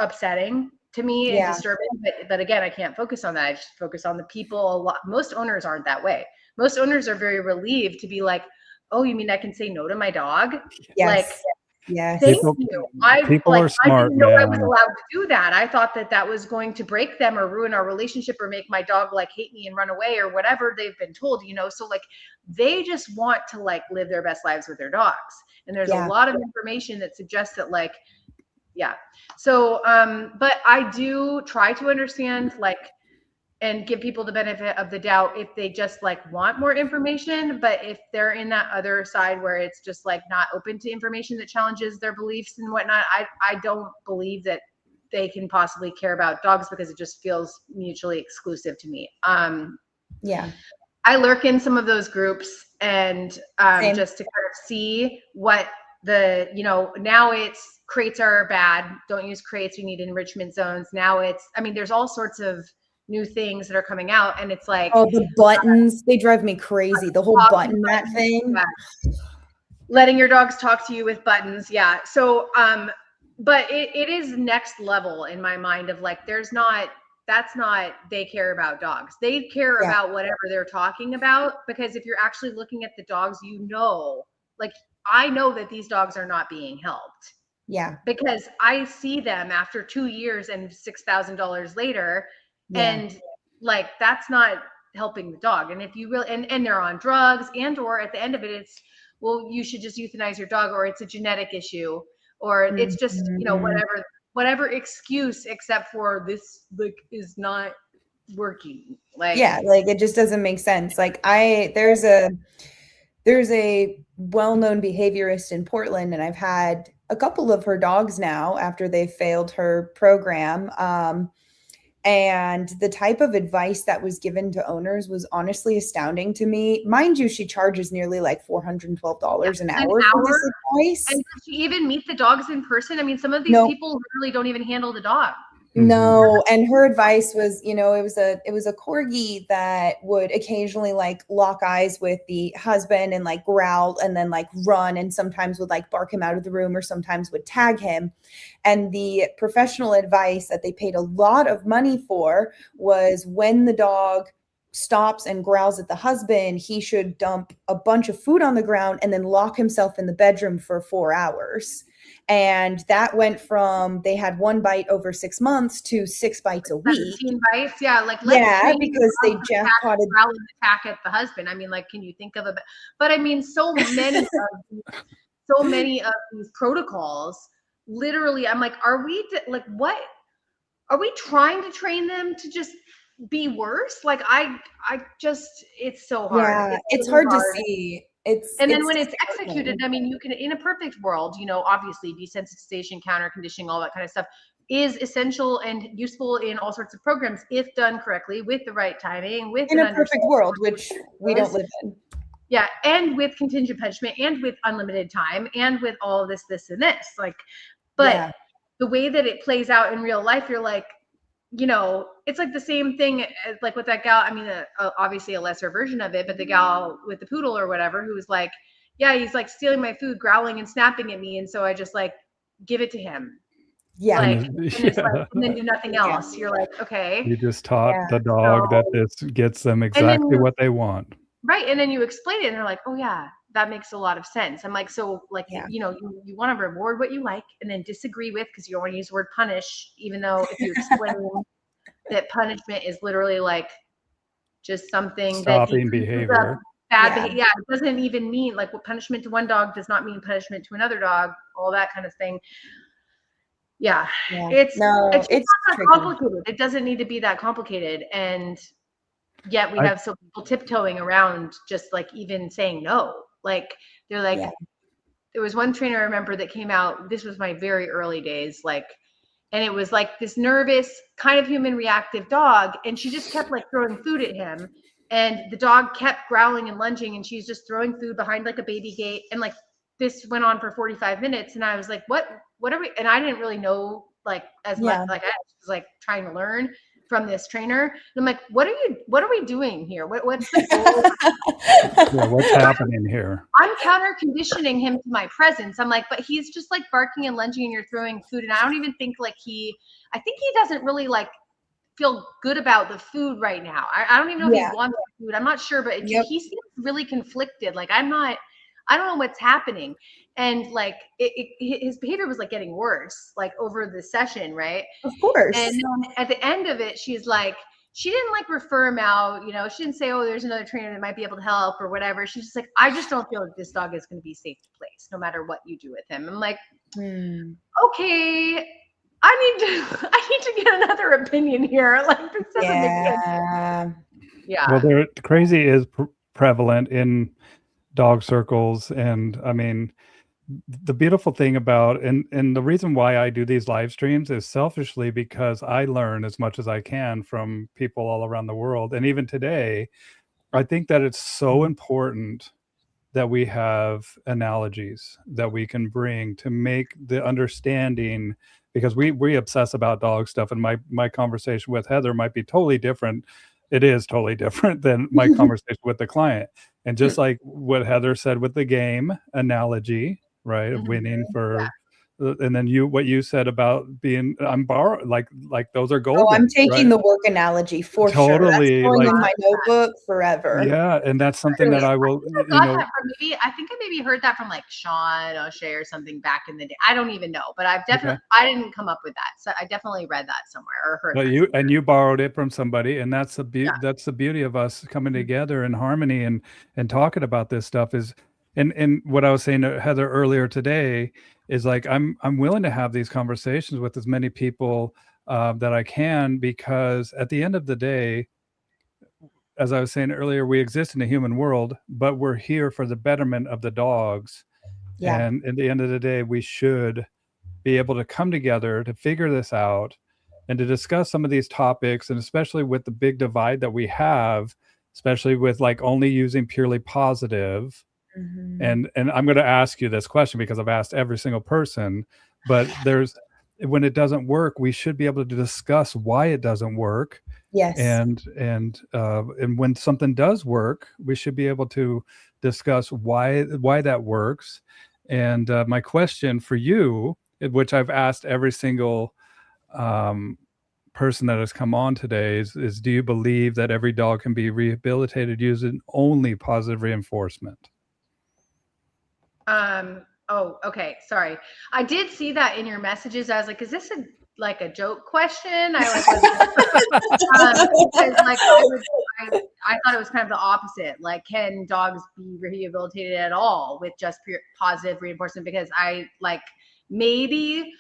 upsetting to me and disturbing, but again, I can't focus on that. I just focus on the people. A lot. Most owners aren't that way. Most owners are very relieved to be like, oh, you mean I can say no to my dog? Like, thank you. People are smart, I didn't know I was allowed to do that. I thought that was going to break them or ruin our relationship or make my dog like hate me and run away or whatever they've been told, you know? So like, they just want to like live their best lives with their dogs. And there's a lot of information that suggests that like, so, but I do try to understand, like, and give people the benefit of the doubt if they just like want more information. But if they're in that other side where it's just like not open to information that challenges their beliefs and whatnot, I don't believe that they can possibly care about dogs, because it just feels mutually exclusive to me. I lurk in some of those groups and just to kind of see what the, you know, now it's crates are bad. Don't use crates. You need enrichment zones. Now it's, I mean, there's all sorts of new things that are coming out, and it's like, oh, the buttons, they drive me crazy. The whole button mat thing. Letting your dogs talk to you with buttons. Yeah. So, but it is next level in my mind of like, that's not, they care about dogs. They care about whatever they're talking about, because if you're actually looking at the dogs, you know, like, I know that these dogs are not being helped. Yeah. Because I see them after 2 years and $6,000 later. And like, that's not helping the dog. And if you really, and they're on drugs, and, or at the end of it, it's, well, you should just euthanize your dog, or it's a genetic issue, or it's just, you know, whatever excuse, except for this like is not working. Like, like, it just doesn't make sense. Like, there's a well-known behaviorist in Portland, and I've had a couple of her dogs now after they failed her program. And the type of advice that was given to owners was honestly astounding to me. Mind you, she charges nearly like $412 an hour for this advice. And does she even meet the dogs in person? I mean, some of these people literally don't even handle the dog. No, and her advice was, you know, it was a corgi that would occasionally like lock eyes with the husband and like growl and then like run, and sometimes would like bark him out of the room or sometimes would tag him. And the professional advice that they paid a lot of money for was when the dog stops and growls at the husband, he should dump a bunch of food on the ground and then lock himself in the bedroom for 4 hours. And that went from they had 1 bite over 6 months to 6 bites a week. 17 bites, yeah, like because they jackpotted attack at the husband. I mean, like, can you think of but I mean, so many of these protocols. Literally, I'm like, what? Are we trying to train them to just be worse? Like, I just, it's so hard. Yeah, it's hard to see. Then when it's executed, I mean, you can, in a perfect world, you know, obviously desensitization, counter conditioning, all that kind of stuff is essential and useful in all sorts of programs if done correctly with the right timing, with in a perfect world, which we don't live in. Yeah, and with contingent punishment and with unlimited time and with all of this, and this. Like, but the way that it plays out in real life, you're like, you know, it's like the same thing as like with that gal. I mean, obviously a lesser version of it, but the gal with the poodle or whatever, who was like, yeah, he's like stealing my food, growling and snapping at me. And so I just like give it to him. Yeah. Like, and then do nothing else. You're like, okay. You just taught the dog that this gets them exactly what they want. Right. And then you explain it and they're like, oh yeah, that makes a lot of sense. I'm like, so like, you know, you want to reward what you like and then disagree with, because you don't want to use the word punish, even though if you explain that punishment is literally like just something stopping behavior. Bad behavior. Yeah, it doesn't even mean like what punishment to one dog does not mean punishment to another dog, all that kind of thing. Yeah. It's not that complicated. It doesn't need to be that complicated. And yet we have so people tiptoeing around just like even saying no. Like they're like, there was one trainer I remember that came out, this was my very early days, like, and it was like this nervous kind of human reactive dog. And she just kept like throwing food at him. And the dog kept growling and lunging, and she's just throwing food behind like a baby gate. And like this went on for 45 minutes. And I was like, what are we? And I didn't really know like as much, like I was like trying to learn from this trainer. And I'm like, what are we doing here? What's the goal? What's happening here? I'm counter conditioning him to my presence. I'm like, but he's just like barking and lunging and you're throwing food. And I don't even think like I think he doesn't really like feel good about the food right now. I don't even know if he wants the food. I'm not sure, but he seems really conflicted. Like I don't know what's happening. And like his behavior was like getting worse, like over the session, right? Of course. And then at the end of it, she's like, she didn't like refer him out, you know, she didn't say, oh, there's another trainer that might be able to help or whatever. She's just like, I just don't feel like this dog is going to be safe to place no matter what you do with him. I'm like, okay, I need to get another opinion here. Like this doesn't make sense. Yeah. Well, crazy is prevalent in dog circles. And I mean, the beautiful thing about, and the reason why I do these live streams is selfishly because I learn as much as I can from people all around the world. And even today, I think that it's so important that we have analogies that we can bring to make the understanding, because we obsess about dog stuff. And my conversation with Heather might be totally different. It is totally different than my conversation with the client. And just like what Heather said with the game analogy, right, of winning for, and then what you said about being, I'm borrowing, like those are golden. Oh, I'm taking the work analogy for sure. That's going in my notebook forever. Yeah, and that's something that I will, I think I maybe heard that from like Sean O'Shea or something back in the day. I don't even know, but I've definitely, I didn't come up with that. So I definitely read that somewhere or heard that. And you borrowed it from somebody, and that's the beauty of us coming together in harmony and talking about this stuff is, and what I was saying to Heather earlier today is like, I'm willing to have these conversations with as many people that I can, because at the end of the day, as I was saying earlier, we exist in a human world, but we're here for the betterment of the dogs. Yeah. And at the end of the day, we should be able to come together to figure this out and to discuss some of these topics, and especially with the big divide that we have, especially with like only using purely positive. Mhm. And I'm going to ask you this question because I've asked every single person, but when it doesn't work, we should be able to discuss why it doesn't work. Yes. And when something does work, we should be able to discuss why that works. And my question for you, which I've asked every single person that has come on today, is do you believe that every dog can be rehabilitated using only positive reinforcement? Oh, okay. Sorry. I did see that in your messages. I was like, is this a joke question? I like was because like I thought it was kind of the opposite. Like, can dogs be rehabilitated at all with just pure positive reinforcement? Because I like maybe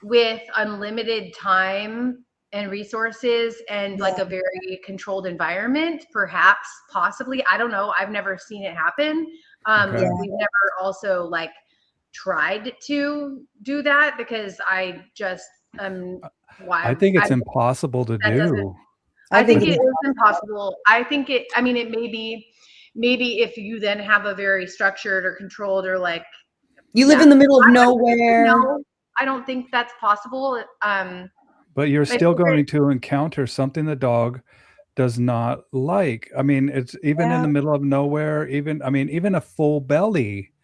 with unlimited time and resources and like a very controlled environment, perhaps, possibly. I don't know. I've never seen it happen. Okay. We've never also like tried to do that because I just I think it's impossible to do. I think it is impossible. I mean, it may be, maybe if you then have a very structured or controlled or like. You live in the middle of nowhere. No, I don't think that's possible. But you're still going to encounter something the dog does not like. I mean, it's even in the middle of nowhere, even a full belly,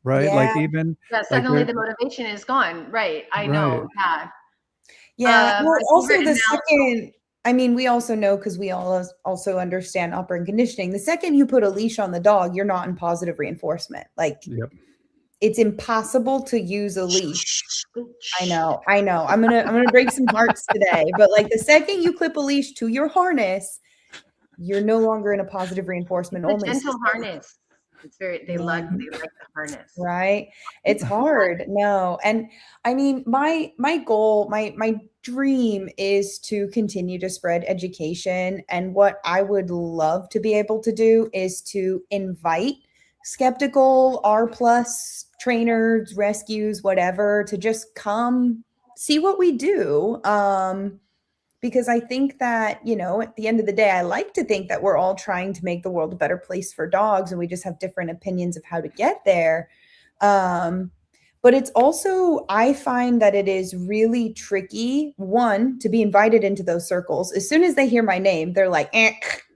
right? Yeah. Like even suddenly the motivation is gone. Right. I know. Yeah. Yeah. Well, also the second, I mean, we also know, because we all also understand operant conditioning. The second you put a leash on the dog, you're not in positive reinforcement. Like, it's impossible to use a leash. I know. I'm gonna break some hearts today. But like the second you clip a leash to your harness, you're no longer in a positive reinforcement only. Gentle harness. It's very, they like the harness. Right. It's hard. No. And I mean, my goal, my dream is to continue to spread education. And what I would love to be able to do is to invite skeptical R+ trainers, rescues, whatever, to just come see what we do. Because I think that, at the end of the day, I like to think that we're all trying to make the world a better place for dogs, and we just have different opinions of how to get there. But it's also, I find that it is really tricky, one, to be invited into those circles. As soon as they hear my name, they're like,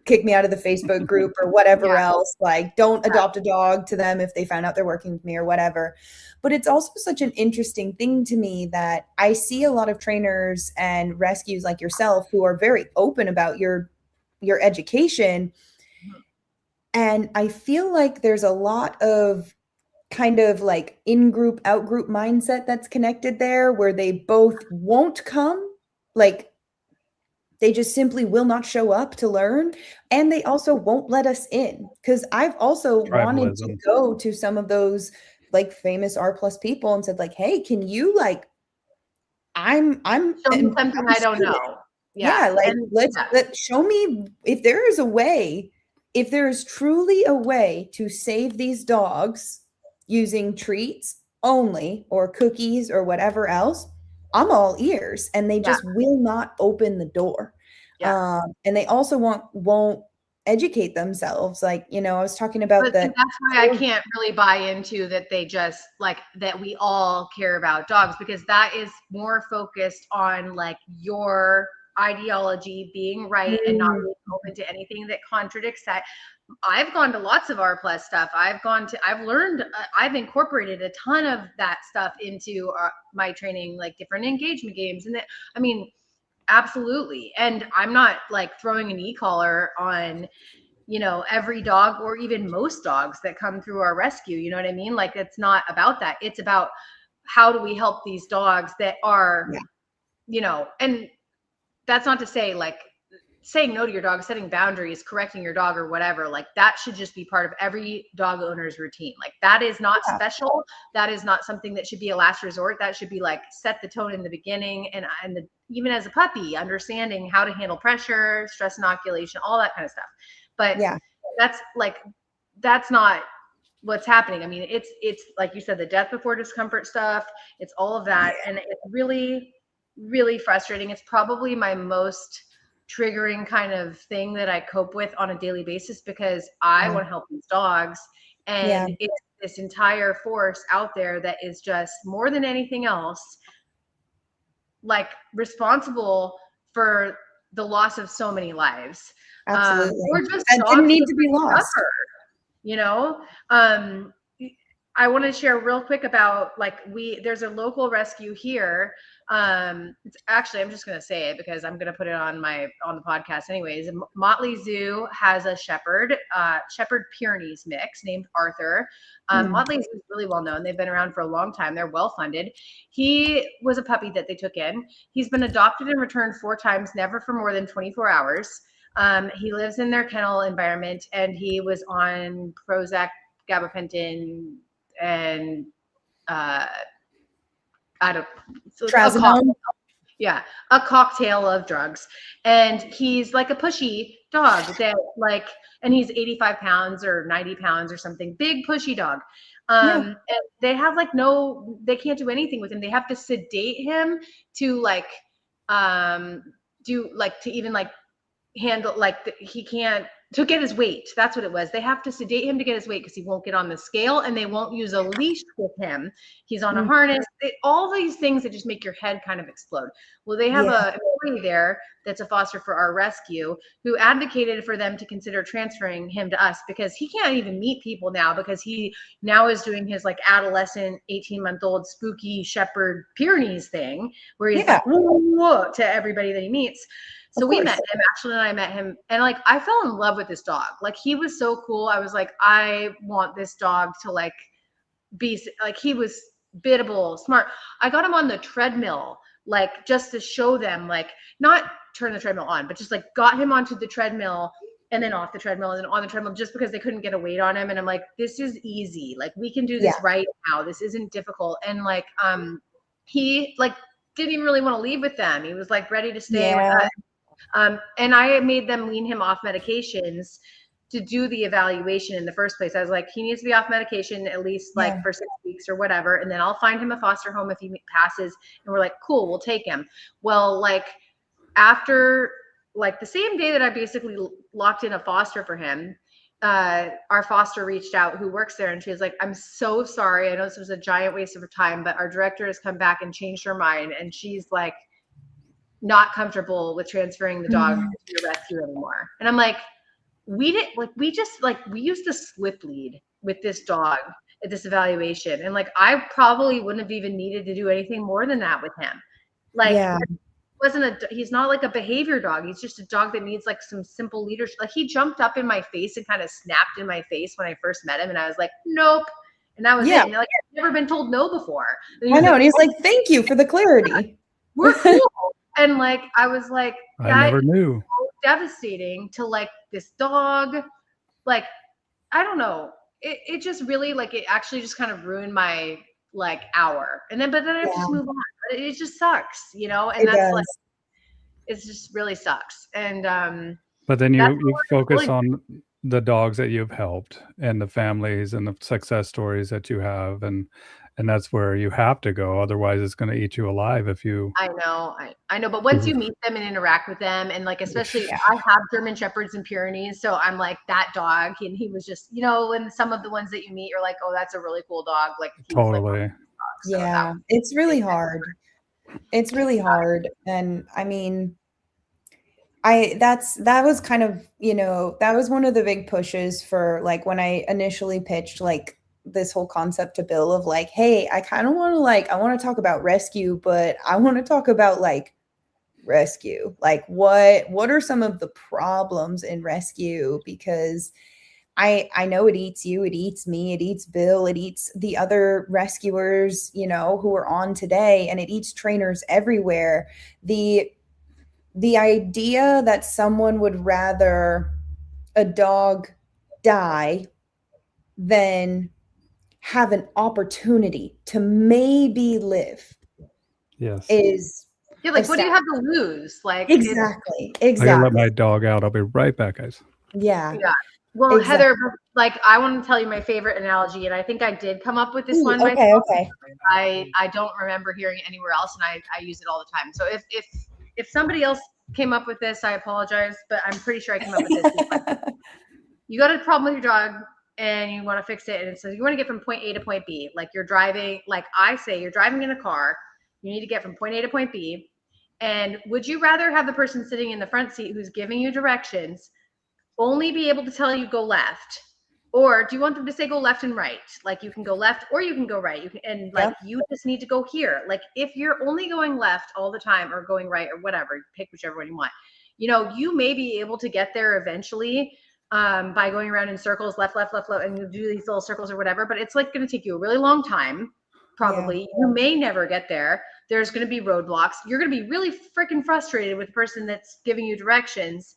kick me out of the Facebook group or whatever else. Like, don't adopt a dog to them if they found out they're working with me or whatever. But it's also such an interesting thing to me that I see a lot of trainers and rescues like yourself who are very open about your education. And I feel like there's a lot of kind of like in-group, out-group mindset that's connected there, where they both won't come, like they just simply will not show up to learn. And they also won't let us in. Because I've also wanted to go to some of those like famous R+ people and said like, hey, can you like, I'm show me something I don't know. Like let's show me if there is a way, if there is truly a way to save these dogs using treats only or cookies or whatever else, I'm all ears. And they just will not open the door. And they also won't educate themselves. Like, I was talking about that. That's why I can't really buy into that. They just like that we all care about dogs, because that is more focused on like your ideology being right and not being open to anything that contradicts that. I've gone to lots of R+ stuff. I've learned, I've incorporated a ton of that stuff into my training, like different engagement games. And that, I mean, absolutely. And I'm not like throwing an e-collar on, every dog or even most dogs that come through our rescue. You know what I mean? Like, it's not about that. It's about how do we help these dogs that are, and that's not to say like saying no to your dog, setting boundaries, correcting your dog or whatever, like that should just be part of every dog owner's routine. Like that is not special. That is not something that should be a last resort. That should be like set the tone in the beginning. And even as a puppy, understanding how to handle pressure, stress inoculation, all that kind of stuff. But that's not what's happening. I mean, it's like you said, the death before discomfort stuff. It's all of that. And it's really, really frustrating. It's probably my most triggering kind of thing that I cope with on a daily basis, because I want to help these dogs. And it's this entire force out there that is just more than anything else, like, responsible for the loss of so many lives. Absolutely. Or just that didn't need to be lost. suffer, you know? I want to share real quick about, like, there's a local rescue here. It's actually, I'm just going to say it because I'm going to put it on the podcast anyways. Motley Zoo has a Shepherd Pyrenees mix named Arthur. Motley Zoo is really well known. They've been around for a long time. They're well funded. He was a puppy that they took in. He's been adopted and returned 4 times, never for more than 24 hours. He lives in their kennel environment, and he was on Prozac, gabapentin, and Trazodone. A cocktail of drugs. And he's like a pushy dog that, like, and he's 85 pounds or 90 pounds or something, big pushy dog. And they have like they can't do anything with him. They have to sedate him to like to even like handle, like, he can't, to get his weight. That's what it was. They have to sedate him to get his weight because he won't get on the scale, and they won't use a leash with him. He's on a harness. All these things that just make your head kind of explode. Well, they have a employee there that's a foster for our rescue who advocated for them to consider transferring him to us, because he can't even meet people now, because he now is doing his like adolescent 18-month-old spooky Shepherd Pyrenees thing where he's like, whoa, to everybody that he meets. So we met him, Ashley and I met him, and like, I fell in love with this dog. Like, he was so cool. I was like, I want this dog to like be like, he was biddable, smart. I got him on the treadmill, like, just to show them, like, not turn the treadmill on, but just like got him onto the treadmill and then off the treadmill and then on the treadmill, just because they couldn't get a weight on him. And I'm like, this is easy. Like, we can do this right now. This isn't difficult. And like, he like didn't even really want to leave with them. He was like ready to stay with us. And I made them wean him off medications to do the evaluation in the first place. I was like, he needs to be off medication at least like for 6 weeks or whatever. And then I'll find him a foster home if he passes. And we're like, cool, we'll take him. Well, like, after like the same day that I basically locked in a foster for him, our foster reached out who works there, and she was like, I'm so sorry. I know this was a giant waste of her time, but our director has come back and changed her mind. And she's like, not comfortable with transferring the dog to the rescue anymore. And I'm like, we used to slip lead with this dog at this evaluation. And like, I probably wouldn't have even needed to do anything more than that with him. Like, he's not like a behavior dog. He's just a dog that needs like some simple leadership. Like, he jumped up in my face and kind of snapped in my face when I first met him. And I was like, nope. And that was it. And like, I've never been told no before. I know. And he's like, thank you for the clarity. We're cool. And like, I was like, I never knew. So devastating to like this dog. Like, I don't know. It just really, like, it actually just kind of ruined my like hour. And then, but then I just move on. But it just sucks, you know? And like, it just really sucks. And, but then you focus on the dogs that you've helped and the families and the success stories that you have. And that's where you have to go. Otherwise, it's going to eat you alive if you. I know. But once you meet them and interact with them, and like, especially I have German Shepherds and Pyrenees. So I'm like, that dog, and he was just, you know, and some of the ones that you meet, you're like, oh, that's a really cool dog. Like, totally. Like, so it's really hard. It's really hard. And I mean, that was kind of, you know, that was one of the big pushes for like when I initially pitched like this whole concept to Bill of like, hey, I kind of want to I want to talk about rescue, but I want to talk about like rescue. Like what are some of the problems in rescue? Because I know it eats you, it eats me, it eats Bill, it eats the other rescuers, you know, who are on today, and it eats trainers everywhere. The idea that someone would rather a dog die than have an opportunity to maybe live is like, what do you have to lose? Like, exactly. I gotta let my dog out. I'll be right back, guys. Yeah. Well, Heather, like, I want to tell you my favorite analogy, and I think I did come up with this one. Okay. I don't remember hearing it anywhere else, and I use it all the time. So if somebody else came up with this, I apologize, but I'm pretty sure I came up with this. You got a problem with your dog and you want to fix it, and it says you want to get from point A to point B. Like you're driving, like I say, you're driving in a car. You need to get from point A to point B. And would you rather have the person sitting in the front seat who's giving you directions only be able to tell you go left? Or do you want them to say go left and right? Like you can go left or you can go right. You can, and like you just need to go here. Like if you're only going left all the time or going right or whatever, pick whichever one you want. You know, you may be able to get there eventually by going around in circles, left, and you do these little circles or whatever. But it's like going to take you a really long time. Probably you may never get there. There's going to be roadblocks. You're going to be really freaking frustrated with the person that's giving you directions.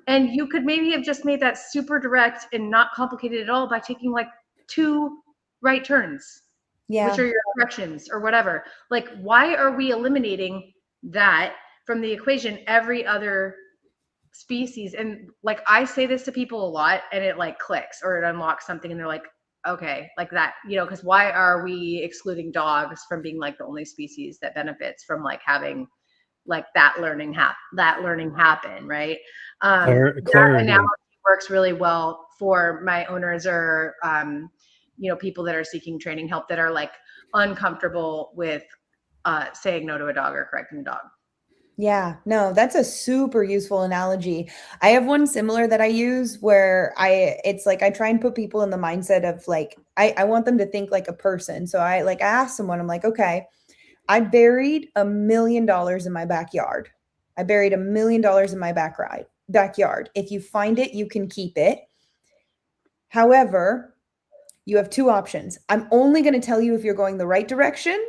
And you could maybe have just made that super direct and not complicated at all by taking like 2 right turns, which are your directions or whatever. Like, why are we eliminating that from the equation every other species? And like, I say this to people a lot and it like clicks or it unlocks something and they're like, okay, like that, you know, because why are we excluding dogs from being like the only species that benefits from like having like that learning happen, right? That analogy works really well for my owners or you know, people that are seeking training help that are like uncomfortable with saying no to a dog or correcting a dog. Yeah, no, that's a super useful analogy. I have one similar that I use where it's like I try and put people in the mindset of like I want them to think like a person. So I ask someone, I'm like, okay, I buried $1 million in my backyard. I buried $1 million in my backyard. If you find it, you can keep it. However, you have 2 options. I'm only going to tell you if you're going the right direction.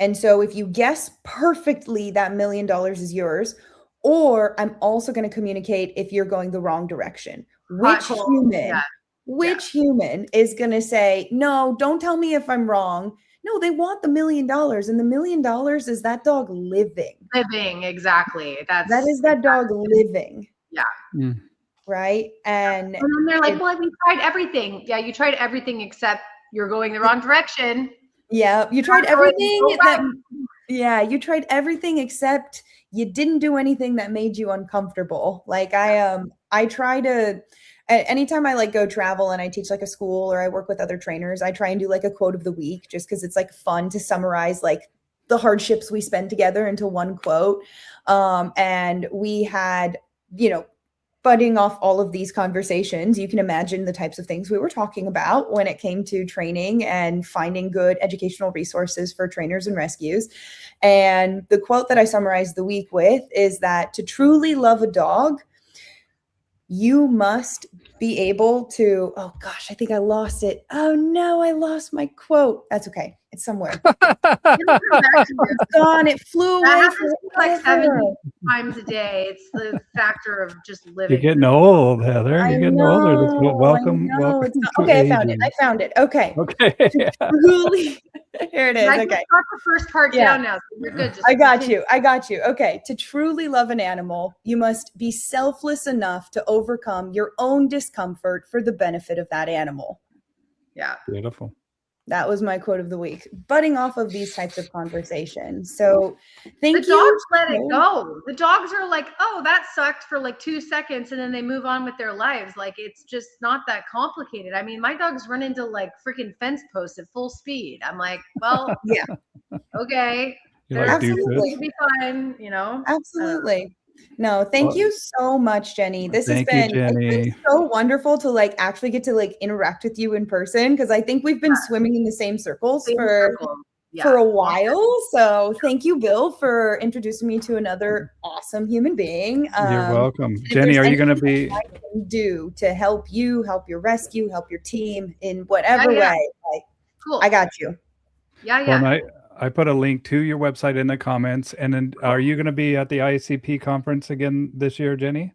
And so if you guess perfectly, that $1 million is yours, or I'm also going to communicate if you're going the wrong direction. Which human is going to say, no, don't tell me if I'm wrong. No, they want the $1 million, and the $1 million is that dog living. Living, exactly. That is that dog living. Yeah. Mm. Right. And then they're like, well, we tried everything. Yeah, you tried everything except you're going the wrong direction. Yeah, you tried everything. You tried everything except you didn't do anything that made you uncomfortable. Like I try to, anytime I like go travel and I teach like a school or I work with other trainers, I try and do like a quote of the week just because it's like fun to summarize like the hardships we spend together into one quote. And we had, you know, budding off all of these conversations, you can imagine the types of things we were talking about when it came to training and finding good educational resources for trainers and rescues. And the quote that I summarized the week with is that to truly love a dog, you must be able to, oh gosh, I think I lost it. Oh no, I lost my quote. That's okay. It's somewhere. It's gone. It flew away. That happens like 70 times a day. It's the factor of just living. You're getting old, Heather. You're getting older. Welcome. Okay, I found it. Okay. Okay. Truly, here it is. I okay. got the first part down now. So we're good. I got you. Okay. To truly love an animal, you must be selfless enough to overcome your own discomfort for the benefit of that animal. Yeah. Beautiful. That was my quote of the week, budding off of these types of conversations. So thank you. The dogs let it go. The dogs are like, oh, that sucked for like 2 seconds. And then they move on with their lives. Like, it's just not that complicated. I mean, my dogs run into like freaking fence posts at full speed. I'm like, well, yeah, okay. Absolutely. Be fine, you know? Absolutely. No, thank you so much, Jenny. This has been so wonderful to like actually get to like interact with you in person because I think we've been swimming in the same circles for a while. So thank you, Bill, for introducing me to another awesome human being. You're welcome. Jenny, are you going to be do to help you, help your rescue, help your team in whatever way? Like, cool. I got you. Yeah. Well, I put a link to your website in the comments. And then are you going to be at the ICP conference again this year, Jenny?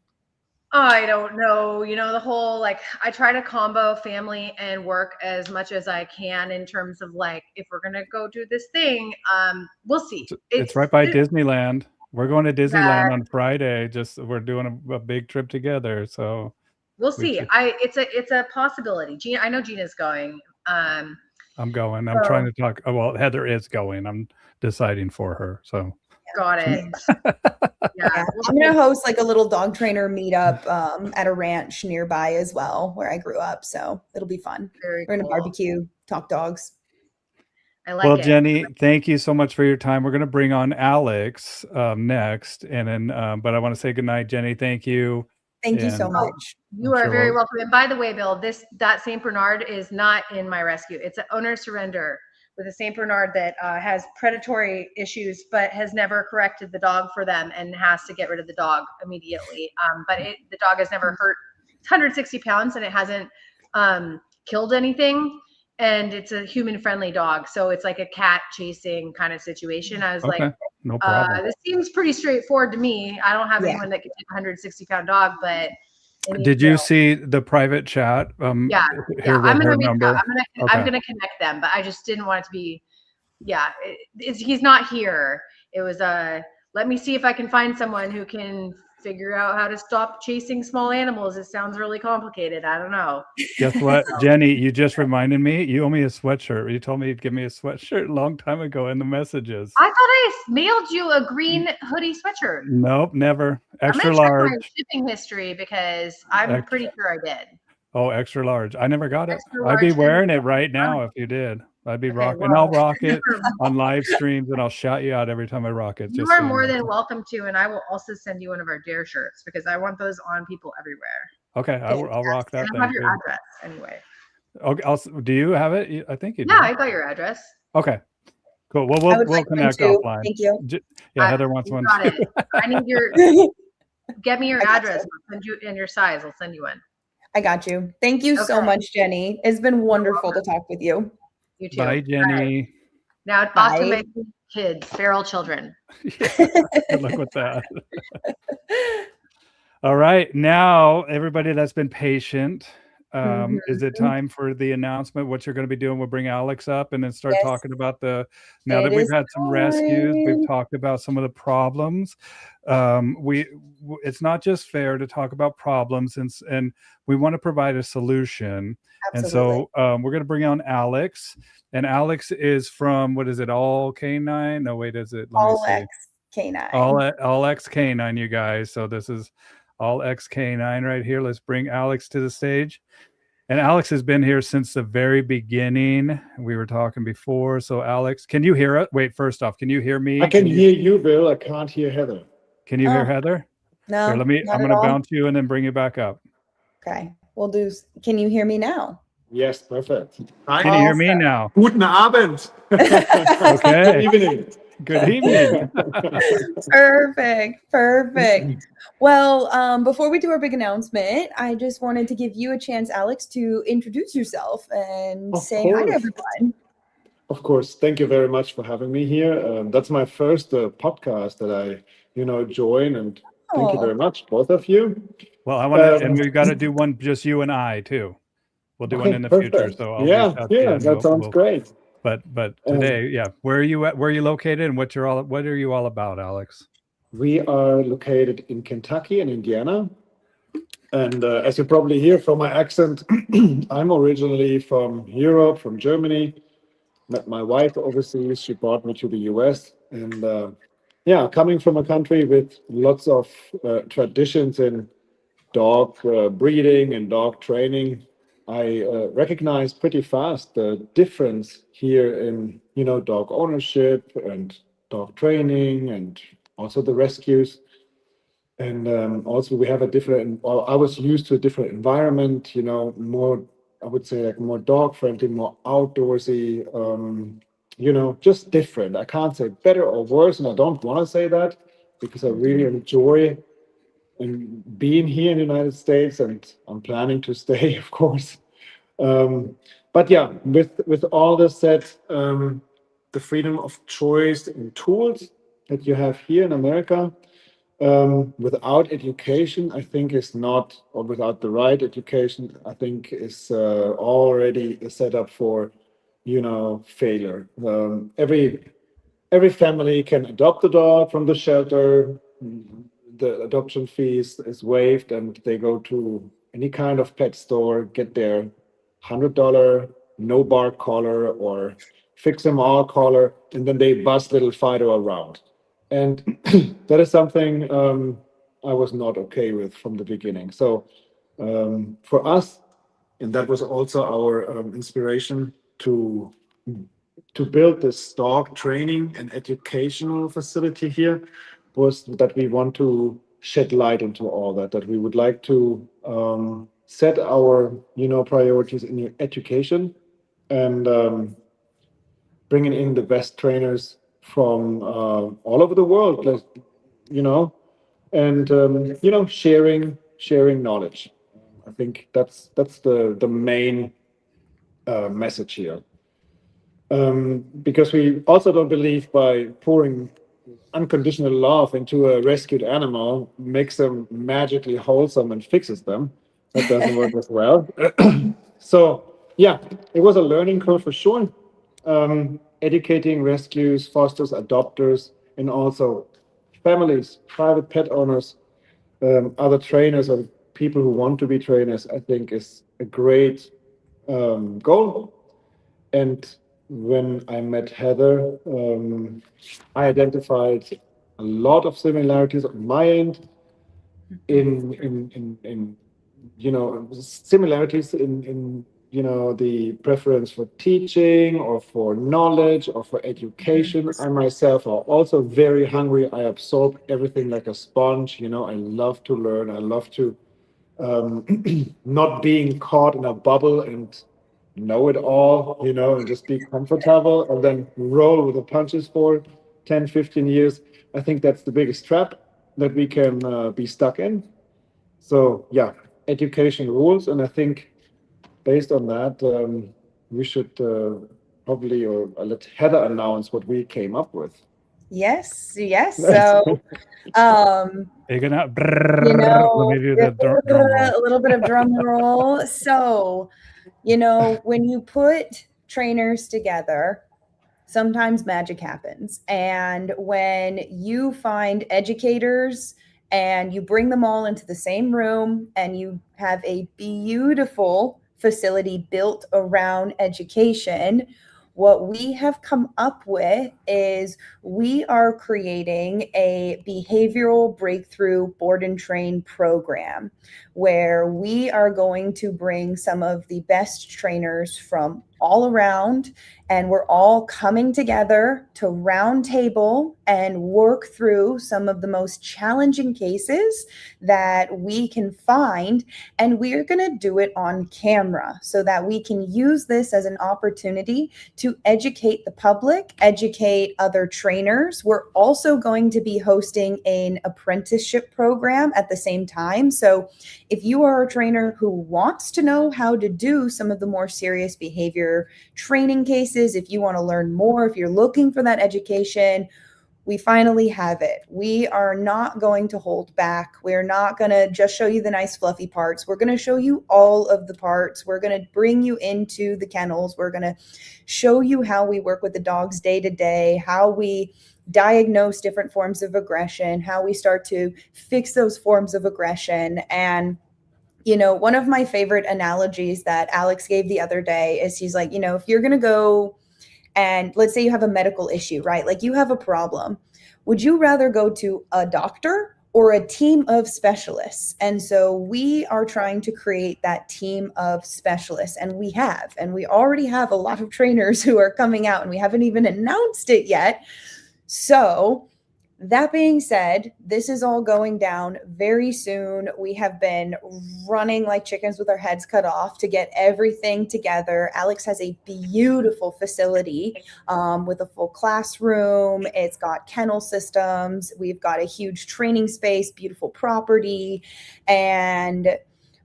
I don't know. You know, the whole, like, I try to combo family and work as much as I can in terms of like, if we're going to go do this thing, we'll see. It's right by Disneyland. We're going to Disneyland on Friday. We're doing a big trip together. So we'll see. It's a possibility. I know Gina's going. I'm going. I'm trying to talk. Well, Heather is going. I'm deciding for her. So Got it. Yeah, I'm gonna host like a little dog trainer meetup at a ranch nearby as well, where I grew up. So it'll be fun. Very We're gonna cool. barbecue, talk dogs. I like well, it. Jenny, thank you so much for your time. We're going to bring on Alex next, and then but I want to say goodnight, Jenny. Thank you. Thank you so And much. You I'm are sure very we'll- welcome. And by the way, Bill, that Saint Bernard is not in my rescue. It's an owner surrender with a Saint Bernard that has predatory issues, but has never corrected the dog for them and has to get rid of the dog immediately. But the dog has never hurt. It's 160 pounds and it hasn't killed anything. And it's a human-friendly dog, so it's like a cat chasing kind of situation. I was Okay, like, no problem. this seems pretty straightforward to me. I don't have Yeah. anyone that can take a 160-pound dog, but Did you see the private chat? Yeah, Here with I'm her gonna reach number. out. I'm gonna connect them, but I just didn't want it to be. Yeah, he's not here. It was let me see if I can find someone who can figure out how to stop chasing small animals. It sounds really complicated. I don't know. Guess what, Jenny? You just reminded me. You owe me a sweatshirt. You told me you'd give me a sweatshirt a long time ago in the messages. I thought I mailed you a green hoodie sweatshirt. Nope, never. Extra I'm gonna check large. my shipping history because I'm pretty sure I did. Oh, extra large. I never got it. Extra I'd be large wearing hoodie. it right now if you did. I'd be Okay, rocking. well, And I'll rock it on live streams, and I'll shout you out every time I rock it. You just are so more know. than welcome to, and I will also send you one of our Dare shirts because I want those on people everywhere. Okay, I'll rock that And I have thing. your address anyway. Okay, do you have it? I think you do. Yeah, I got your address. Okay, cool. Well, I would we'll like one connect too. offline. Thank you. Yeah, Heather wants You one. got it. I need your. Get me your I got address. you. I'll send you and your size. I'll send you one. I got you. Thank you so Okay. much, Jenny. It's been wonderful to talk with you. You too. Bye, All right. Jenny. Now off to Bye. my kids, feral children. Good luck with that. All right, now everybody that's been patient, is it time for the announcement? What you're going to be doing? We'll bring Alex up and then start Yes. talking about now that It we've is had some rescues, time. we've talked about some of the problems. It's not just fair to talk about problems, and we want to provide a solution. Absolutely. And so we're going to bring on Alex, and Alex is from, what is it? All Canine? No, wait, is it? Let me All see. X canine. All X Canine, you guys. So this is All X Canine right here. Let's bring Alex to the stage. And Alex has been here since the very beginning. We were talking before. So Alex, can you hear it? Wait, first off, can you hear me? I can hear you, Bill. I can't hear Heather. Can you hear Oh. Heather? No, Here, not I'm at going to all. bounce you and then bring you back up. Okay, we'll do. Can you hear me now? Yes, perfect. Can you hear me Awesome. now? Guten Abend. Okay. Good evening. Good evening. Perfect. Well, before we do our big announcement, I just wanted to give you a chance, Alex, to introduce yourself and Of say hi to course. everyone. Of course. Thank you very much for having me here. That's my first podcast that I, join, and thank you Oh. very much, both of you. Well, I want to, and we've got to do one, just you and I too. We'll do one in the future. Perfect. So I'll Yeah, reach out to you and that sounds we'll- great. But today, yeah. Where are you at? Where are you located, and what are you all about, Alex? We are located in Kentucky and Indiana. And as you probably hear from my accent, I'm originally from Europe, from Germany. Met my wife overseas. She brought me to the US. And coming from a country with lots of traditions in dog breeding and dog training, I recognized pretty fast the difference here in, dog ownership and dog training and also the rescues. And also we have a different, well, I was used to a different environment, more, I would say like more dog friendly, more outdoorsy, just different. I can't say better or worse, and I don't want to say that because I really enjoy being here in the United States, and I'm planning to stay, of course. But yeah, with all this said, the freedom of choice and tools that you have here in America, without education, I think is not, or without the right education, I think is already a setup for, failure. Every family can adopt a dog from the shelter. The adoption fees is waived, and they go to any kind of pet store, get their $100 no bark collar or fix them all collar, and then they bust little Fido around. And that is something I was not okay with from the beginning. So for us, and that was also our inspiration to build this dog training and educational facility here, was that we want to shed light into all that, that we would like to set our priorities in education, and bringing in the best trainers from all over the world, you know, and sharing knowledge. I think that's the main message here. Because we also don't believe by pouring unconditional love into a rescued animal makes them magically wholesome and fixes them. That doesn't work as well. So yeah, it was a learning curve for sure. Educating rescues, fosters, adopters, and also families, private pet owners, other trainers, or people who want to be trainers, I think is a great goal. And when I met Heather, I identified a lot of similarities on my end in similarities in the preference for teaching or for knowledge or for education. I myself are also very hungry. I absorb everything like a sponge. I love to learn. I love to not being caught in a bubble and know it all, and just be comfortable and then roll with the punches for 10, 15 years. I think that's the biggest trap that we can be stuck in. So yeah, education rules. And I think based on that, we should probably, or let Heather announce what we came up with. Yes. So, You're gonna let me do the drum roll. a little bit of drum roll. So, when you put trainers together, sometimes magic happens. And when you find educators and you bring them all into the same room and you have a beautiful facility built around education, what we have come up with is we are creating a behavioral breakthrough board and train program where we are going to bring some of the best trainers from all around, and we're all coming together to roundtable and work through some of the most challenging cases that we can find. And we're going to do it on camera so that we can use this as an opportunity to educate the public, educate other trainers. We're also going to be hosting an apprenticeship program at the same time. So if you are a trainer who wants to know how to do some of the more serious behavior training cases, if you want to learn more, if you're looking for that education, we finally have it. We are not going to hold back. We're not going to just show you the nice fluffy parts. We're going to show you all of the parts. We're going to bring you into the kennels. We're going to show you how we work with the dogs day to day, how we diagnose different forms of aggression, how we start to fix those forms of aggression. And one of my favorite analogies that Alex gave the other day is he's like, if you're going to go and let's say you have a medical issue, right? Like you have a problem. Would you rather go to a doctor or a team of specialists? And so we are trying to create that team of specialists, and we already have a lot of trainers who are coming out, and we haven't even announced it yet. So that being said, this is all going down very soon. We have been running like chickens with our heads cut off to get everything together. Alex has a beautiful facility with a full classroom. It's got kennel systems. We've got a huge training space, beautiful property, and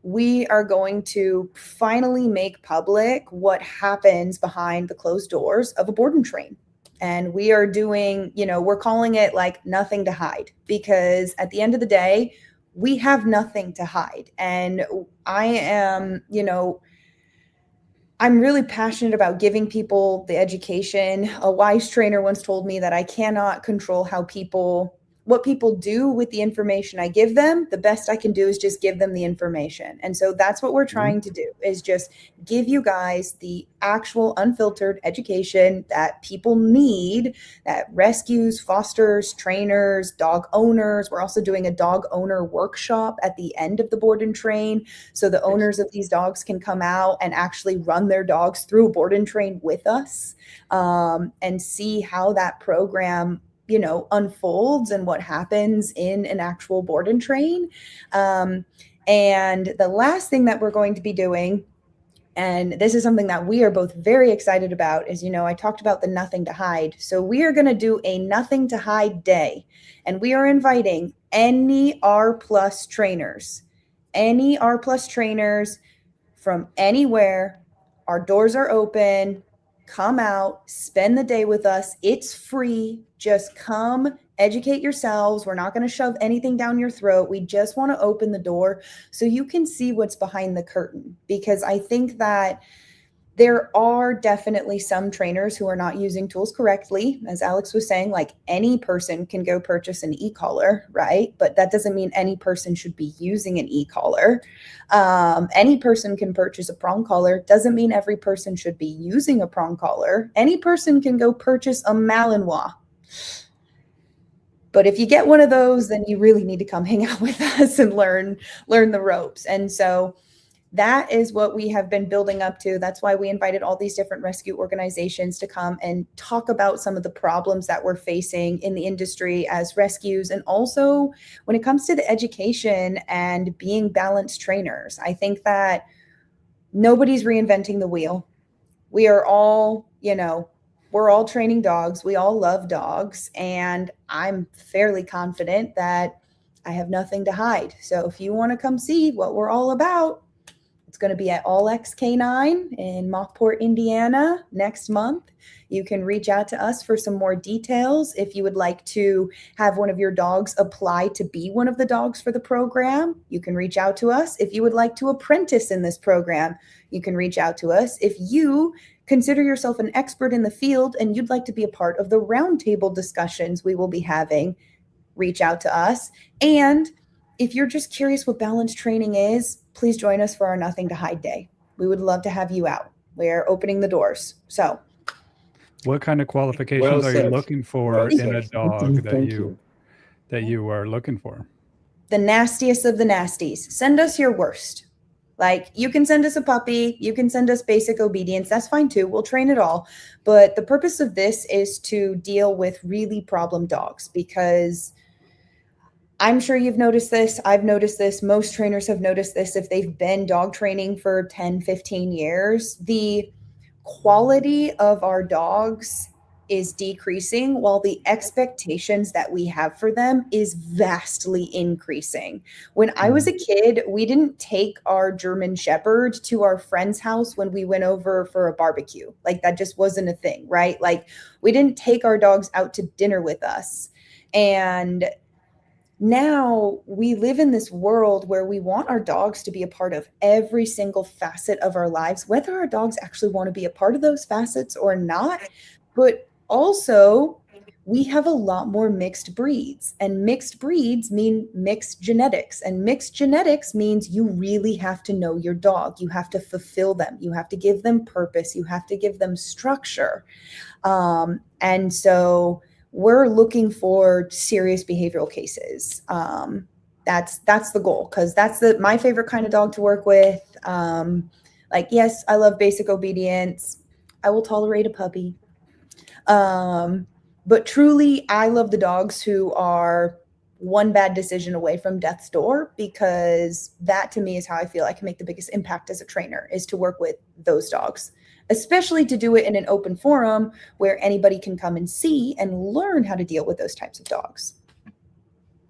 we are going to finally make public what happens behind the closed doors of a board and train. And we are doing, we're calling it like nothing to hide, because at the end of the day, we have nothing to hide. And I am, I'm really passionate about giving people the education. A wise trainer once told me that I cannot control how people what people do with the information I give them, the best I can do is just give them the information. And so that's what we're trying to do, is just give you guys the actual unfiltered education that people need, that rescues, fosters, trainers, dog owners. We're also doing a dog owner workshop at the end of the board and train. So the owners of these dogs can come out and actually run their dogs through board and train with us, and see how that program unfolds and what happens in an actual board and train. And the last thing that we're going to be doing, and this is something that we are both very excited about, is, I talked about the nothing to hide. So we are going to do a nothing to hide day, and we are inviting any R plus trainers from anywhere. Our doors are open. Come out, spend the day with us. It's free. Just come, educate yourselves. We're not going to shove anything down your throat. We just want to open the door so you can see what's behind the curtain, because I think that there are definitely some trainers who are not using tools correctly. As Alex was saying, like, any person can go purchase an e-collar, right? But that doesn't mean any person should be using an e-collar. Any person can purchase a prong collar. Doesn't mean every person should be using a prong collar. Any person can go purchase a Malinois. But if you get one of those, then you really need to come hang out with us and learn the ropes. And so that is what we have been building up to. That's why we invited all these different rescue organizations to come and talk about some of the problems that we're facing in the industry as rescues. And also when it comes to the education and being balanced trainers, I think that nobody's reinventing the wheel. We are all, we're all training dogs. We all love dogs. And I'm fairly confident that I have nothing to hide. So if you want to come see what we're all about, it's going to be at All X Canine in Mockport, Indiana next month. You can reach out to us for some more details. If you would like to have one of your dogs apply to be one of the dogs for the program, you can reach out to us. If you would like to apprentice in this program, you can reach out to us. If you consider yourself an expert in the field and you'd like to be a part of the roundtable discussions we will be having, reach out to us. And if you're just curious what balanced training is, please join us for our Nothing to Hide Day. We would love to have you out. We're opening the doors. So, what kind of qualifications are you looking for in a dog that you are looking for? The nastiest of the nasties. Send us your worst. Like, you can send us a puppy, you can send us basic obedience. That's fine too. We'll train it all. But the purpose of this is to deal with really problem dogs, because I'm sure you've noticed this. I've noticed this. Most trainers have noticed this. If they've been dog training for 10, 15 years, the quality of our dogs is decreasing while the expectations that we have for them is vastly increasing. When I was a kid, we didn't take our German Shepherd to our friend's house when we went over for a barbecue. Like, that just wasn't a thing, right? Like, we didn't take our dogs out to dinner with us. And now we live in this world where we want our dogs to be a part of every single facet of our lives, whether our dogs actually want to be a part of those facets or not. But also, we have a lot more mixed breeds, and mixed breeds mean mixed genetics, and mixed genetics means you really have to know your dog. You have to fulfill them. You have to give them purpose. You have to give them structure. And so we're looking for serious behavioral cases. That's the goal, because that's my favorite kind of dog to work with. Like, yes, I love basic obedience. I will tolerate a puppy. But truly, I love the dogs who are one bad decision away from death's door, because that to me is how I feel I can make the biggest impact as a trainer, is to work with those dogs, especially to do it in an open forum where anybody can come and see and learn how to deal with those types of dogs.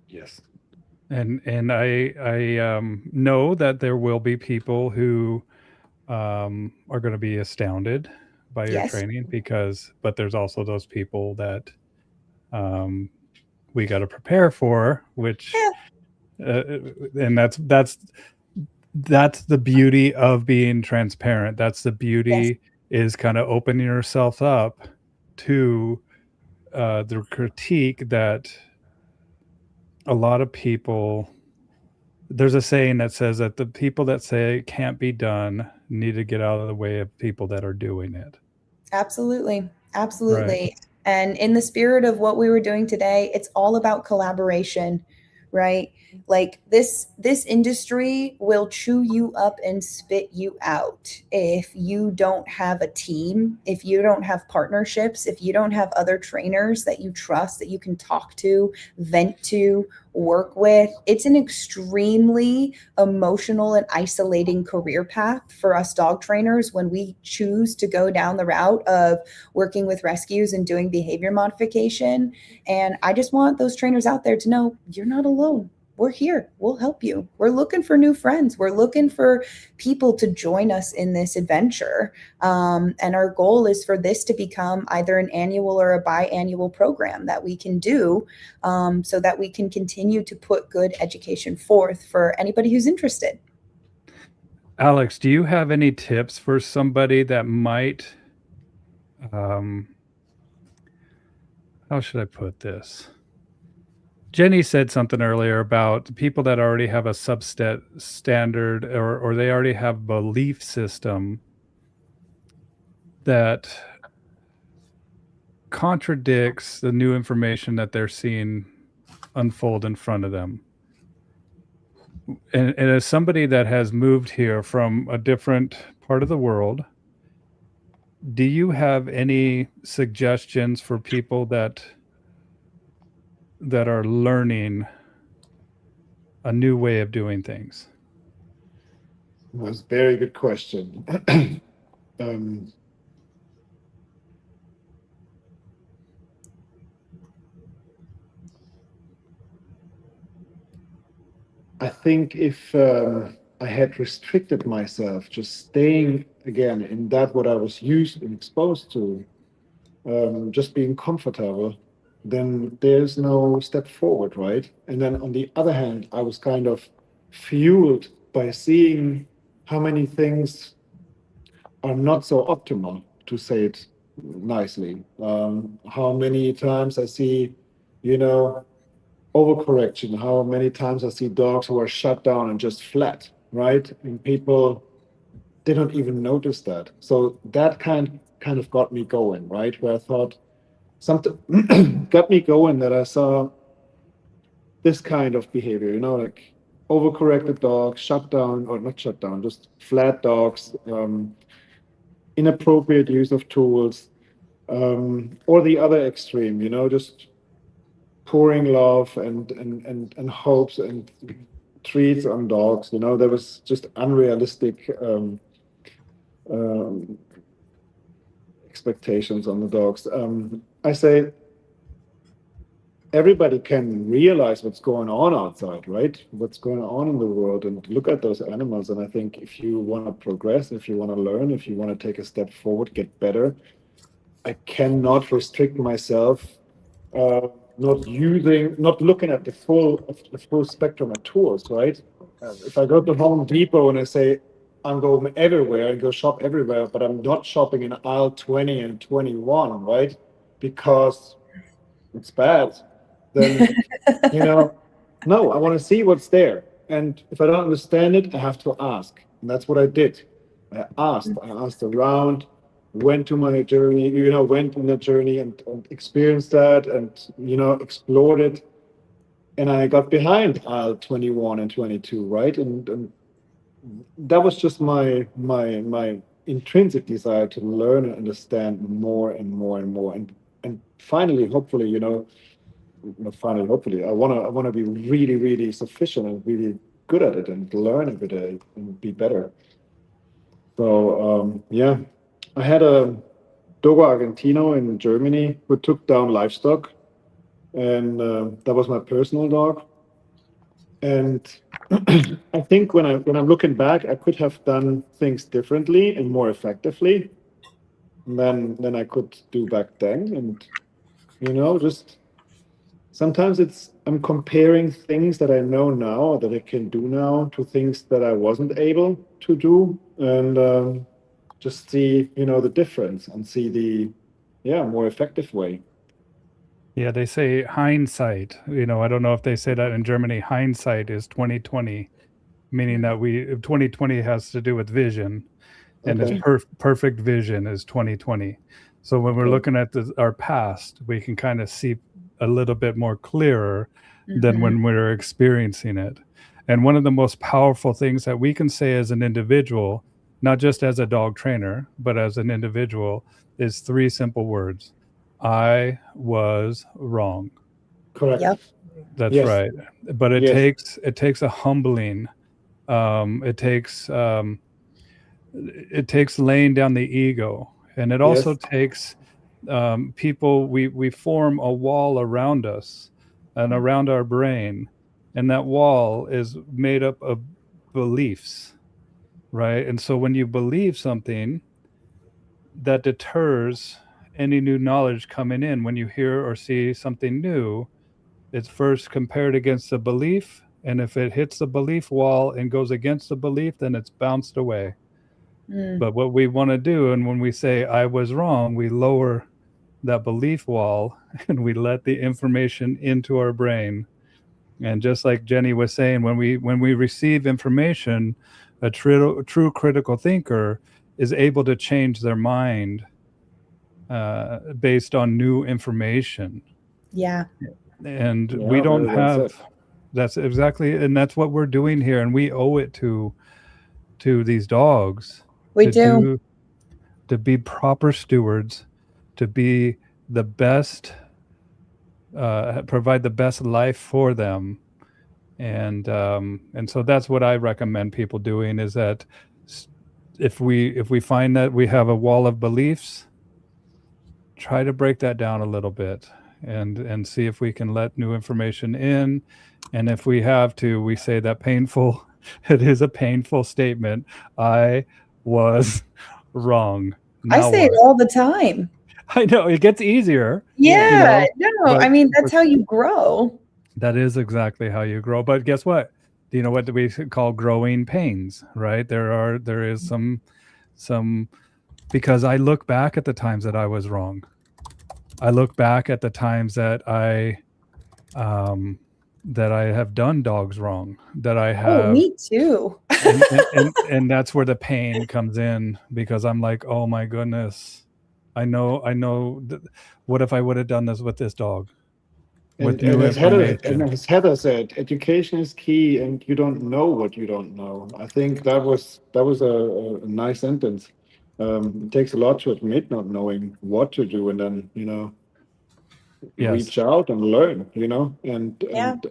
Yes. And I know that there will be people who are going to be astounded by your training, but there's also those people that we got to prepare for, which and that's the beauty of being transparent. That's the beauty, is kind of opening yourself up to the critique that a lot of people, there's a saying that says that the people that say it can't be done need to get out of the way of people that are doing it. Absolutely. Right. Absolutely. And in the spirit of what we were doing today, it's all about collaboration, right? Like this industry will chew you up and spit you out if you don't have a team, if you don't have partnerships, if you don't have other trainers that you trust, that you can talk to, vent to, work with. It's an extremely emotional and isolating career path for us dog trainers when we choose to go down the route of working with rescues and doing behavior modification. And I just want those trainers out there to know you're not alone. We're here. We'll help you. We're looking for new friends. We're looking for people to join us in this adventure. And our goal is for this to become either an annual or a biannual program that we can do, so that we can continue to put good education forth for anybody who's interested. Alex, do you have any tips for somebody that might, how should I put this? Jenny said something earlier about people that already have a standard, or they already have a belief system that contradicts the new information that they're seeing unfold in front of them. And as somebody that has moved here from a different part of the world, do you have any suggestions for people that are learning a new way of doing things? That's a very good question. I think if I had restricted myself, just staying again in that what I was used and exposed to, just being comfortable, then there's no step forward, right? And then on the other hand, I was kind of fueled by seeing how many things are not so optimal, to say it nicely. How many times I see, you know, overcorrection, how many times I see dogs who are shut down and just flat, right? And people didn't even notice that. So that kind of got me going, right? Where I thought something got me going, that I saw this kind of behavior, like overcorrected dogs, shut down, or not shut down, just flat dogs, inappropriate use of tools, or the other extreme, just pouring love and hopes and treats on dogs. There was just unrealistic um, expectations on the dogs. I say everybody can realize what's going on outside, right? What's going on in the world, and look at those animals. And I think if you want to progress, if you want to learn, if you want to take a step forward, get better, I cannot restrict myself, not looking at the full spectrum of tools, right? If I go to Home Depot and I say I'm going everywhere and go shop everywhere, but I'm not shopping in aisle 20 and 21, right? Because it's bad, then no, I want to see what's there. And if I don't understand it, I have to ask. And that's what I did. I asked around, went to my journey, went on the journey and experienced that and, explored it. And I got behind aisle 21 and 22, right? And that was just my intrinsic desire to learn and understand more and more and more. And finally, hopefully, not finally, hopefully, I wanna be really, really sufficient and really good at it and learn every day and be better. So yeah, I had a Dogo Argentino in Germany who took down livestock, and that was my personal dog. And I think when I'm looking back, I could have done things differently and more effectively than I could do back then. And just sometimes I'm comparing things that I know now, that I can do now, to things that I wasn't able to do, and just see the difference and see the more effective way. Yeah, they say hindsight. You know, I don't know if they say that in Germany. Hindsight is 2020, meaning that 2020 has to do with vision, and it's Okay. perfect vision is 2020. So when we're Okay. looking at our past, we can kind of see a little bit more clearer than Mhm. when we're experiencing it. And one of the most powerful things that we can say as an individual, not just as a dog trainer, but as an individual, is 3 simple words. I was wrong. Correct. Yep. That's Yes. right. But it Yes. takes a humbling. It takes laying down the ego, and it also Yes. takes people. We form a wall around us and around our brain, and that wall is made up of beliefs, right? And so when you believe something, that deters any new knowledge coming in. When you hear or see something new, it's first compared against the belief, and if it hits the belief wall and goes against the belief, then it's bounced away. Mm. But what we want to do, and when we say I was wrong, we lower that belief wall and we let the information into our brain. And just like Jenny was saying, when we receive information, a true critical thinker is able to change their mind based on new information. Yeah. And we Yeah, don't very well have, said. that's exactly, and that's what we're doing here, and we owe it to these dogs We to do. to be proper stewards, to be the best, provide the best life for them. And so that's what I recommend people doing, is that if we find that we have a wall of beliefs, try to break that down a little bit and see if we can let new information in. And if we have to, we say that painful, it is a painful statement. I was wrong. I Now say it what? all the time. I know it gets easier, Yeah. you Yeah. know, No, I mean, that's how you grow. that is exactly how you grow. But guess what? Do you know what we call growing pains, right? There is some, because I look back at the times that I was wrong. I look back at the times that I have done dogs wrong, that I Oh, have, me too. and that's where the pain comes in, because I'm like, oh my goodness, I know what if I would have done this with this dog with And new information? as Heather said, education is key, and you don't know what you don't know. I think that was a nice sentence. It takes a lot to admit not knowing what to do, and then Yes, reach out and learn. Yeah. And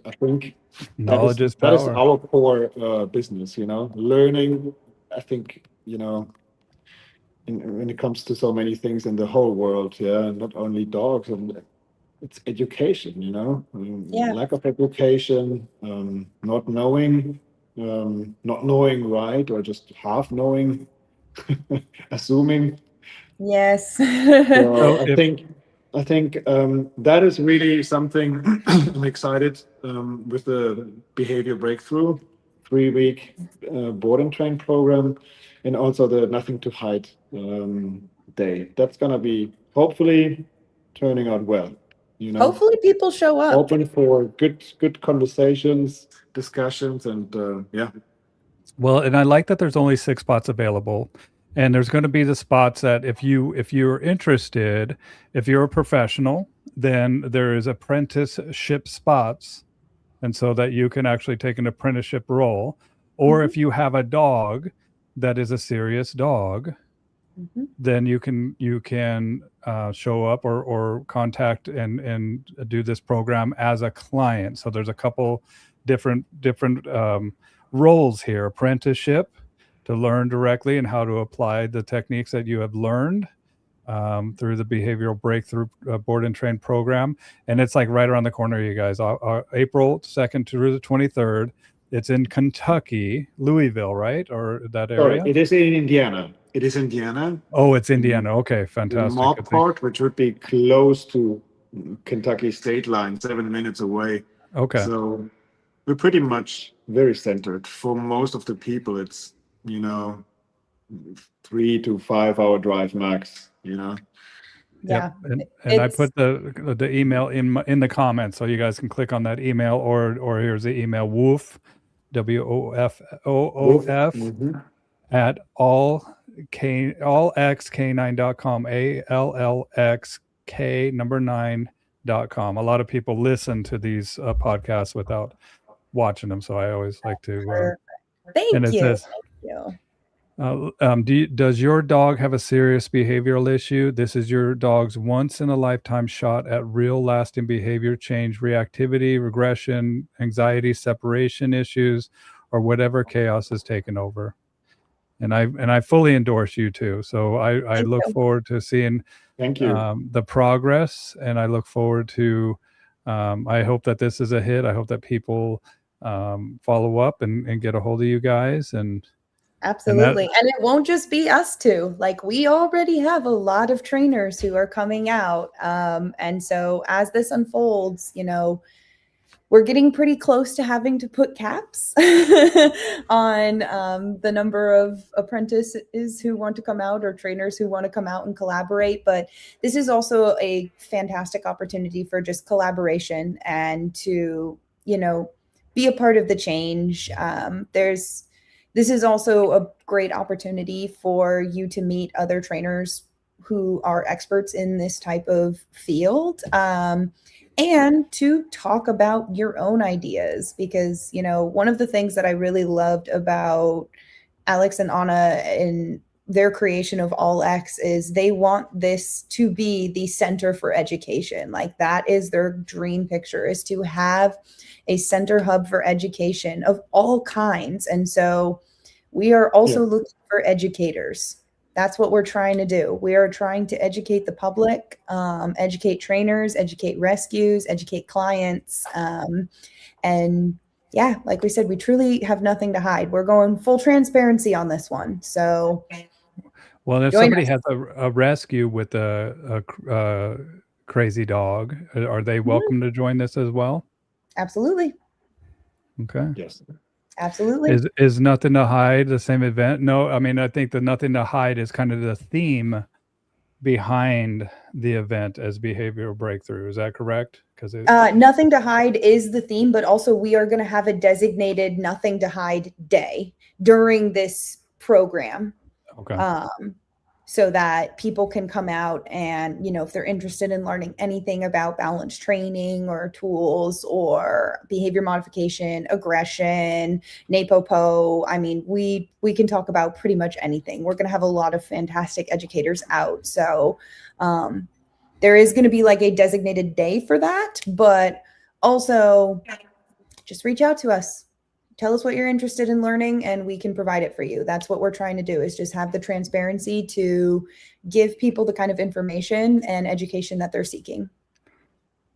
I think knowledge is that is power. our core business. Learning. I think when it comes to so many things in the whole world, not only dogs, and it's education, Yeah. lack of education, not knowing right, or just half knowing, assuming. Yes. So So if I think that is really something I'm excited with the behavior breakthrough 3-week board and train program, and also the nothing to hide day. That's gonna be hopefully turning out well. Hopefully people show up. Open for good conversations, discussions, and Well, and I like that there's only 6 spots available. And there's going to be the spots that if you're interested, if you're a professional, then there is apprenticeship spots, and so that you can actually take an apprenticeship role. Or if you have a dog that is a serious dog, then you can show up or contact and do this program as a client. So there's a couple different roles here: apprenticeship, to learn directly and how to apply the techniques that you have learned through the behavioral breakthrough board and train program. And it's like right around the corner, you guys. April 2nd through the 23rd. It's in Kentucky, Louisville, right? Or that sorry, area? it is in Indiana. It is Indiana. Oh, it's Indiana. Okay, In fantastic. Good thing. Mopport, which would be close to Kentucky state line, 7 minutes away. Okay. So we're pretty much very centered. For most of the people, it's 3 to 5 hour drive max. Yeah. And I put the email in the comments, so you guys can click on that email, or here's the email: woof, WOFOOF Mhm. at allxk9.com, ALLXK9.com. A lot of people listen to these podcasts without watching them, so I always like to. Thank and it you. says, Thank you. does your dog have a serious behavioral issue? This is your dog's once in a lifetime shot at real lasting behavior change, reactivity, regression, anxiety, separation issues, or whatever chaos has taken over. And I fully endorse you too. So I look forward to seeing Thank you. the progress, and I look forward to, I hope that this is a hit. I hope that people follow up and get a hold of you guys. Absolutely. And it won't just be us two. Like, we already have a lot of trainers who are coming out. And so as this unfolds, you know, we're getting pretty close to having to put caps on the number of apprentices who want to come out, or trainers who want to come out and collaborate. But this is also a fantastic opportunity for just collaboration and to, you know, be a part of the change. This is also a great opportunity for you to meet other trainers who are experts in this type of field, and to talk about your own ideas. Because, you know, one of the things that I really loved about Alex and Anna in their creation of All X is they want this to be the center for education. Like, that is their dream picture, is to have a center hub for education of all kinds. And so we are also looking for educators. That's what we're trying to do. We are trying to educate the public, educate trainers, educate rescues, educate clients. And yeah, like we said, we truly have nothing to hide. We're going full transparency on this one. So, well, if somebody has a rescue with a crazy dog, are they welcome to join this as well? Absolutely. Okay. Yes. Absolutely. Is Nothing to Hide the same event? No, I mean, I think the Nothing to Hide is kind of the theme behind the event as behavioral breakthrough. Is that correct? Because Nothing to Hide is the theme, but also we are going to have a designated Nothing to Hide day during this program. Okay. So that people can come out and, you know, if they're interested in learning anything about balance training or tools or behavior modification, aggression, NAPOPO, I mean, we can talk about pretty much anything. We're going to have a lot of fantastic educators out. So there is going to be like a designated day for that, but also just reach out to us. Tell us what you're interested in learning, and we can provide it for you. That's what we're trying to do, is just have the transparency to give people the kind of information and education that they're seeking.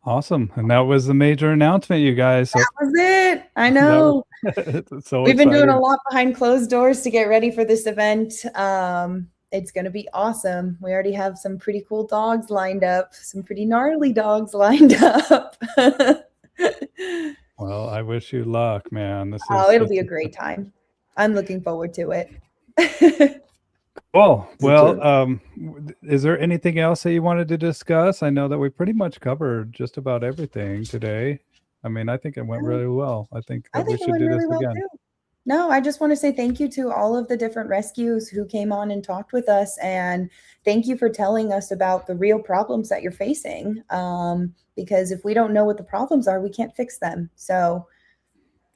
Awesome. And that was the major announcement, you guys. So that was it. I know. We've been doing a lot behind closed doors to get ready for this event. It's going to be awesome. We already have some pretty cool dogs lined up, some pretty gnarly dogs lined up. Well, I wish you luck, man. It'll be a great time. I'm looking forward to it. Well, is there anything else that you wanted to discuss? I know that we pretty much covered just about everything today. I mean, I think it went really well. I think we should do this again. Too. No, I just want to say thank you to all of the different rescues who came on and talked with us. And thank you for telling us about the real problems that you're facing. Because if we don't know what the problems are, we can't fix them. So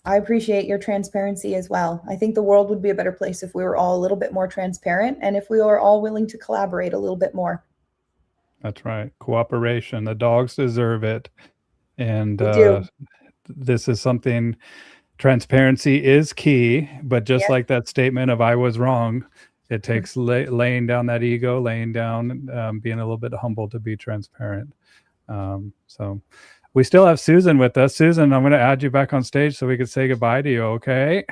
I appreciate your transparency as well. I think the world would be a better place if we were all a little bit more transparent, and if we were all willing to collaborate a little bit more. That's right. Cooperation. The dogs deserve it. And this is something, transparency is key, but just like that statement of I was wrong, it takes laying down that ego, laying down, being a little bit humble to be transparent. So we still have Susan with us. Susan, I'm going to add you back on stage so we can say goodbye to you. Okay.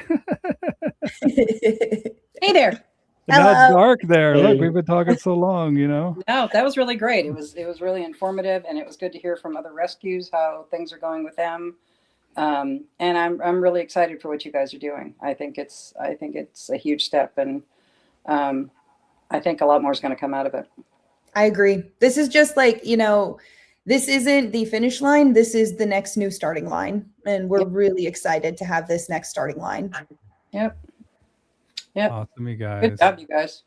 Hey there. Now it's dark there. Look, we've been talking so long, you know. No, that was really great. It was really informative, and it was good to hear from other rescues how things are going with them. And I'm really excited for what you guys are doing. I think it's a huge step, and I think a lot more is going to come out of it. I agree. This is just like, this isn't the finish line. This is the next new starting line. And we're really excited to have this next starting line. Yep. Awesome, you guys. Good job, you guys.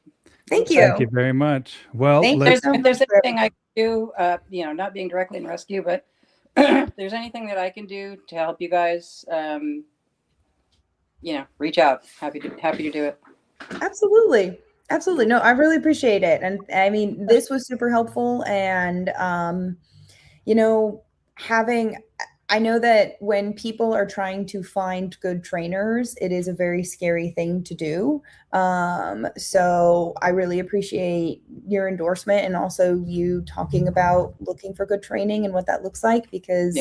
Thank you. Thank you very much. Well, Thank you let's so If there's much. anything I can do, not being directly in rescue, but if there's anything that I can do to help you guys, reach out. Happy to do it. Absolutely. Absolutely. No, I really appreciate it. And I mean, this was super helpful. And, I know that when people are trying to find good trainers, it is a very scary thing to do. So I really appreciate your endorsement and also you talking about looking for good training and what that looks like, because,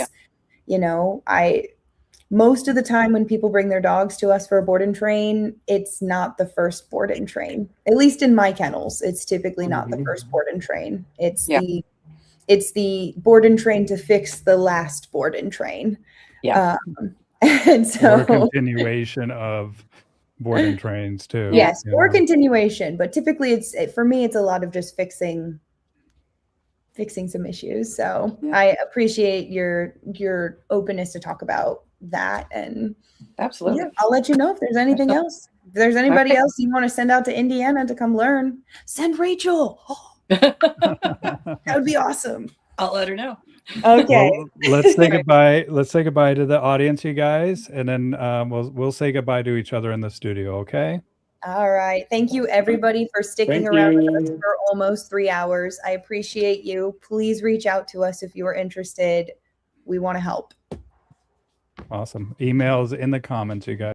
most of the time when people bring their dogs to us for a board and train, it's not the first board and train. At least in my kennels, it's typically not the first board and train. It's the board and train to fix the last board and train. Yeah. And so or continuation of board and trains too. yes, or continuation, but typically for me, it's a lot of just fixing some issues. So I appreciate your openness to talk about that. And Absolutely. I'll let you know if there's anything else. If there's anybody else you want to send out to Indiana to come learn, send Rachel. That would be awesome. I'll let her know. Okay. Well, let's say goodbye. Let's say goodbye to the audience, you guys, and then we'll say goodbye to each other in the studio. Okay. All right. Thank you, everybody, for sticking Thank around you. with us for almost 3 hours. I appreciate you. Please reach out to us if you are interested. We want to help. Awesome. Emails in the comments, you guys.